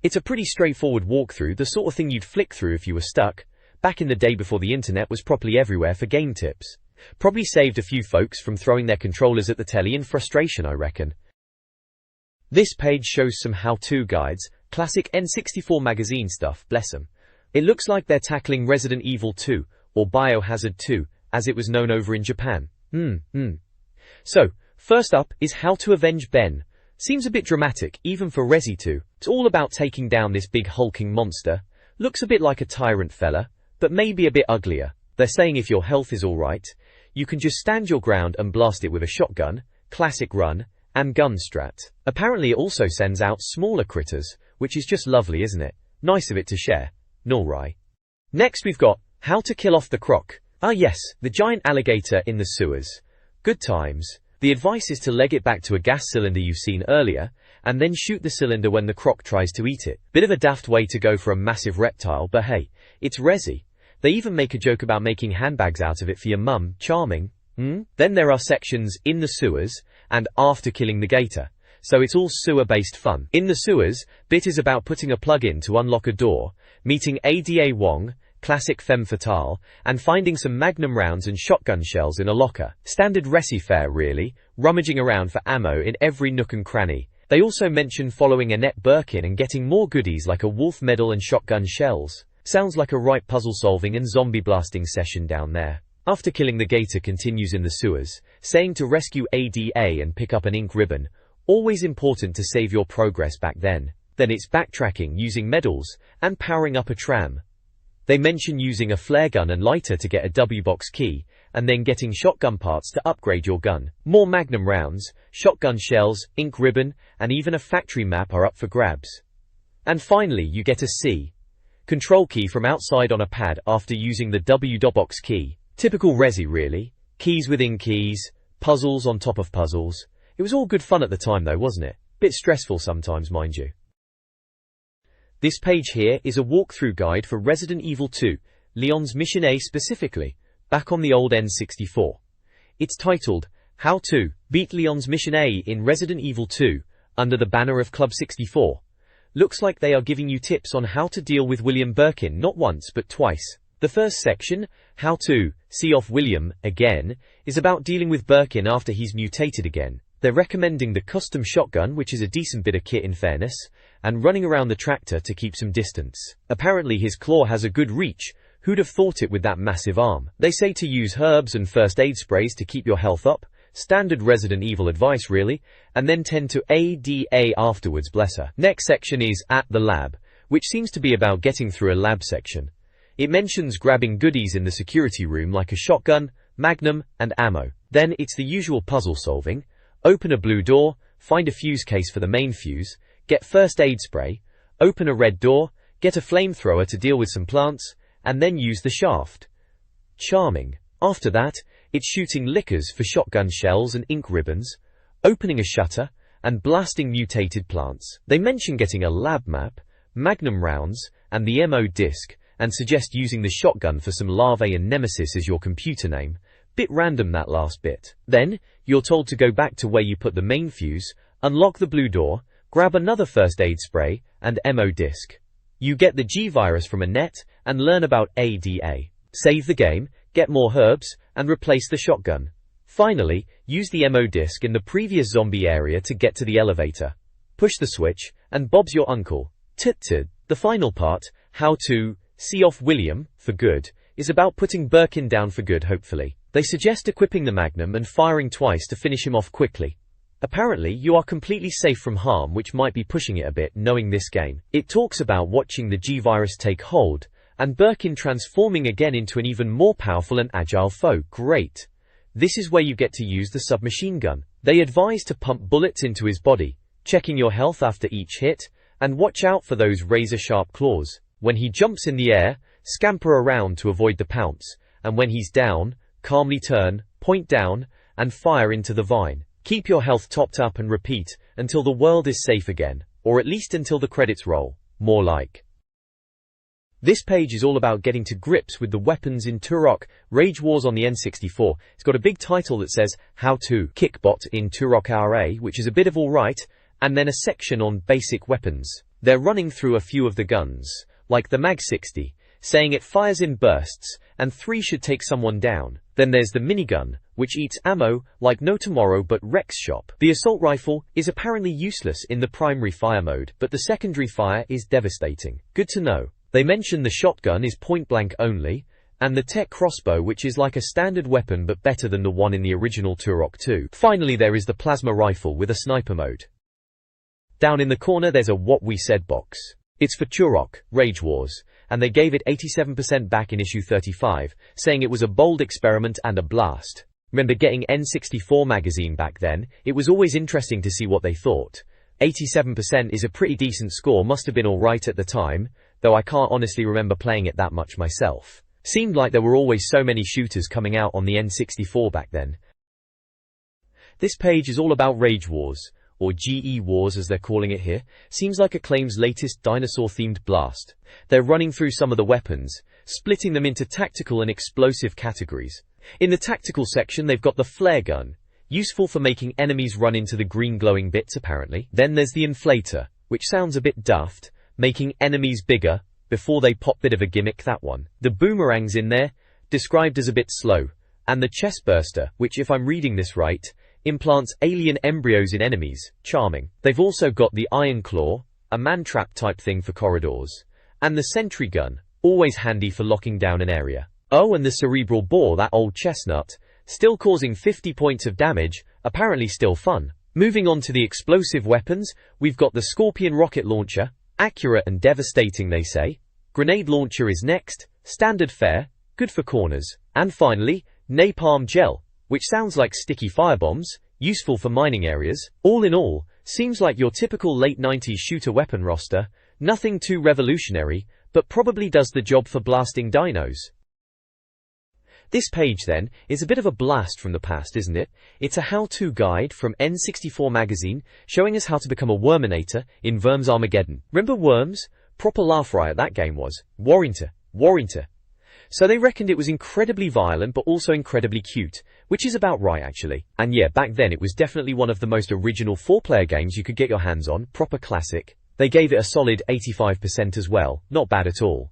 It's a pretty straightforward walkthrough, the sort of thing you'd flick through if you were stuck. Back in the day before the internet was properly everywhere for game tips. Probably saved a few folks from throwing their controllers at the telly in frustration, I reckon. This page shows some how-to guides, classic N64 Magazine stuff, bless 'em. It looks like they're tackling Resident Evil 2, or Biohazard 2, as it was known over in Japan. So, first up is how to avenge Ben. Seems a bit dramatic, even for Resi 2. It's all about taking down this big hulking monster. Looks a bit like a tyrant fella, but maybe a bit uglier. They're saying if your health is alright, you can just stand your ground and blast it with a shotgun, classic run, and gun strat. Apparently it also sends out smaller critters, which is just lovely, isn't it? Nice of it to share. Nor right. Next we've got How to Kill Off the Croc. Ah yes, the giant alligator in the sewers. Good times. The advice is to leg it back to a gas cylinder you've seen earlier, and then shoot the cylinder when the croc tries to eat it. Bit of a daft way to go for a massive reptile, but hey, it's resi. They even make a joke about making handbags out of it for your mum. Charming. Then there are sections in the sewers and after killing the gator. So it's all sewer-based fun. In the sewers, bit is about putting a plug in to unlock a door, meeting Ada Wong, classic femme fatale, and finding some magnum rounds and shotgun shells in a locker. Standard resi fare really, rummaging around for ammo in every nook and cranny. They also mention following Annette Birkin and getting more goodies like a wolf medal and shotgun shells. Sounds like a right puzzle solving and zombie blasting session down there. After killing the gator continues in the sewers, saying to rescue Ada and pick up an ink ribbon. Always important to save your progress back then. Then it's backtracking using medals and powering up a tram. They mention using a flare gun and lighter to get a W-box key, and then getting shotgun parts to upgrade your gun. More magnum rounds, shotgun shells, ink ribbon, and even a factory map are up for grabs. And finally you get a C. Control key from outside on a pad after using the W-box key. Typical resi really. Keys within keys, puzzles on top of puzzles. It was all good fun at the time though, wasn't it? Bit stressful sometimes, mind you. This page here is a walkthrough guide for Resident Evil 2, Leon's Mission A specifically, back on the old N64. It's titled, How to Beat Leon's Mission A in Resident Evil 2, under the banner of Club 64. Looks like they are giving you tips on how to deal with William Birkin not once but twice. The first section, How to See Off William Again, is about dealing with Birkin after he's mutated again. They're recommending the custom shotgun, which is a decent bit of kit in fairness, and running around the tractor to keep some distance. Apparently his claw has a good reach. Who'd have thought it with that massive arm? They say to use herbs and first aid sprays to keep your health up. Standard Resident Evil advice really, and then tend to ADA afterwards, bless her. Next section is At the Lab, which seems to be about getting through a lab section. It mentions grabbing goodies in the security room like a shotgun, magnum, and ammo. Then it's the usual puzzle solving. Open a blue door, find a fuse case for the main fuse, get first aid spray, open a red door, get a flamethrower to deal with some plants, and then use the shaft. Charming. After that, it's shooting liquors for shotgun shells and ink ribbons, opening a shutter, and blasting mutated plants. They mention getting a lab map, magnum rounds, and the MO disc, and suggest using the shotgun for some larvae and nemesis as your computer name. Bit random that last bit. Then, you're told to go back to where you put the main fuse, unlock the blue door, grab another first aid spray, and MO disc. You get the G-virus from Annette, and learn about ADA. Save the game, get more herbs, and replace the shotgun. Finally, use the MO disc in the previous zombie area to get to the elevator. Push the switch, and Bob's your uncle. Tut-tut. The final part, How to See Off William for good, is about putting Birkin down for good hopefully. They suggest equipping the magnum and firing twice to finish him off quickly. Apparently, you are completely safe from harm, which might be pushing it a bit knowing this game. It talks about watching the G-virus take hold, and Birkin transforming again into an even more powerful and agile foe. Great. This is where you get to use the submachine gun. They advise to pump bullets into his body, checking your health after each hit, and watch out for those razor-sharp claws. When he jumps in the air, scamper around to avoid the pounce, and when he's down, calmly turn, point down, and fire into the vine. Keep your health topped up and repeat until the world is safe again, or at least until the credits roll, more like. This page is all about getting to grips with the weapons in Turok Rage Wars on the N64. It's got a big title that says, How to Kickbot in Turok RA, which is a bit of alright, and then a section on basic weapons. They're running through a few of the guns, like the Mag 60, saying it fires in bursts, and 3 should take someone down. Then there's the minigun, which eats ammo like no tomorrow but wrecks shop. The assault rifle is apparently useless in the primary fire mode, but the secondary fire is devastating. Good to know. They mention the shotgun is point blank only, and the tech crossbow, which is like a standard weapon but better than the one in the original Turok 2. Finally, there is the plasma rifle with a sniper mode. Down in the corner there's a What We Said box. It's for Turok Rage Wars, and they gave it 87% back in issue 35, saying it was a bold experiment and a blast. Remember getting N64 Magazine back then? It was always interesting to see what they thought. 87% is a pretty decent score, must have been alright at the time. though I can't honestly remember playing it that much myself. Seemed like there were always so many shooters coming out on the N64 back then. This page is all about Rage Wars, or GE Wars as they're calling it here. Seems like Acclaim's latest dinosaur-themed blast. They're running through some of the weapons, splitting them into tactical and explosive categories. In the tactical section they've got the flare gun, useful for making enemies run into the green glowing bits apparently. Then there's the inflator, which sounds a bit daft, making enemies bigger before they pop. Bit of a gimmick, that one. The boomerang's in there, described as a bit slow. And the chest burster, which if I'm reading this right, implants alien embryos in enemies. Charming. They've also got the iron claw, a man-trap type thing for corridors, and the sentry gun, always handy for locking down an area. Oh, and the cerebral bore, that old chestnut, still causing 50 points of damage, apparently still fun. Moving on to the explosive weapons, we've got the Scorpion rocket launcher, accurate and devastating they say. Grenade launcher is next, standard fare, good for corners. And finally, napalm gel, which sounds like sticky firebombs, useful for mining areas. All in all, seems like your typical late 90s shooter weapon roster, nothing too revolutionary, but probably does the job for blasting dinos. This page then is a bit of a blast from the past, isn't it? It's a how-to guide from N64 Magazine showing us how to become a Worminator in Worms Armageddon. Remember Worms? Proper laugh riot that game was. Warrington. So they reckoned it was incredibly violent but also incredibly cute, which is about right actually. And yeah, back then it was definitely one of the most original 4-player games you could get your hands on, proper classic. They gave it a solid 85% as well, not bad at all.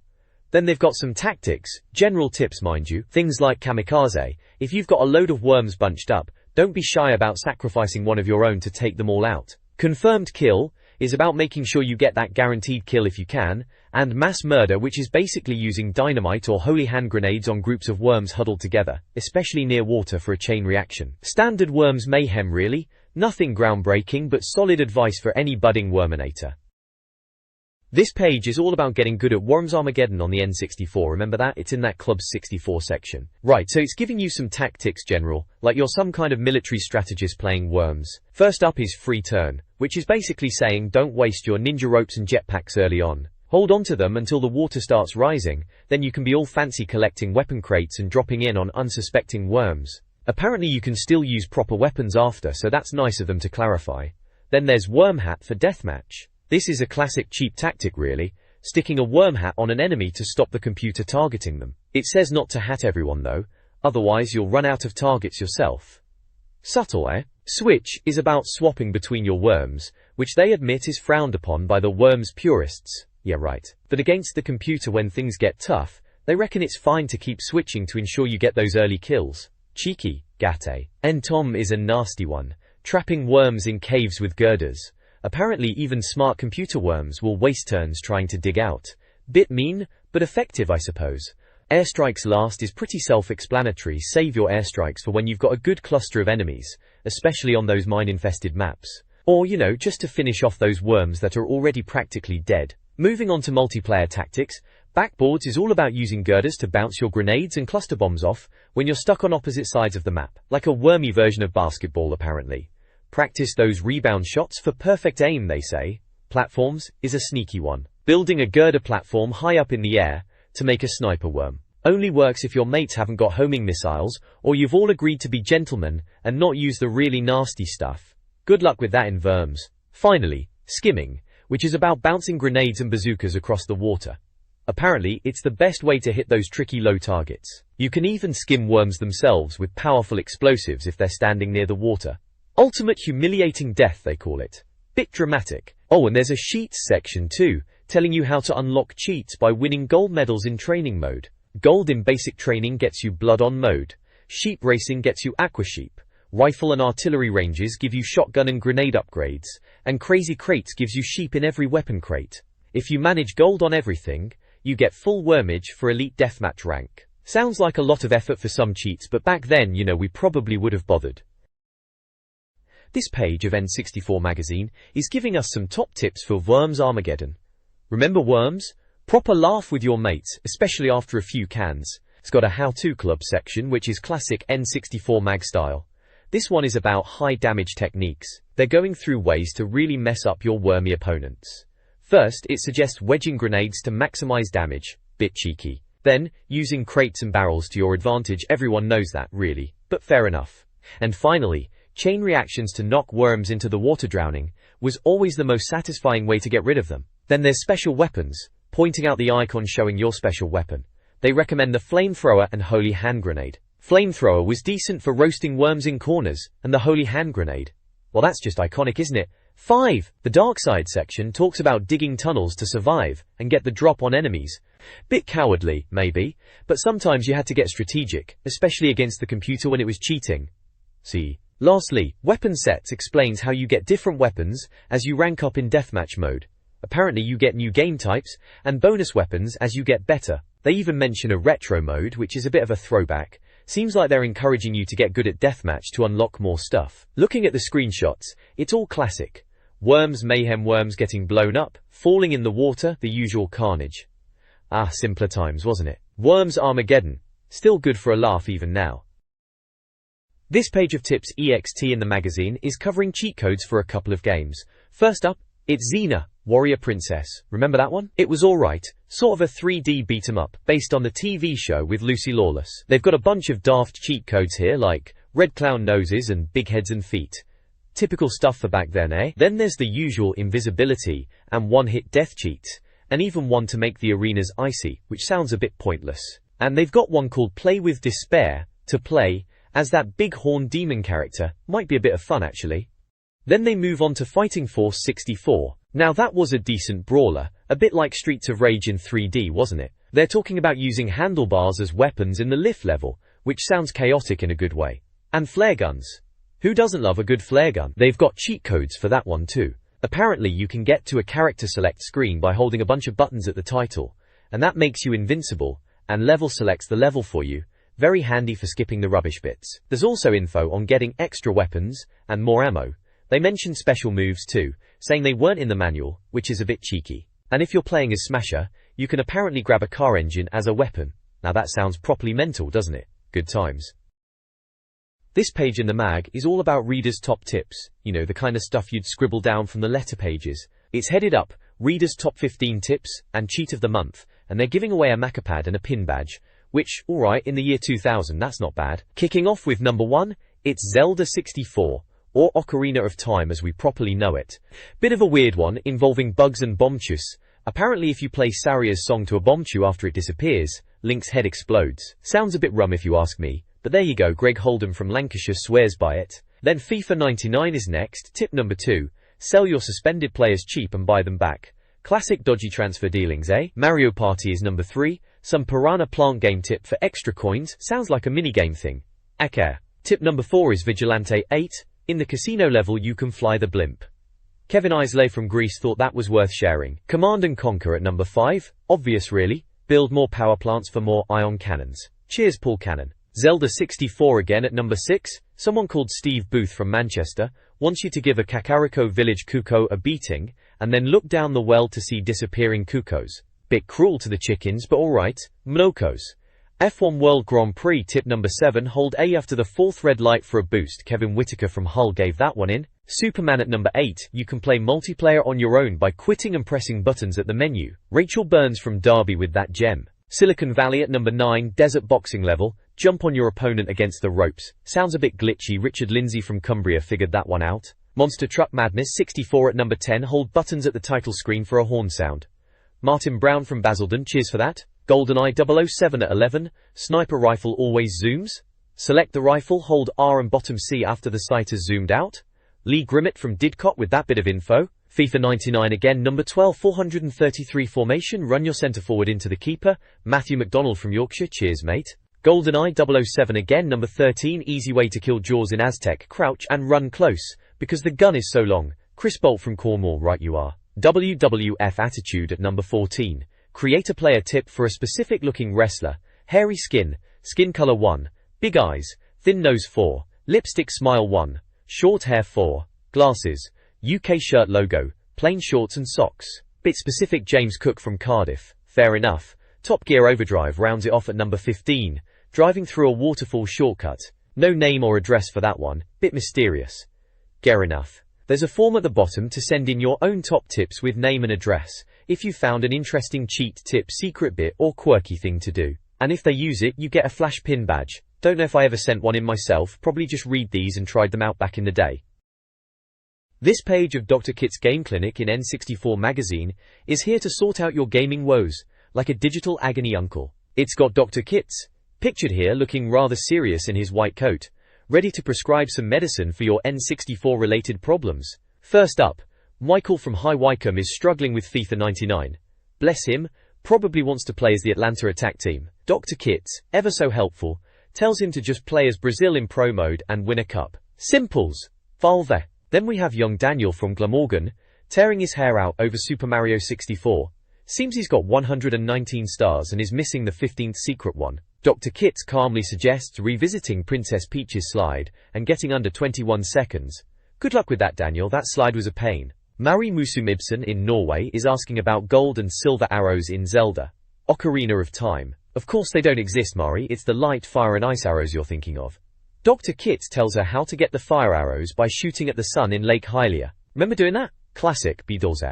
Then they've got some tactics, general tips mind you, things like kamikaze. If you've got a load of worms bunched up, don't be shy about sacrificing one of your own to take them all out. Confirmed kill is about making sure you get that guaranteed kill if you can, and mass murder, which is basically using dynamite or holy hand grenades on groups of worms huddled together, especially near water for a chain reaction. Standard Worms mayhem really, nothing groundbreaking but solid advice for any budding Worminator. This page is all about getting good at Worms Armageddon on the N64, remember that? It's in that Club's 64 section. Right, so it's giving you some tactics general, like you're some kind of military strategist playing Worms. First up is free turn, which is basically saying don't waste your ninja ropes and jetpacks early on. Hold on to them until the water starts rising, then you can be all fancy collecting weapon crates and dropping in on unsuspecting worms. Apparently you can still use proper weapons after, so that's nice of them to clarify. Then there's Worm Hat for deathmatch. This is a classic cheap tactic really, sticking a worm hat on an enemy to stop the computer targeting them. It says not to hat everyone though, otherwise you'll run out of targets yourself. Subtle, eh? Switch is about swapping between your worms, which they admit is frowned upon by the worms purists. Yeah right. But against the computer when things get tough, they reckon it's fine to keep switching to ensure you get those early kills. Cheeky, gate. Tom is a nasty one, trapping worms in caves with girders. Apparently even smart computer worms will waste turns trying to dig out. Bit mean, but effective I suppose. Airstrikes last is pretty self-explanatory. Save your airstrikes for when you've got a good cluster of enemies, especially on those mine-infested maps. Or, you know, just to finish off those worms that are already practically dead. Moving on to multiplayer tactics, Backboards is all about using girders to bounce your grenades and cluster bombs off when you're stuck on opposite sides of the map. Like a wormy version of basketball apparently. Practice those rebound shots for perfect aim they say. Platforms is a sneaky one. Building a girder platform high up in the air to make a sniper worm. Only works if your mates haven't got homing missiles or you've all agreed to be gentlemen and not use the really nasty stuff. Good luck with that in Worms. Finally, skimming, which is about bouncing grenades and bazookas across the water. Apparently, it's the best way to hit those tricky low targets. You can even skim worms themselves with powerful explosives if they're standing near the water. Ultimate humiliating death they call it. Bit dramatic. Oh, and there's a cheats section too, telling you how to unlock cheats by winning gold medals in training mode. Gold in basic training gets you blood on mode. Sheep racing gets you aqua sheep. Rifle and artillery ranges give you shotgun and grenade upgrades. And crazy crates gives you sheep in every weapon crate. If you manage gold on everything, you get full wormage for elite deathmatch rank. Sounds like a lot of effort for some cheats, but back then, you know, we probably would have bothered. This page of N64 Magazine is giving us some top tips for Worms Armageddon. Remember Worms? Proper laugh with your mates, especially after a few cans. It's got a how-to club section which is classic N64 Mag style. This one is about high damage techniques. They're going through ways to really mess up your wormy opponents. First, it suggests wedging grenades to maximize damage. Bit cheeky. Then, using crates and barrels to your advantage. Everyone knows that, really, but fair enough. And finally, chain reactions to knock worms into the water. Drowning was always the most satisfying way to get rid of them. Then there's special weapons, pointing out the icon showing your special weapon. They recommend the flamethrower and holy hand grenade. Flamethrower was decent for roasting worms in corners, and the holy hand grenade, well, that's just iconic, isn't it? 5. The dark side section talks about digging tunnels to survive and get the drop on enemies. Bit cowardly, maybe, but sometimes you had to get strategic, especially against the computer when it was cheating. See. Lastly, weapon sets explains how you get different weapons as you rank up in deathmatch mode. Apparently you get new game types and bonus weapons as you get better. They even mention a retro mode, which is a bit of a throwback. Seems like they're encouraging you to get good at deathmatch to unlock more stuff. Looking at the screenshots, it's all classic. Worms, mayhem, worms getting blown up, falling in the water, the usual carnage. Ah, simpler times, wasn't it? Worms Armageddon. Still good for a laugh even now. This page of tips EXT in the magazine is covering cheat codes for a couple of games. First up, it's Xena, Warrior Princess. Remember that one? It was alright, sort of a 3D beat-em-up, based on the TV show with Lucy Lawless. They've got a bunch of daft cheat codes here, like red clown noses and big heads and feet. Typical stuff for back then, eh? Then there's the usual invisibility and one-hit death cheats, and even one to make the arenas icy, which sounds a bit pointless. And they've got one called Play with Despair, to play as that big horn demon character. Might be a bit of fun, actually. Then they move on to Fighting Force 64. Now that was a decent brawler, a bit like Streets of Rage in 3D, wasn't it? They're talking about using handlebars as weapons in the lift level, which sounds chaotic in a good way. And flare guns. Who doesn't love a good flare gun? They've got cheat codes for that one too. Apparently you can get to a character select screen by holding a bunch of buttons at the title, and that makes you invincible, and level selects the level for you. Very handy for skipping the rubbish bits. There's also info on getting extra weapons and more ammo. They mention special moves too, saying they weren't in the manual, which is a bit cheeky. And if you're playing as Smasher, you can apparently grab a car engine as a weapon. Now that sounds properly mental, doesn't it? Good times. This page in the mag is all about readers' top tips, you know, the kind of stuff you'd scribble down from the letter pages. It's headed up, Readers' Top 15 Tips and Cheat of the Month, and they're giving away a Macapad and a pin badge, which, alright, in the year 2000, that's not bad. Kicking off with number 1, it's Zelda 64, or Ocarina of Time as we properly know it. Bit of a weird one, involving bugs and bombchus. Apparently if you play Saria's song to a bombchu after it disappears, Link's head explodes. Sounds a bit rum if you ask me. But there you go, Greg Holdham from Lancashire swears by it. Then FIFA 99 is next. Tip number 2. Sell your suspended players cheap and buy them back. Classic dodgy transfer dealings, eh? Mario Party is number 3. Some Piranha Plant game tip for extra coins. Sounds like a minigame thing. Akare. Tip number 4 is Vigilante 8. In the casino level you can fly the blimp. Kevin Isley from Greece thought that was worth sharing. Command and Conquer at number 5. Obvious really. Build more power plants for more ion cannons. Cheers Paul Cannon. Zelda 64 again at number 6. Someone called Steve Booth from Manchester wants you to give a Kakariko village cuckoo a beating, and then look down the well to see disappearing cuckoos. Bit cruel to the chickens, but alright. Mnokos. F1 World Grand Prix tip number 7. Hold A after the 4th red light for a boost. Kevin Whitaker from Hull gave that one in. Superman at number 8. You can play multiplayer on your own by quitting and pressing buttons at the menu. Rachel Burns from Derby with that gem. Silicon Valley at number 9. Desert boxing level. Jump on your opponent against the ropes. Sounds a bit glitchy. Richard Lindsay from Cumbria figured that one out. Monster Truck Madness 64 at number 10. Hold buttons at the title screen for a horn sound. Martin Brown from Basildon, cheers for that. GoldenEye 007 at 11. Sniper rifle always zooms. Select the rifle, hold R and bottom C after the sight has zoomed out. Lee Grimmett from Didcot with that bit of info. FIFA 99 again, number 12, 433 formation, run your centre forward into the keeper. Matthew McDonald from Yorkshire, cheers mate. GoldenEye 007 again, number 13, easy way to kill Jaws in Aztec, crouch and run close, because the gun is so long. Chris Bolt from Cornwall, right you are. WWF Attitude at number 14, create a player tip for a specific looking wrestler. Hairy skin, skin color 1, big eyes, thin nose 4, lipstick smile 1, short hair 4, glasses, UK shirt logo, plain shorts and socks. Bit specific. James Cook from Cardiff, fair enough. Top Gear Overdrive rounds it off at number 15, driving through a waterfall shortcut. No name or address for that one, bit mysterious. Fair enough. There's a form at the bottom to send in your own top tips with name and address, if you found an interesting cheat tip, secret bit or quirky thing to do. And if they use it, you get a flash pin badge. Don't know if I ever sent one in myself, probably just read these and tried them out back in the day. This page of Dr. Kit's Game Clinic in N64 Magazine is here to sort out your gaming woes, like a digital agony uncle. It's got Dr. Kit's, pictured here looking rather serious in his white coat, ready to prescribe some medicine for your N64 related problems. First up, Michael from High Wycombe is struggling with FIFA 99. Bless him, probably wants to play as the Atlanta attack team. Dr. Kit, ever so helpful, tells him to just play as Brazil in pro mode and win a cup. Simples. Valve. Then we have young Daniel from Glamorgan, tearing his hair out over Super Mario 64. Seems he's got 119 stars and is missing the 15th secret one. Dr. Kit calmly suggests revisiting Princess Peach's slide and getting under 21 seconds. Good luck with that, Daniel, that slide was a pain. Mari Musum in Norway is asking about gold and silver arrows in Zelda Ocarina of Time. Of course they don't exist, Mari, it's the light, fire and ice arrows you're thinking of. Dr. Kit tells her how to get the fire arrows by shooting at the sun in Lake Hylia. Remember doing that? Classic, Beedles.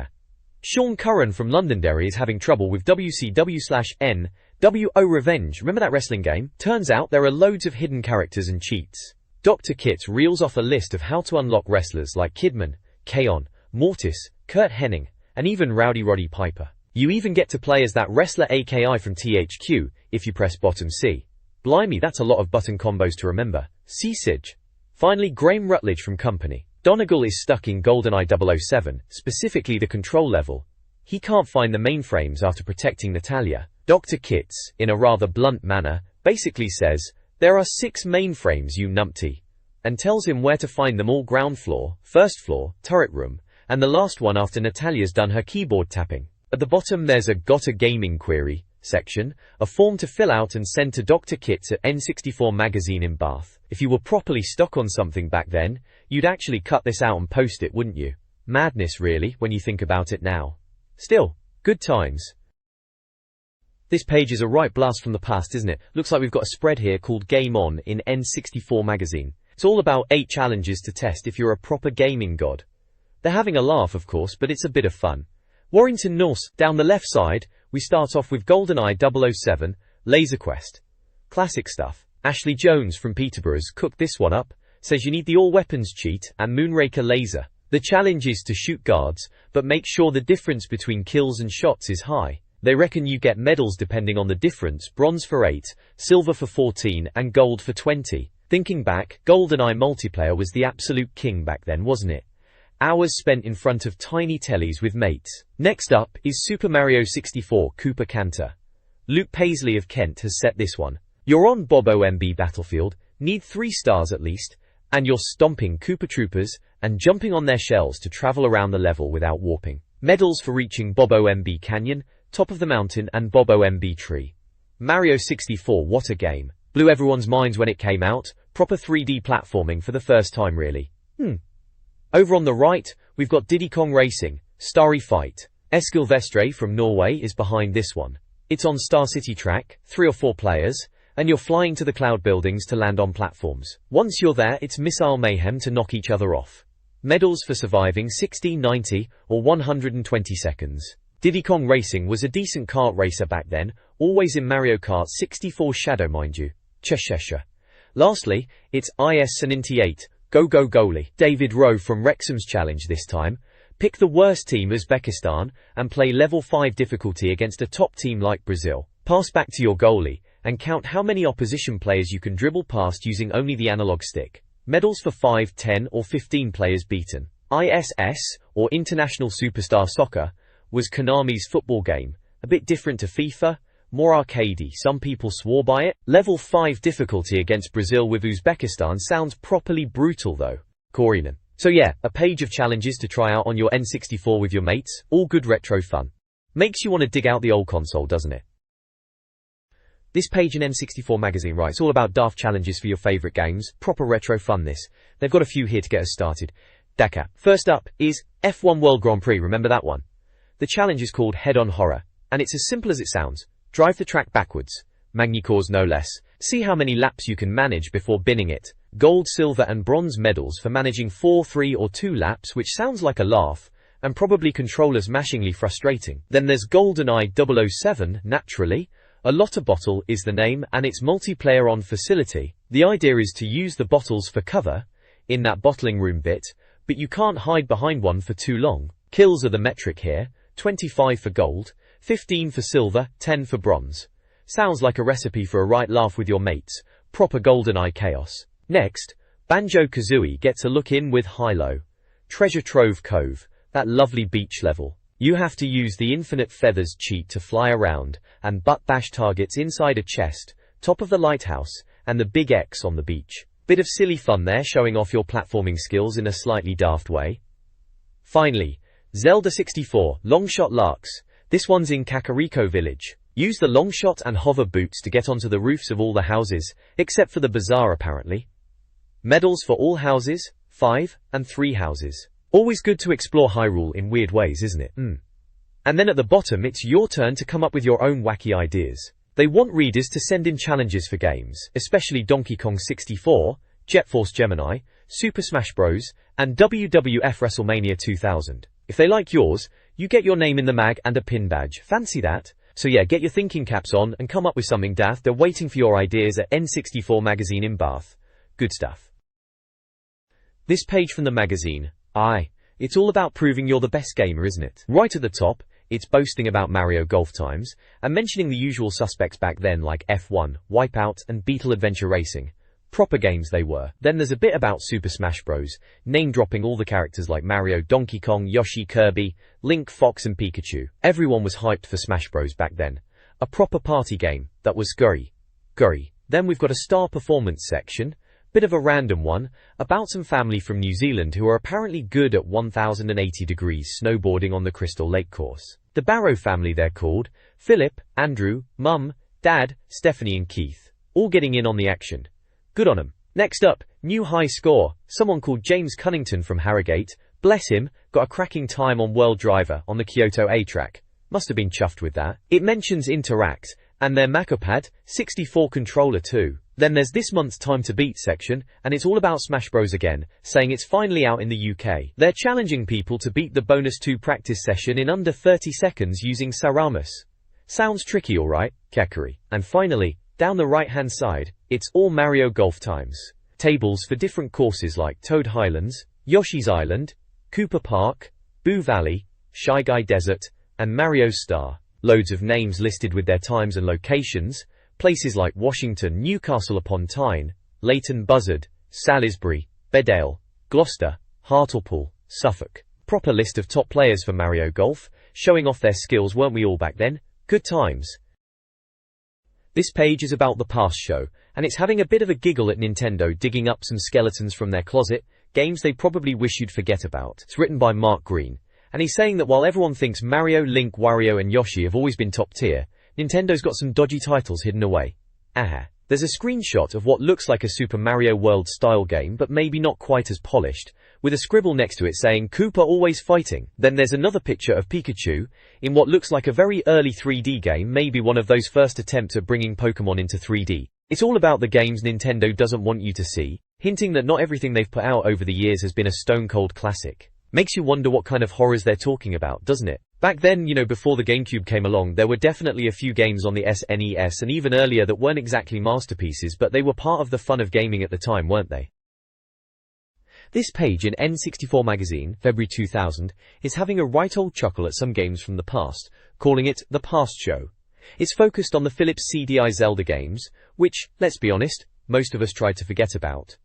Sean Curran from Londonderry is having trouble with WCW/NWO Revenge. Remember that wrestling game? Turns out there are loads of hidden characters and cheats. Dr. Kit reels off a list of how to unlock wrestlers like Kidman, Kaon, Mortis, Kurt Hennig, and even Rowdy Roddy Piper. You even get to play as that wrestler AKI from THQ if you press bottom C. Blimey, that's a lot of button combos to remember. C-Sige. Finally, Graham Rutledge from Company. Donegal is stuck in GoldenEye 007, specifically the control level. He can't find the mainframes after protecting Natalia. Dr. Kit, in a rather blunt manner, basically says, "There are 6 mainframes, you numpty," and tells him where to find them all: ground floor, first floor, turret room, and the last one after Natalia's done her keyboard tapping. At the bottom there's a "Got a Gaming Query" section, a form to fill out and send to Dr. Kit at N64 Magazine in Bath. If you were properly stuck on something back then, you'd actually cut this out and post it, wouldn't you? Madness really, when you think about it now. Still, good times. This page is a right blast from the past, isn't it? Looks like we've got a spread here called Game On in N64 Magazine. It's all about 8 challenges to test if you're a proper gaming god. They're having a laugh, of course, but it's a bit of fun. Warrington Norse, down the left side, we start off with GoldenEye 007, Laser Quest. Classic stuff. Ashley Jones from Peterborough's cooked this one up, says you need the all-weapons cheat and Moonraker laser. The challenge is to shoot guards, but make sure the difference between kills and shots is high. They reckon you get medals depending on the difference: bronze for 8, silver for 14 and gold for 20. Thinking back, GoldenEye multiplayer was the absolute king back then, wasn't it? Hours spent in front of tiny tellies with mates. Next up is Super Mario 64 Cooper Canter. Luke Paisley of Kent has set this one. You're on Bob OMB Battlefield, need 3 stars at least, and you're stomping Koopa Troopers and jumping on their shells to travel around the level without warping. Medals for reaching Bob OMB Canyon, top of the mountain and Bob OMB Tree. Mario 64, what a game. Blew everyone's minds when it came out, proper 3D platforming for the first time really. Over on the right, we've got Diddy Kong Racing, Starry Fight. Eskil Vestre from Norway is behind this one. It's on Star City track, 3 or 4 players, and you're flying to the cloud buildings to land on platforms. Once you're there, it's missile mayhem to knock each other off. Medals for surviving 60, 90, or 120 seconds. Diddy Kong Racing was a decent kart racer back then, always in Mario Kart 64 Shadow, mind you. Cheshire. Lastly, it's IS-98, Go Go Goalie. David Rowe from Wrexham's challenge this time. Pick the worst team, Uzbekistan, and play level 5 difficulty against a top team like Brazil. Pass back to your goalie, and count how many opposition players you can dribble past using only the analog stick. Medals for 5, 10 or 15 players beaten. ISS, or International Superstar Soccer, was Konami's football game. A bit different to FIFA, more arcadey, some people swore by it. Level 5 difficulty against Brazil with Uzbekistan sounds properly brutal though. Corinen. So yeah, a page of challenges to try out on your N64 with your mates, all good retro fun. Makes you want to dig out the old console, doesn't it? This page in N64 Magazine, right, it's all about daft challenges for your favourite games, proper retro fun this. They've got a few here to get us started. Dakar. First up is F1 World Grand Prix, remember that one? The challenge is called Head On Horror, and it's as simple as it sounds. Drive the track backwards, Magny-Cause no less. See how many laps you can manage before binning it. gold, silver and bronze medals for managing 4, 3 or 2 laps, which sounds like a laugh, and probably controllers mashingly frustrating. Then there's GoldenEye 007, naturally. A Lotta bottle is the name, and it's multiplayer on facility. The idea is to use the bottles for cover, in that bottling room bit, but you can't hide behind one for too long. Kills are the metric here, 25 for gold, 15 for silver, 10 for bronze. Sounds like a recipe for a right laugh with your mates, proper GoldenEye chaos. Next, Banjo-Kazooie gets a look in with Hilo. Treasure Trove Cove, that lovely beach level. You have to use the infinite feathers cheat to fly around, and butt bash targets inside a chest, top of the lighthouse, and the big X on the beach. Bit of silly fun there, showing off your platforming skills in a slightly daft way. Finally, Zelda 64, Longshot Larks. This one's in Kakariko Village. Use the longshot and hover boots to get onto the roofs of all the houses, except for the bazaar apparently. Medals for all houses, 5 and 3 houses. Always good to explore Hyrule in weird ways, isn't it? And then at the bottom it's your turn to come up with your own wacky ideas. They want readers to send in challenges for games, especially Donkey Kong 64, Jet Force Gemini, Super Smash Bros, and WWF WrestleMania 2000. If they like yours, you get your name in the mag and a pin badge. Fancy that? So yeah, get your thinking caps on and come up with something daft. They're waiting for your ideas at N64 Magazine in Bath. Good stuff. This page from the magazine. It's all about proving you're the best gamer, isn't it? Right at the top, it's boasting about Mario Golf Times, and mentioning the usual suspects back then like F1, Wipeout, and Beetle Adventure Racing. Proper games they were. Then there's a bit about Super Smash Bros, name-dropping all the characters like Mario, Donkey Kong, Yoshi, Kirby, Link, Fox and Pikachu. Everyone was hyped for Smash Bros back then. A proper party game that was scurry. Then we've got a star performance section. Bit of a random one, about some family from New Zealand who are apparently good at 1080 degrees snowboarding on the Crystal Lake course. The Barrow family they're called, Philip, Andrew, Mum, Dad, Stephanie and Keith. All getting in on the action. Good on 'em. Next up, new high score. Someone called James Cunnington from Harrogate, bless him, got a cracking time on World Driver on the Kyoto A-track. Must have been chuffed with that. It mentions Interact, and their Macopad 64 controller too. Then there's this month's Time to Beat section, and it's all about Smash Bros again, saying it's finally out in the UK. They're challenging people to beat the bonus 2 practice session in under 30 seconds using Saramus. Sounds tricky, alright, Kekari. And finally, down the right hand side, it's all Mario Golf Times. Tables for different courses like Toad Highlands, Yoshi's Island, Cooper Park, Boo Valley, Shy Guy Desert, and Mario's Star. Loads of names listed with their times and locations. Places like Washington, Newcastle upon Tyne, Leighton Buzzard, Salisbury, Bedale, Gloucester, Hartlepool, Suffolk. Proper list of top players for Mario Golf, showing off their skills, weren't we all back then? Good times. This page is about the past show, and it's having a bit of a giggle at Nintendo digging up some skeletons from their closet, games they probably wish you'd forget about. It's written by Mark Green, and he's saying that while everyone thinks Mario, Link, Wario and Yoshi have always been top tier, Nintendo's got some dodgy titles hidden away. There's a screenshot of what looks like a Super Mario World style game, but maybe not quite as polished, with a scribble next to it saying Koopa always fighting. Then there's another picture of Pikachu, in what looks like a very early 3D game, maybe one of those first attempts at bringing Pokemon into 3D. It's all about the games Nintendo doesn't want you to see, hinting that not everything they've put out over the years has been a stone-cold classic. Makes you wonder what kind of horrors they're talking about, doesn't it? Back then, before the GameCube came along, there were definitely a few games on the SNES and even earlier that weren't exactly masterpieces, but they were part of the fun of gaming at the time, weren't they? This page in N64 Magazine, February 2000, is having a right old chuckle at some games from the past, calling it The Past Show. It's focused on the Philips CDI Zelda games, which, let's be honest, most of us tried to forget about.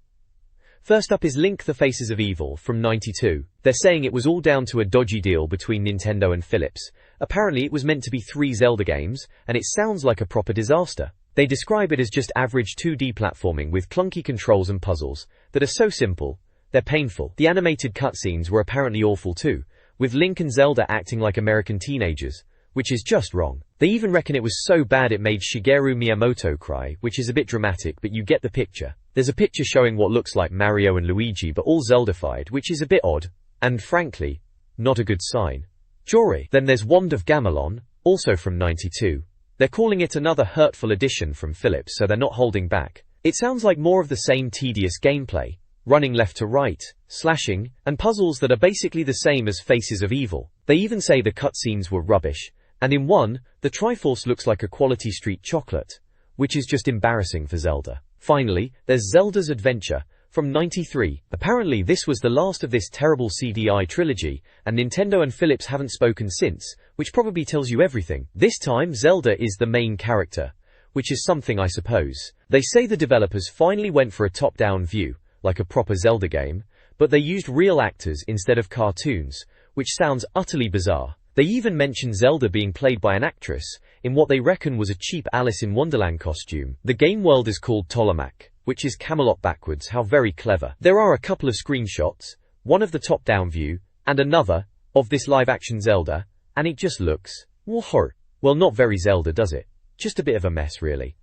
First up is Link the Faces of Evil from '92. They're saying it was all down to a dodgy deal between Nintendo and Philips. Apparently it was meant to be 3 Zelda games, and it sounds like a proper disaster. They describe it as just average 2D platforming with clunky controls and puzzles that are so simple, they're painful. The animated cutscenes were apparently awful too, with Link and Zelda acting like American teenagers, which is just wrong. They even reckon it was so bad it made Shigeru Miyamoto cry, which is a bit dramatic, but you get the picture. There's a picture showing what looks like Mario and Luigi but all Zeldified, which is a bit odd, and frankly, not a good sign. Jory. Then there's Wand of Gamelon, also from '92. They're calling it another hurtful addition from Philips, so they're not holding back. It sounds like more of the same tedious gameplay, running left to right, slashing, and puzzles that are basically the same as Faces of Evil. They even say the cutscenes were rubbish, and in one, the Triforce looks like a Quality Street chocolate, which is just embarrassing for Zelda. Finally, there's Zelda's Adventure, from '93. Apparently this was the last of this terrible CDI trilogy, and Nintendo and Philips haven't spoken since, which probably tells you everything. This time Zelda is the main character, which is something I suppose. They say the developers finally went for a top-down view, like a proper Zelda game, but they used real actors instead of cartoons, which sounds utterly bizarre. They even mention Zelda being played by an actress, in what they reckon was a cheap Alice in Wonderland costume. The game world is called Tolamak, which is Camelot backwards. How very clever. There are a couple of screenshots, one of the top-down view, and another, of this live-action Zelda, and it just looks, well, not very Zelda, does it? Just a bit of a mess, really.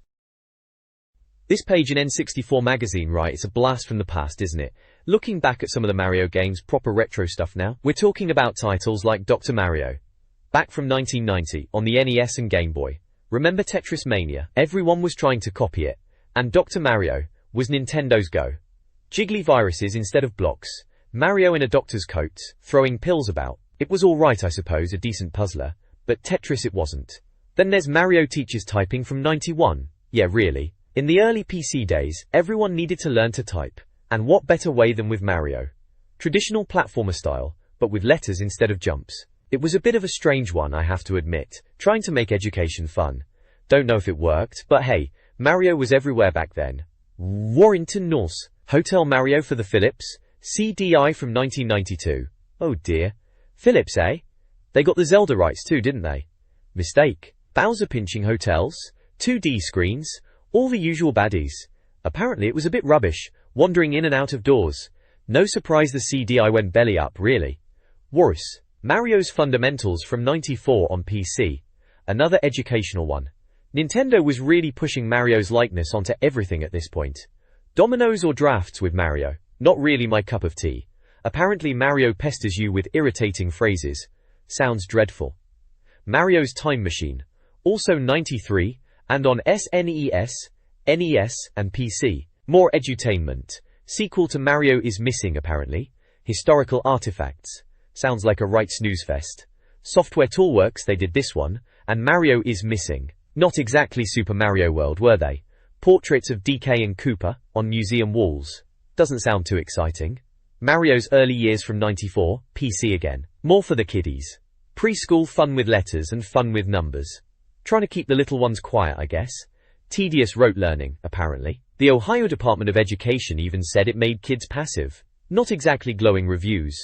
This page in N64 Magazine, right, it's a blast from the past, isn't it? Looking back at some of the Mario games, proper retro stuff now. We're talking about titles like Dr. Mario, back from 1990, on the NES and Game Boy. Remember Tetris Mania? Everyone was trying to copy it. And Dr. Mario was Nintendo's go. Jiggly viruses instead of blocks, Mario in a doctor's coat, throwing pills about. It was alright, I suppose, a decent puzzler, but Tetris it wasn't. Then there's Mario Teaches Typing from '91. Yeah, really. In the early PC days, everyone needed to learn to type, and what better way than with Mario? Traditional platformer style, but with letters instead of jumps. It was a bit of a strange one, I have to admit, trying to make education fun. Don't know if it worked, but hey, Mario was everywhere back then. Warrington Norse, Hotel Mario for the Philips, CDI from 1992. Oh dear. Philips, eh? They got the Zelda rights too, didn't they? Mistake. Bowser pinching hotels, 2D screens, all the usual baddies. Apparently it was a bit rubbish, wandering in and out of doors. No surprise the CDI went belly up, really. Worse, Mario's Fundamentals from '94 on PC. Another educational one. Nintendo was really pushing Mario's likeness onto everything at this point. Dominoes or drafts with Mario? Not really my cup of tea. Apparently Mario pesters you with irritating phrases. Sounds dreadful. Mario's Time Machine. Also '93, and on SNES, NES, and PC. More edutainment. Sequel to Mario is Missing apparently. Historical artifacts. Sounds like a right snooze fest. Software Toolworks, they did this one, and Mario is Missing. Not exactly Super Mario World, were they? Portraits of DK and Koopa, on museum walls. Doesn't sound too exciting. Mario's Early Years from '94, PC again. More for the kiddies. Preschool fun with letters and fun with numbers. Trying to keep the little ones quiet, I guess. Tedious rote learning, apparently. The Ohio Department of Education even said it made kids passive. Not exactly glowing reviews.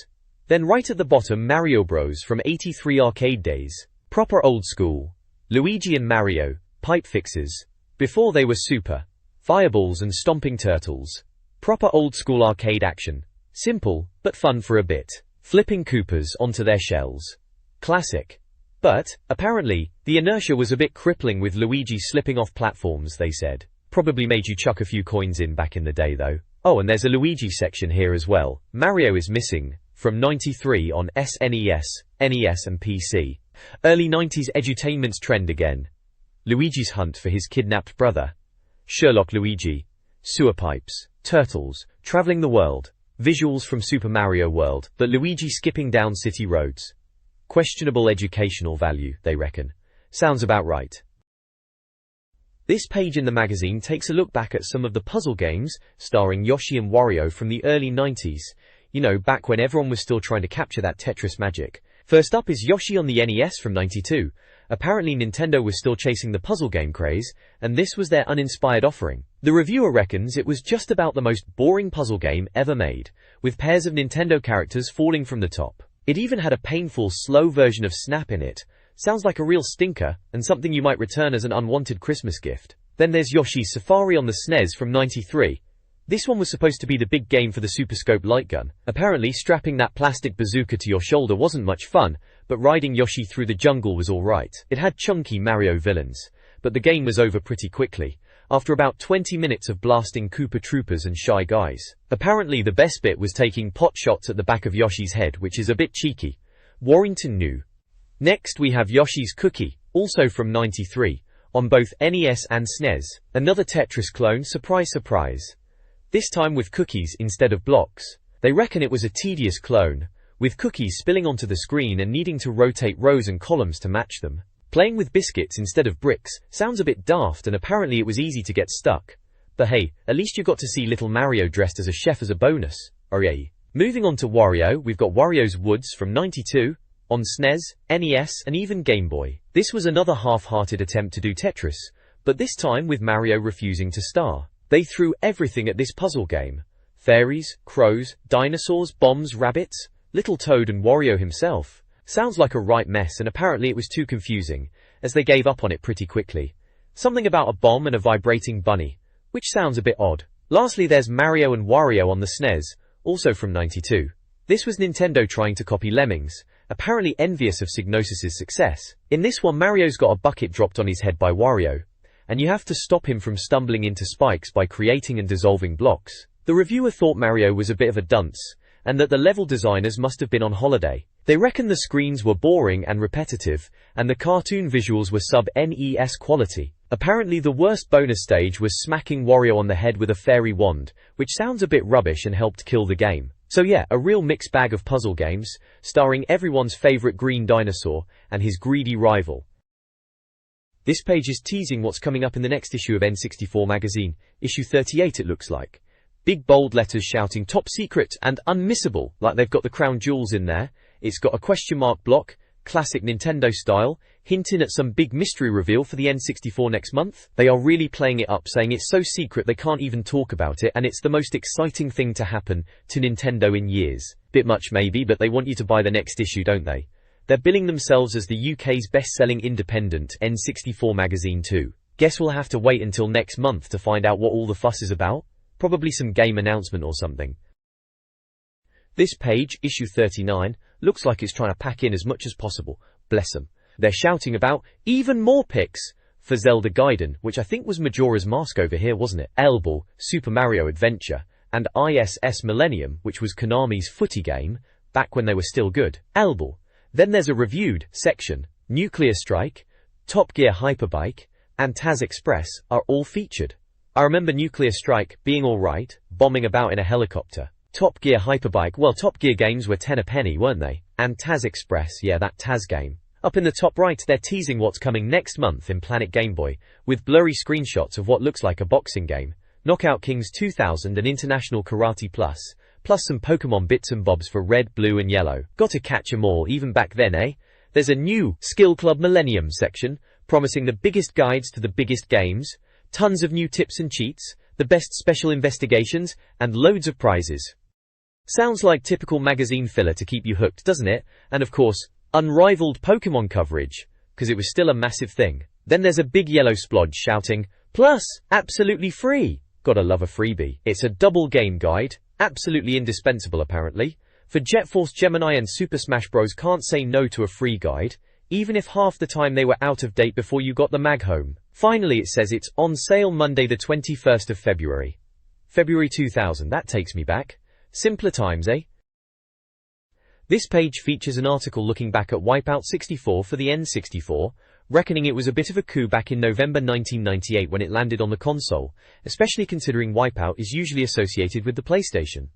Then right at the bottom, Mario Bros. From '83 arcade days. Proper old school. Luigi and Mario, pipe fixes. Before they were super. Fireballs and stomping turtles. Proper old school arcade action. Simple, but fun for a bit. Flipping Koopas onto their shells. Classic. But, apparently, the inertia was a bit crippling with Luigi slipping off platforms, they said. Probably made you chuck a few coins in back in the day though. Oh, and there's a Luigi section here as well. Mario is Missing, from '93 on SNES, NES and PC. Early '90s edutainment's trend again. Luigi's hunt for his kidnapped brother. Sherlock Luigi. Sewer pipes. Turtles. Traveling the world. Visuals from Super Mario World, but Luigi skipping down city roads. Questionable educational value, they reckon. Sounds about right. This page in the magazine takes a look back at some of the puzzle games starring Yoshi and Wario from the early '90s. You know, back when everyone was still trying to capture that Tetris magic. First up is Yoshi on the NES from '92. Apparently Nintendo was still chasing the puzzle game craze, and this was their uninspired offering. The reviewer reckons it was just about the most boring puzzle game ever made, with pairs of Nintendo characters falling from the top. It even had a painful, slow version of Snap in it. Sounds like a real stinker, and something you might return as an unwanted Christmas gift. Then there's Yoshi's Safari on the SNES from '93. This one was supposed to be the big game for the Super Scope light gun. Apparently strapping that plastic bazooka to your shoulder wasn't much fun, but riding Yoshi through the jungle was alright. It had chunky Mario villains, but the game was over pretty quickly, after about 20 minutes of blasting Koopa Troopers and Shy Guys. Apparently the best bit was taking pot shots at the back of Yoshi's head, which is a bit cheeky. Warrington New. Next we have Yoshi's Cookie, also from '93, on both NES and SNES. Another Tetris clone, surprise surprise. This time with cookies instead of blocks. They reckon it was a tedious clone, with cookies spilling onto the screen and needing to rotate rows and columns to match them. Playing with biscuits instead of bricks sounds a bit daft, and apparently it was easy to get stuck. But hey, at least you got to see little Mario dressed as a chef as a bonus. Oh yeah. Moving on to Wario, we've got Wario's Woods from '92, on SNES, NES and even Game Boy. This was another half-hearted attempt to do Tetris, but this time with Mario refusing to star. They threw everything at this puzzle game. Fairies, crows, dinosaurs, bombs, rabbits, little Toad and Wario himself. Sounds like a right mess, and apparently it was too confusing, as they gave up on it pretty quickly. Something about a bomb and a vibrating bunny, which sounds a bit odd. Lastly, there's Mario and Wario on the SNES, also from '92. This was Nintendo trying to copy Lemmings, apparently envious of Psygnosis' success. In this one, Mario's got a bucket dropped on his head by Wario, and you have to stop him from stumbling into spikes by creating and dissolving blocks. The reviewer thought Mario was a bit of a dunce, and that the level designers must have been on holiday. They reckon the screens were boring and repetitive, and the cartoon visuals were sub-NES quality. Apparently the worst bonus stage was smacking Wario on the head with a fairy wand, which sounds a bit rubbish and helped kill the game. So yeah, a real mixed bag of puzzle games, starring everyone's favorite green dinosaur and his greedy rival. This page is teasing what's coming up in the next issue of N64 Magazine, issue 38 it looks like. Big bold letters shouting top secret and unmissable, like they've got the crown jewels in there. It's got a question mark block, classic Nintendo style, hinting at some big mystery reveal for the N64 next month. They are really playing it up, saying it's so secret they can't even talk about it, and it's the most exciting thing to happen to Nintendo in years. Bit much maybe, but they want you to buy the next issue, don't they? They're billing themselves as the UK's best-selling independent N64 Magazine too. Guess we'll have to wait until next month to find out what all the fuss is about. Probably some game announcement or something. This page, issue 39, looks like it's trying to pack in as much as possible. Bless them. They're shouting about even more pics for Zelda Gaiden, which I think was Majora's Mask over here, wasn't it? Elbel, Super Mario Adventure, and ISS Millennium, which was Konami's footy game, back when they were still good. Elbel. Then there's a reviewed section. Nuclear Strike, Top Gear Hyperbike, and Taz Express are all featured. I remember Nuclear Strike being alright, bombing about in a helicopter. Top Gear Hyperbike, well, Top Gear games were 10 a penny, weren't they? And Taz Express, yeah, that Taz game. Up in the top right, they're teasing what's coming next month in Planet Game Boy, with blurry screenshots of what looks like a boxing game. Knockout Kings 2000 and International Karate Plus some Pokemon bits and bobs for red, blue and yellow. Gotta catch 'em all, even back then, eh? There's a new Skill Club Millennium section, promising the biggest guides to the biggest games, tons of new tips and cheats, the best special investigations, and loads of prizes. Sounds like typical magazine filler to keep you hooked, doesn't it? And of course, unrivaled Pokemon coverage, because it was still a massive thing. Then there's a big yellow splodge shouting, plus, absolutely free. Gotta love a freebie. It's a double game guide, absolutely indispensable apparently. For Jet Force Gemini and Super Smash Bros. Can't say no to a free guide, even if half the time they were out of date before you got the mag home. Finally it says it's on sale Monday the 21st of February. February 2000, that takes me back. Simpler times, eh? This page features an article looking back at Wipeout 64 for the N64, reckoning it was a bit of a coup back in November 1998 when it landed on the console, especially considering Wipeout is usually associated with the PlayStation.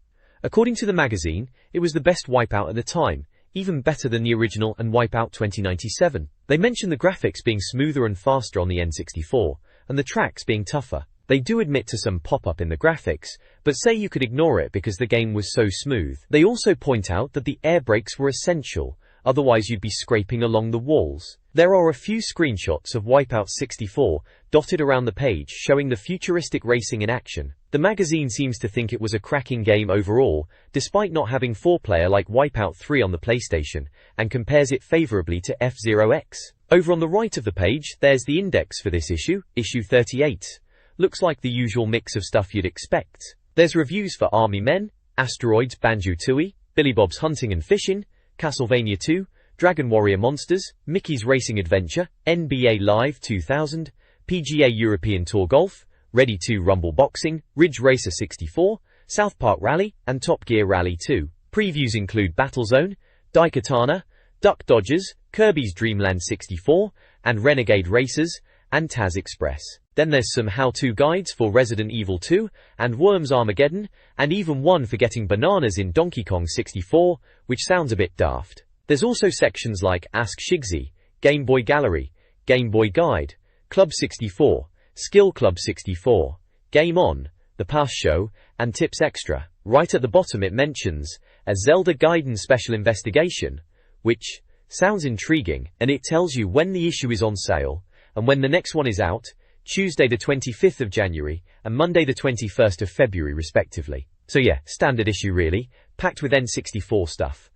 According to the magazine, it was the best Wipeout at the time, even better than the original and Wipeout 2097. They mention the graphics being smoother and faster on the N64, and the tracks being tougher. They do admit to some pop-up in the graphics, but say you could ignore it because the game was so smooth. They also point out that the air brakes were essential, otherwise you'd be scraping along the walls. There are a few screenshots of Wipeout 64 dotted around the page showing the futuristic racing in action. The magazine seems to think it was a cracking game overall, despite not having 4-player like Wipeout 3 on the PlayStation, and compares it favorably to F-Zero X. Over on the right of the page, there's the index for this issue, issue 38. Looks like the usual mix of stuff you'd expect. There's reviews for Army Men, Asteroids Banjo-Tooie, Billy Bob's Hunting and Fishing, Castlevania 2, Dragon Warrior Monsters, Mickey's Racing Adventure, NBA Live 2000, PGA European Tour Golf, Ready 2 Rumble Boxing, Ridge Racer 64, South Park Rally, and Top Gear Rally 2. Previews include Battlezone, Daikatana, Duck Dodgers, Kirby's Dream Land 64, and Renegade Racers, and Taz Express. Then there's some how-to guides for Resident Evil 2 and Worms Armageddon, and even one for getting bananas in Donkey Kong 64, which sounds a bit daft. There's also sections like Ask Shigsy, Game Boy Gallery, Game Boy Guide, Club 64, Skill Club 64, Game On, The Past Show, and Tips Extra. Right at the bottom it mentions a Zelda Gaiden Special Investigation, which sounds intriguing, and it tells you when the issue is on sale, and when the next one is out, Tuesday the 25th of January, and Monday the 21st of February respectively. So yeah, standard issue really, packed with N64 stuff.